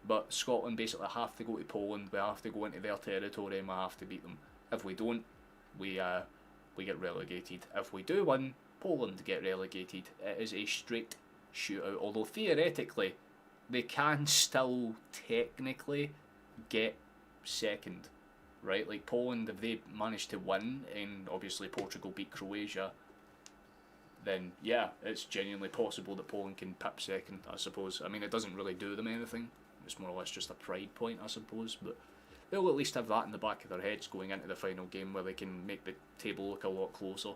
But Scotland basically have to go to Poland. We have to go into their territory and we have to beat them. If we don't, we get relegated. If we do win, Poland get relegated. It is a straight shootout. Although theoretically, they can still technically get second. Right, like Poland, if they manage to win and obviously Portugal beat Croatia, then yeah, it's genuinely possible that Poland can pip second, I suppose. I mean, it doesn't really do them anything. It's more or less just a pride point, I suppose, but they'll at least have that in the back of their heads going into the final game where they can make the table look a lot closer.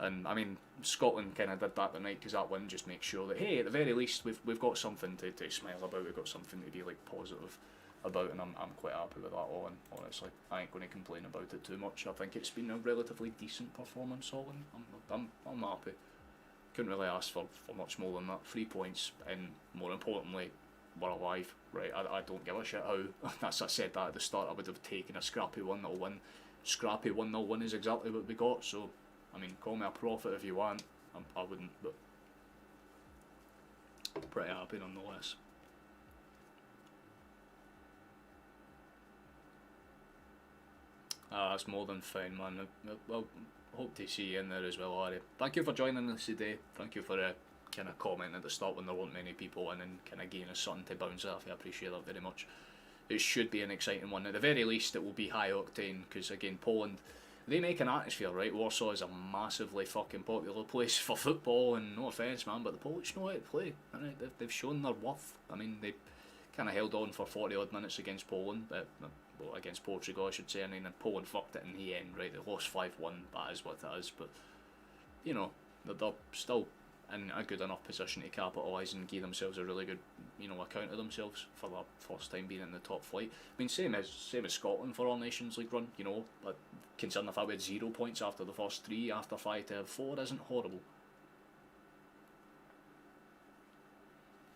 And I mean, Scotland kind of did that tonight because that win just makes sure that, hey, at the very least, we've got something to smile about, we've got something to be like positive about, and I'm quite happy with that all, and honestly I ain't going to complain about it too much. I think it's been a relatively decent performance all, and I'm happy. Couldn't really ask for much more than that. 3 points, and more importantly, we're alive, right? I don't give a shit how, I said that at the start, I would have taken a scrappy 1-0 win. Scrappy 1-0 win is exactly what we got, so I mean, call me a prophet if you want. I wouldn't, but pretty happy nonetheless. That's more than fine, man. Well, hope to see you in there as well, Harry. Thank you for joining us today. Thank you for kind of commenting at the start when there weren't many people in and kind of giving us something to bounce off. I appreciate that very much. It should be an exciting one. At the very least, it will be high octane because, again, Poland, they make an atmosphere, right? Warsaw is a massively fucking popular place for football, and no offence, man, but the Polish know how to play. Right? They've shown their worth. I mean, they kind of held on for 40 odd minutes against Poland, well, against Portugal, I should say. I mean, and Poland fucked it in the end, right? They lost 5-1. That is what it is, but you know, they're still in a good enough position to capitalise and give themselves a really good, account of themselves for their first time being in the top flight. I mean, same as Scotland for our Nations League run. But considering the fact we had 0 points after the first 3, after 5 to have 4 isn't horrible.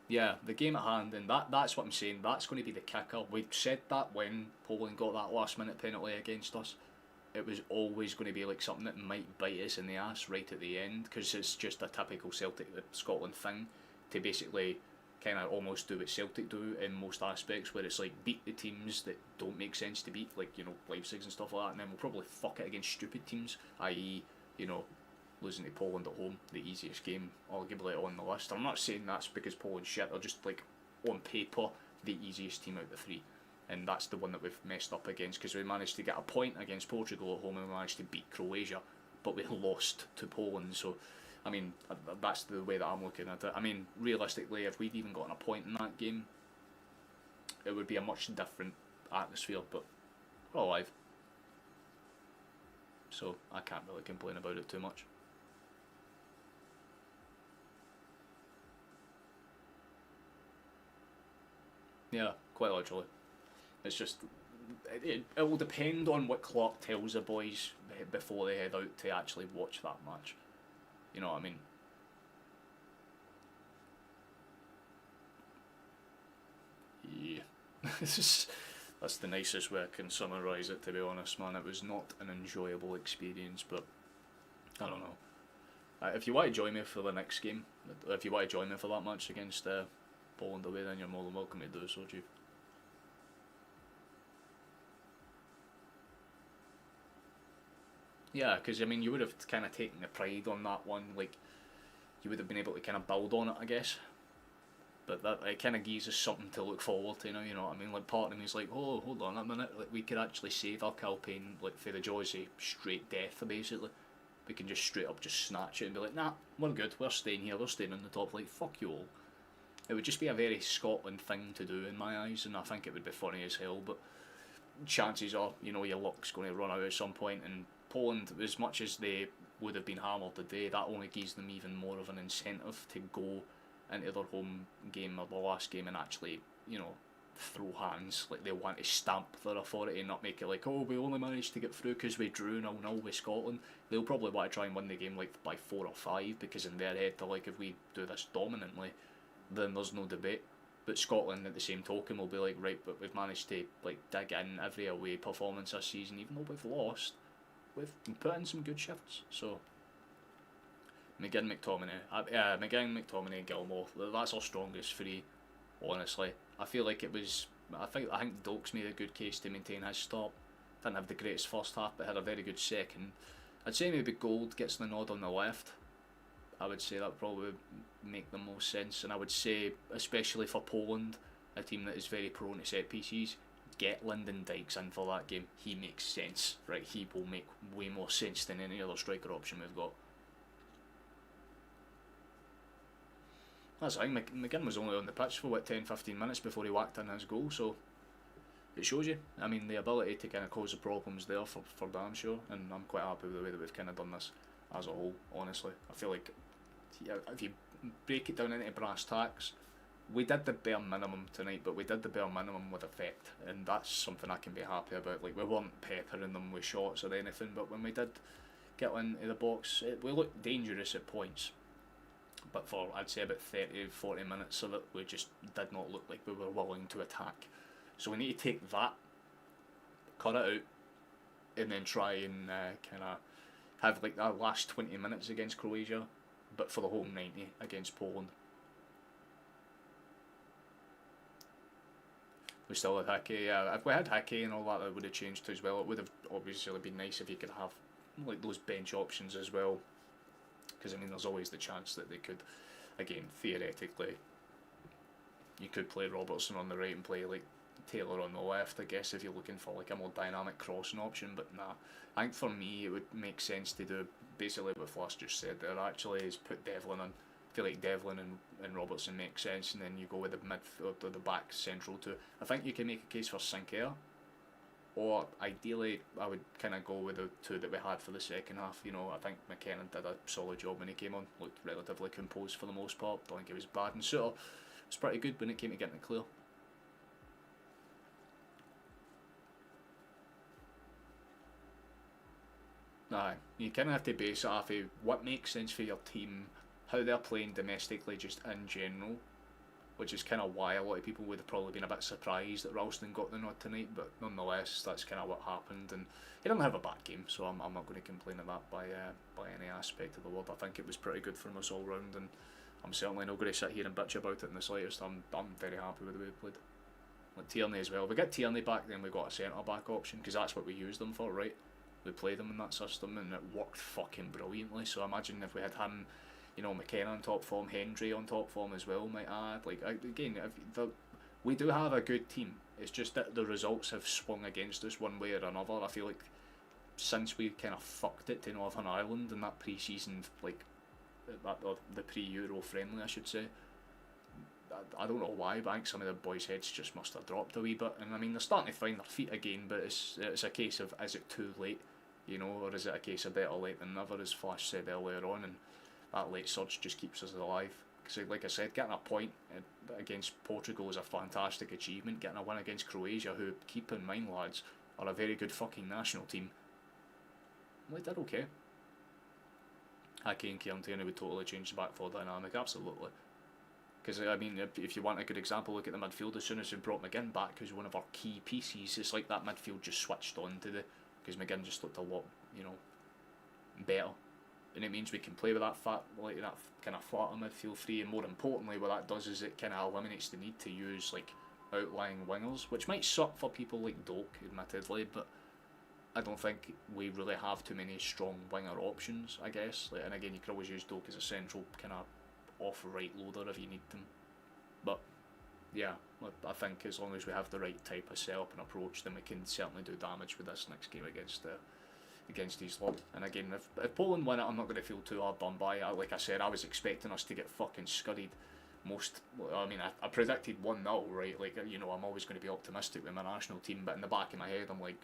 Yeah, the game at hand, and that's what I'm saying, that's going to be the kicker. We said that when Poland got that last minute penalty against us. It was always going to be like something that might bite us in the ass right at the end, because it's just a typical Scotland thing to basically kind of almost do what Celtic do in most aspects, where it's like beat the teams that don't make sense to beat, like, Leipzig and stuff like that, and then we'll probably fuck it against stupid teams, i.e., losing to Poland at home, the easiest game arguably on the list. I'm not saying that's because Poland's shit, they're just like on paper the easiest team out of the 3, and that's the one that we've messed up against, because we managed to get a point against Portugal at home and we managed to beat Croatia, but we lost to Poland. So I mean, that's the way that I'm looking at it. I mean, realistically, if we'd even gotten a point in that game, it would be a much different atmosphere, but we're alive, so I can't really complain about it too much. Yeah, quite literally. It's just, it will depend on what Clark tells the boys before they head out to actually watch that match. You know what I mean? Yeah. That's the nicest way I can summarise it, to be honest, man. It was not an enjoyable experience, but I don't know. If you want to join me for the next game, if you want to join me for that match against Poland away, then you're more than welcome to do so, Chief. Yeah, because I mean, you would have kind of taken the pride on that one, like, you would have been able to kind of build on it, I guess. But that, it kind of gives us something to look forward to now, you know what I mean? Like, part of me is like, oh, hold on a minute, like, we could actually save our campaign, like, for the jaws of straight death, basically. We can just straight up just snatch it and be like, nah, we're good, we're staying here, we're staying in the top flight, fuck you all. It would just be a very Scotland thing to do in my eyes, and I think it would be funny as hell, but chances are, your luck's going to run out at some point, and Poland, as much as they would have been hammered today, that only gives them even more of an incentive to go into their home game or the last game and actually, throw hands. Like, they want to stamp their authority and not make it like, oh, we only managed to get through because we drew 0-0 with Scotland. They'll probably want to try and win the game like by 4 or 5, because in their head they're like, if we do this dominantly, then there's no debate. But Scotland, at the same token, will be like, right, but we've managed to like dig in every away performance this season, even though we've lost. We've put in some good shifts. So McGinn, McTominay, Gilmore. That's our strongest 3, honestly. I feel like it was. I think Dokes made a good case to maintain his start. Didn't have the greatest first half, but had a very good second. I'd say maybe Gold gets the nod on the left. I would say that would probably make the most sense, and I would say, especially for Poland, a team that is very prone to set pieces, get Lyndon Dykes in for that game. He makes sense, right? He will make way more sense than any other striker option we've got. That's the thing, McGinn was only on the pitch for 10-15 minutes before he whacked in his goal, so it shows you. I mean, the ability to kind of cause the problems there for damn sure, and I'm quite happy with the way that we've kind of done this as a whole, honestly. I feel like, if you break it down into brass tacks, we did the bare minimum tonight, but we did the bare minimum with effect, and that's something I can be happy about. Like, we weren't peppering them with shots or anything, but when we did get into the box, we looked dangerous at points. But for, I'd say, about 30-40 minutes of it, we just did not look like we were willing to attack. So we need to take that, cut it out, and then try and kind of have like that last 20 minutes against Croatia, but for the whole 90 against Poland. We still had Hickey, yeah. If we had Hickey and all that, that would have changed too as well. It would have obviously been nice if you could have like those bench options as well, because I mean, there's always the chance that they could, again, theoretically, you could play Robertson on the right and play like Taylor on the left, I guess, if you're looking for like a more dynamic crossing option. But nah, I think for me it would make sense to do basically what Flash just said there. Actually, is put Devlin on. I feel like Devlin and Robertson make sense, and then you go with the midfield or the back central too. I think you can make a case for Sinclair, or ideally I would kind of go with the two that we had for the second half. You know, I think McKinnon did a solid job when he came on. Looked relatively composed for the most part. Don't think he was bad, and Suter was pretty good when it came to getting it clear. Aye, you kind of have to base it off of what makes sense for your team, how they're playing domestically just in general, which is kind of why a lot of people would have probably been a bit surprised that Ralston got the nod tonight, but nonetheless, that's kind of what happened, and he didn't have a bad game, so I'm not going to complain of that by any aspect of the word. I think it was pretty good from us all round, and I'm certainly not going to sit here and bitch about it in the slightest. I'm very happy with the way we played. Like Tierney as well. If we get Tierney back, then we got a centre back option, because that's what we used them for, right? We played them in that system and it worked fucking brilliantly. So imagine if we had him, you know, McKenna on top form, Hendry on top form as well, might add. Like again, we do have a good team. It's just that the results have swung against us one way or another. I feel like since we kind of fucked it to Northern Ireland in that pre-season, like or the pre-Euro friendly, I should say. I don't know why, but I think some of the boys' heads just must have dropped a wee bit. And I mean, they're starting to find their feet again, but it's a case of, is it too late, you know, or is it a case of better late than never, as Flash said earlier on, and that late surge just keeps us alive. Because like I said, getting a point against Portugal is a fantastic achievement. Getting a win against Croatia, who, keep in mind lads, are a very good fucking national team, like, they're okay. Hickey and Kieran Tierney would totally change the back four dynamic, absolutely. Because I mean, if you want a good example, look at the midfield. As soon as we brought McGinn back, who's one of our key pieces, it's like that midfield just switched on to because McGinn just looked a lot, you know, better, and it means we can play with that that kind of flatter midfield three, and more importantly, what that does is it kind of eliminates the need to use like outlying wingers, which might suck for people like Doak, admittedly, but I don't think we really have too many strong winger options, I guess. Like, and again, you could always use Doak as a central kind of off right loader if you need them, but yeah, I think as long as we have the right type of setup and approach, then we can certainly do damage with this next game against these lot. And again, if Poland win it, I'm not going to feel too hard done by it. Like I said, I was expecting us to get fucking scurried. I mean, I predicted 1-0, right? Like, you know, I'm always going to be optimistic with my national team, but in the back of my head, I'm like,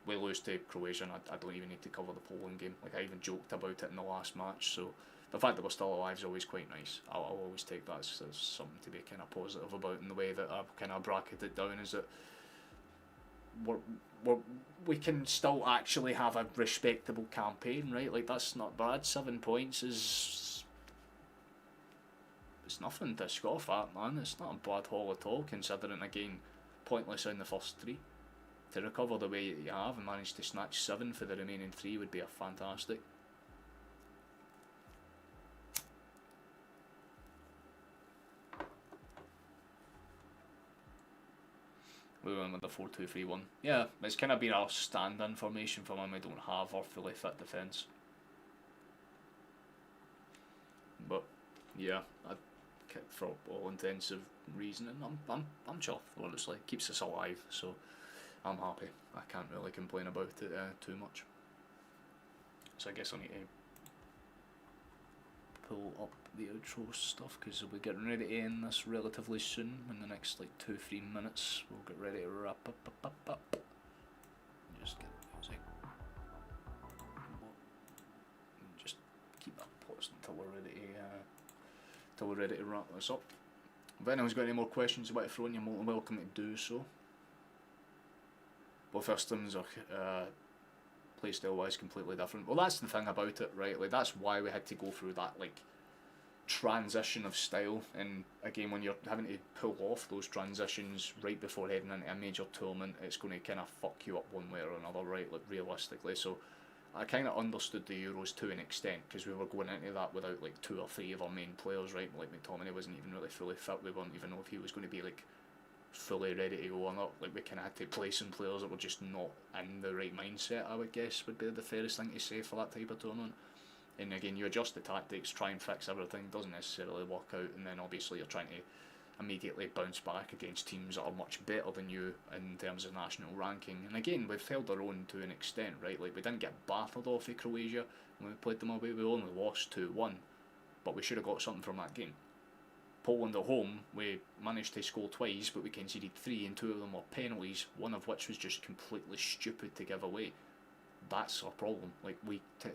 we lose to Croatia and I don't even need to cover the Poland game. Like, I even joked about it in the last match, so the fact that we're still alive is always quite nice. I'll always take that as something to be kind of positive about, in the way that I've kind of bracketed it down, is that we can still actually have a respectable campaign, right? Like, that's not bad. 7 points is... it's nothing to scoff at, man. It's not a bad haul at all, considering, again, pointless in the first 3. To recover the way that you have and manage to snatch 7 for the remaining 3 would be a fantastic. We went with the 4-2-3-1. Yeah, it's kind of been our stand-in formation for when we don't have our fully fit defence. But yeah, for all intensive reasoning, I'm chuffed. Honestly, keeps us alive, so I'm happy. I can't really complain about it too much. So I guess I need to pull up the outro stuff, because we're getting ready to end this relatively soon. In the next like 2-3 minutes, we'll get ready to wrap up. Just get the music. Just keep that paused until we're ready to wrap this up. If anyone's got any more questions about it, you're more than welcome to do so. Both systems are playstyle wise completely different. Well, that's the thing about it, right? Like, that's why we had to go through that like transition of style, and again, when you're having to pull off those transitions right before heading into a major tournament, it's going to kind of fuck you up one way or another, right? Like, realistically. So I kind of understood the Euros to an extent, because we were going into that without like 2 or 3 of our main players, right? Like, McTominay wasn't even really fully fit. We weren't even know if he was going to be like fully ready to go or not. Like, we kind of had to play some players that were just not in the right mindset, I would guess, would be the fairest thing to say for that type of tournament. And again, you adjust the tactics, try and fix everything, doesn't necessarily work out, and then obviously you're trying to immediately bounce back against teams that are much better than you in terms of national ranking. And again, we've held our own to an extent, right? Like, we didn't get battered off of Croatia when we played them away, we only lost 2-1, but we should have got something from that game. Poland at home, we managed to score twice, but we conceded 3, and 2 of them were penalties, one of which was just completely stupid to give away. That's our problem. Like,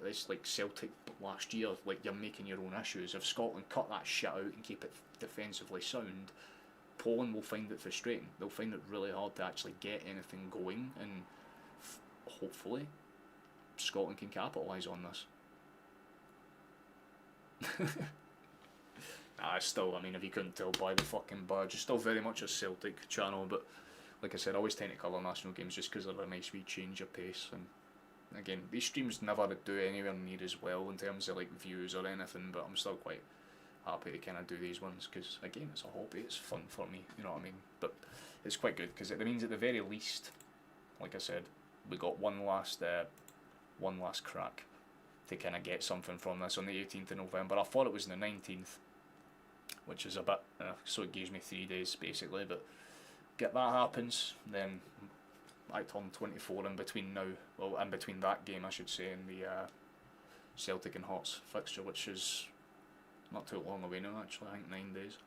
it's like Celtic last year. Like, you're making your own issues. If Scotland cut that shit out and keep it defensively sound, Poland will find it frustrating. They'll find it really hard to actually get anything going, and hopefully Scotland can capitalise on this. Still, I mean, if you couldn't tell by the fucking badge, it's still very much a Celtic channel, but like I said, I always tend to cover national games just because they're a nice wee change of pace. And again, these streams never do anywhere near as well in terms of like views or anything, but I'm still quite happy to kind of do these ones because, again, it's a hobby, it's fun for me, you know what I mean? But it's quite good because it means at the very least, like I said, we got one last crack to kind of get something from this on the 18th of November. I thought it was on the 19th, which is a bit, so it gives me 3 days basically, but get that happens, then I turn 24 in between now, well, in between that game I should say, and the Celtic and Hearts fixture, which is not too long away now actually, I think 9 days.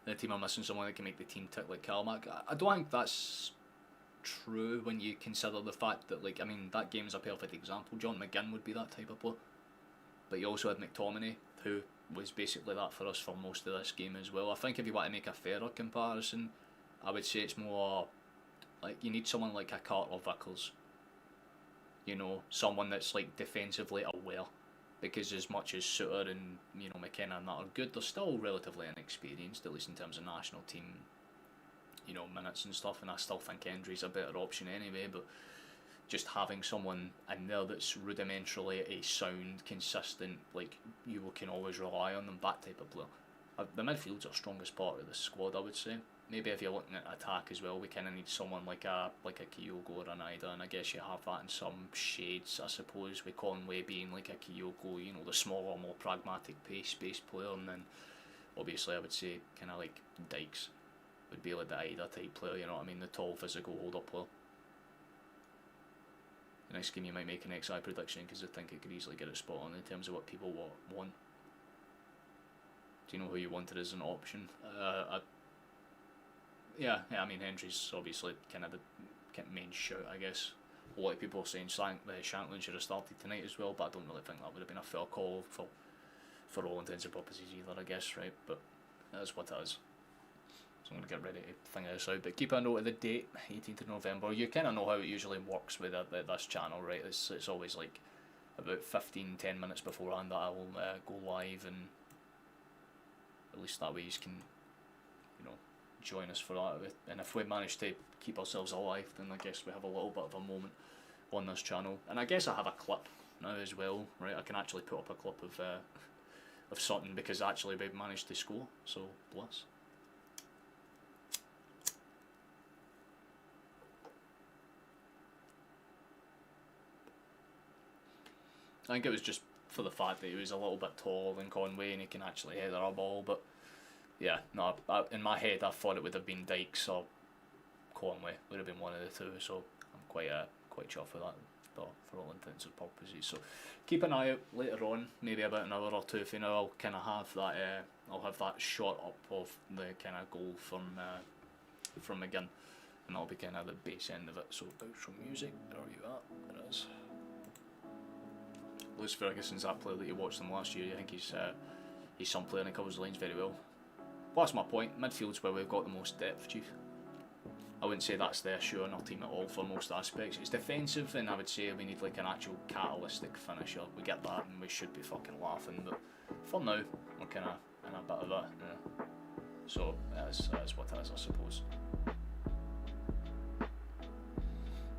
The team are missing someone that can make the team tick like Kalmak. I don't think that's true when you consider the fact that, like, I mean, that game is a perfect example. John McGinn would be that type of player, but you also had McTominay, who was basically that for us for most of this game as well. I think if you want to make a fairer comparison, I would say it's more like you need someone like a Carter Vickers, you know, someone that's like defensively aware, because as much as Suter and, you know, McKenna and that are good, they're still relatively inexperienced, at least in terms of national team, you know, minutes and stuff, and I still think Hendry's a better option anyway, but just having someone in there that's rudimentarily a sound, consistent, like, you can always rely on them, that type of player. The midfield's our strongest part of the squad, I would say. Maybe if you're looking at attack as well, we kind of need someone like a Kyogo or an Ida, and I guess you have that in some shades, I suppose, with Conway being like a Kyogo, you know, the smaller, more pragmatic pace-based player, and then obviously I would say kind of like Dykes would be like the Ida type player, you know what I mean, the tall physical hold-up player. The next game you might make an XI prediction because I think it could easily get it spot on in terms of what people want. Do you know who you wanted as an option? Yeah, I mean, Hendry's obviously kind of the main shout, I guess. A lot of people are saying Shanklin should have started tonight as well, but I don't really think that would have been a fair call for all intents and purposes either, I guess, right? But that's what it is. So I'm going to get ready to figure this out. But keep a note of the date, 18th of November. You kind of know how it usually works with this channel, right? It's always like about 10 minutes beforehand that I will go live, and at least that way you can, you know, join us for that. And if we manage to keep ourselves alive, then I guess we have a little bit of a moment on this channel. And I guess I have a clip now as well, right? I can actually put up a clip of Sutton because actually we've managed to score, so bless. I think it was just for the fact that he was a little bit taller than Conway and he can actually header a ball, but yeah, no, in my head I thought it would have been Dykes or Conway, would have been one of the two, so I'm quite chuffed with that for all intents and purposes. So keep an eye out later on, maybe about an hour or two from now, I'll kind of have that I'll have that shot up of the kind of goal from McGinn, and that'll be kind of the base end of it. So outro music, there you are, there it is. Lewis Ferguson's that player that you watched them last year. I think he's some player and he covers the lines very well. Well, that's my point. Midfield's where we've got the most depth, Chief. I wouldn't say that's the issue on our team at all for most aspects. It's defensive, and I would say we need like an actual catalytic finisher. We get that and we should be fucking laughing, but for now we're kind of in a bit of a so that's what it is, I suppose.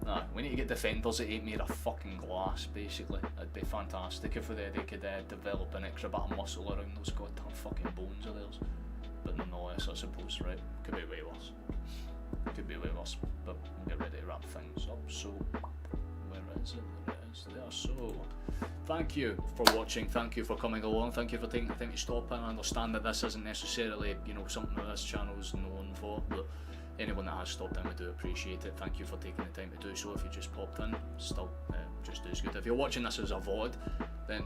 Nah, we need to get defenders that ain't made of fucking glass, basically. It'd be fantastic if they could develop an extra bit of muscle around those goddamn fucking bones of theirs. But nonetheless, I suppose, right? Could be way worse. Could be way worse. But we'll get ready to wrap things up. So, where is it? There it is. There. So, thank you for watching. Thank you for coming along. Thank you for taking the time to stop in. I understand that this isn't necessarily, you know, something that this channel is known for, but anyone that has stopped in, we do appreciate it. Thank you for taking the time to do so. If you just popped in, still just as good. If you're watching this as a VOD, then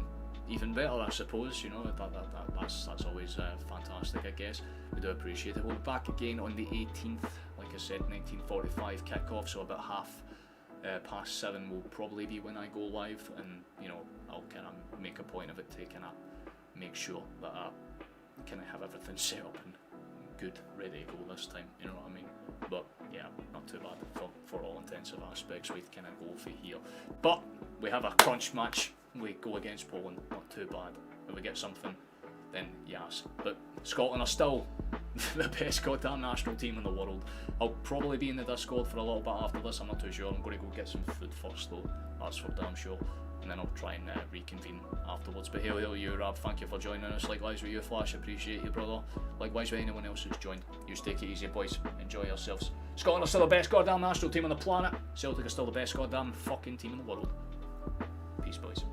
even better, I suppose. You know, that's always fantastic, I guess. We do appreciate it. We'll be back again on the 18th, like I said, 19:45 kickoff, so about past 7 will probably be when I go live, and you know, I'll kind of make a point of it to kind of make sure that I kind of have everything set up and good, ready to go this time, you know what I mean? But yeah, not too bad for all intensive aspects. We kind of go for here, but we have a crunch match. We go against Poland, not too bad. If we get something, then yes. But Scotland are still the best goddamn national team in the world. I'll probably be in the Discord for a little bit after this. I'm not too sure. I'm going to go get some food first though. That's for damn sure. And then I'll try and reconvene afterwards. But hail you, Rab. Thank you for joining us. Likewise with you, Flash. Appreciate you, brother. Likewise with anyone else who's joined. You take it easy, boys. Enjoy yourselves. Scotland are still the best goddamn national team on the planet. Celtic are still the best goddamn fucking team in the world. Peace, boys.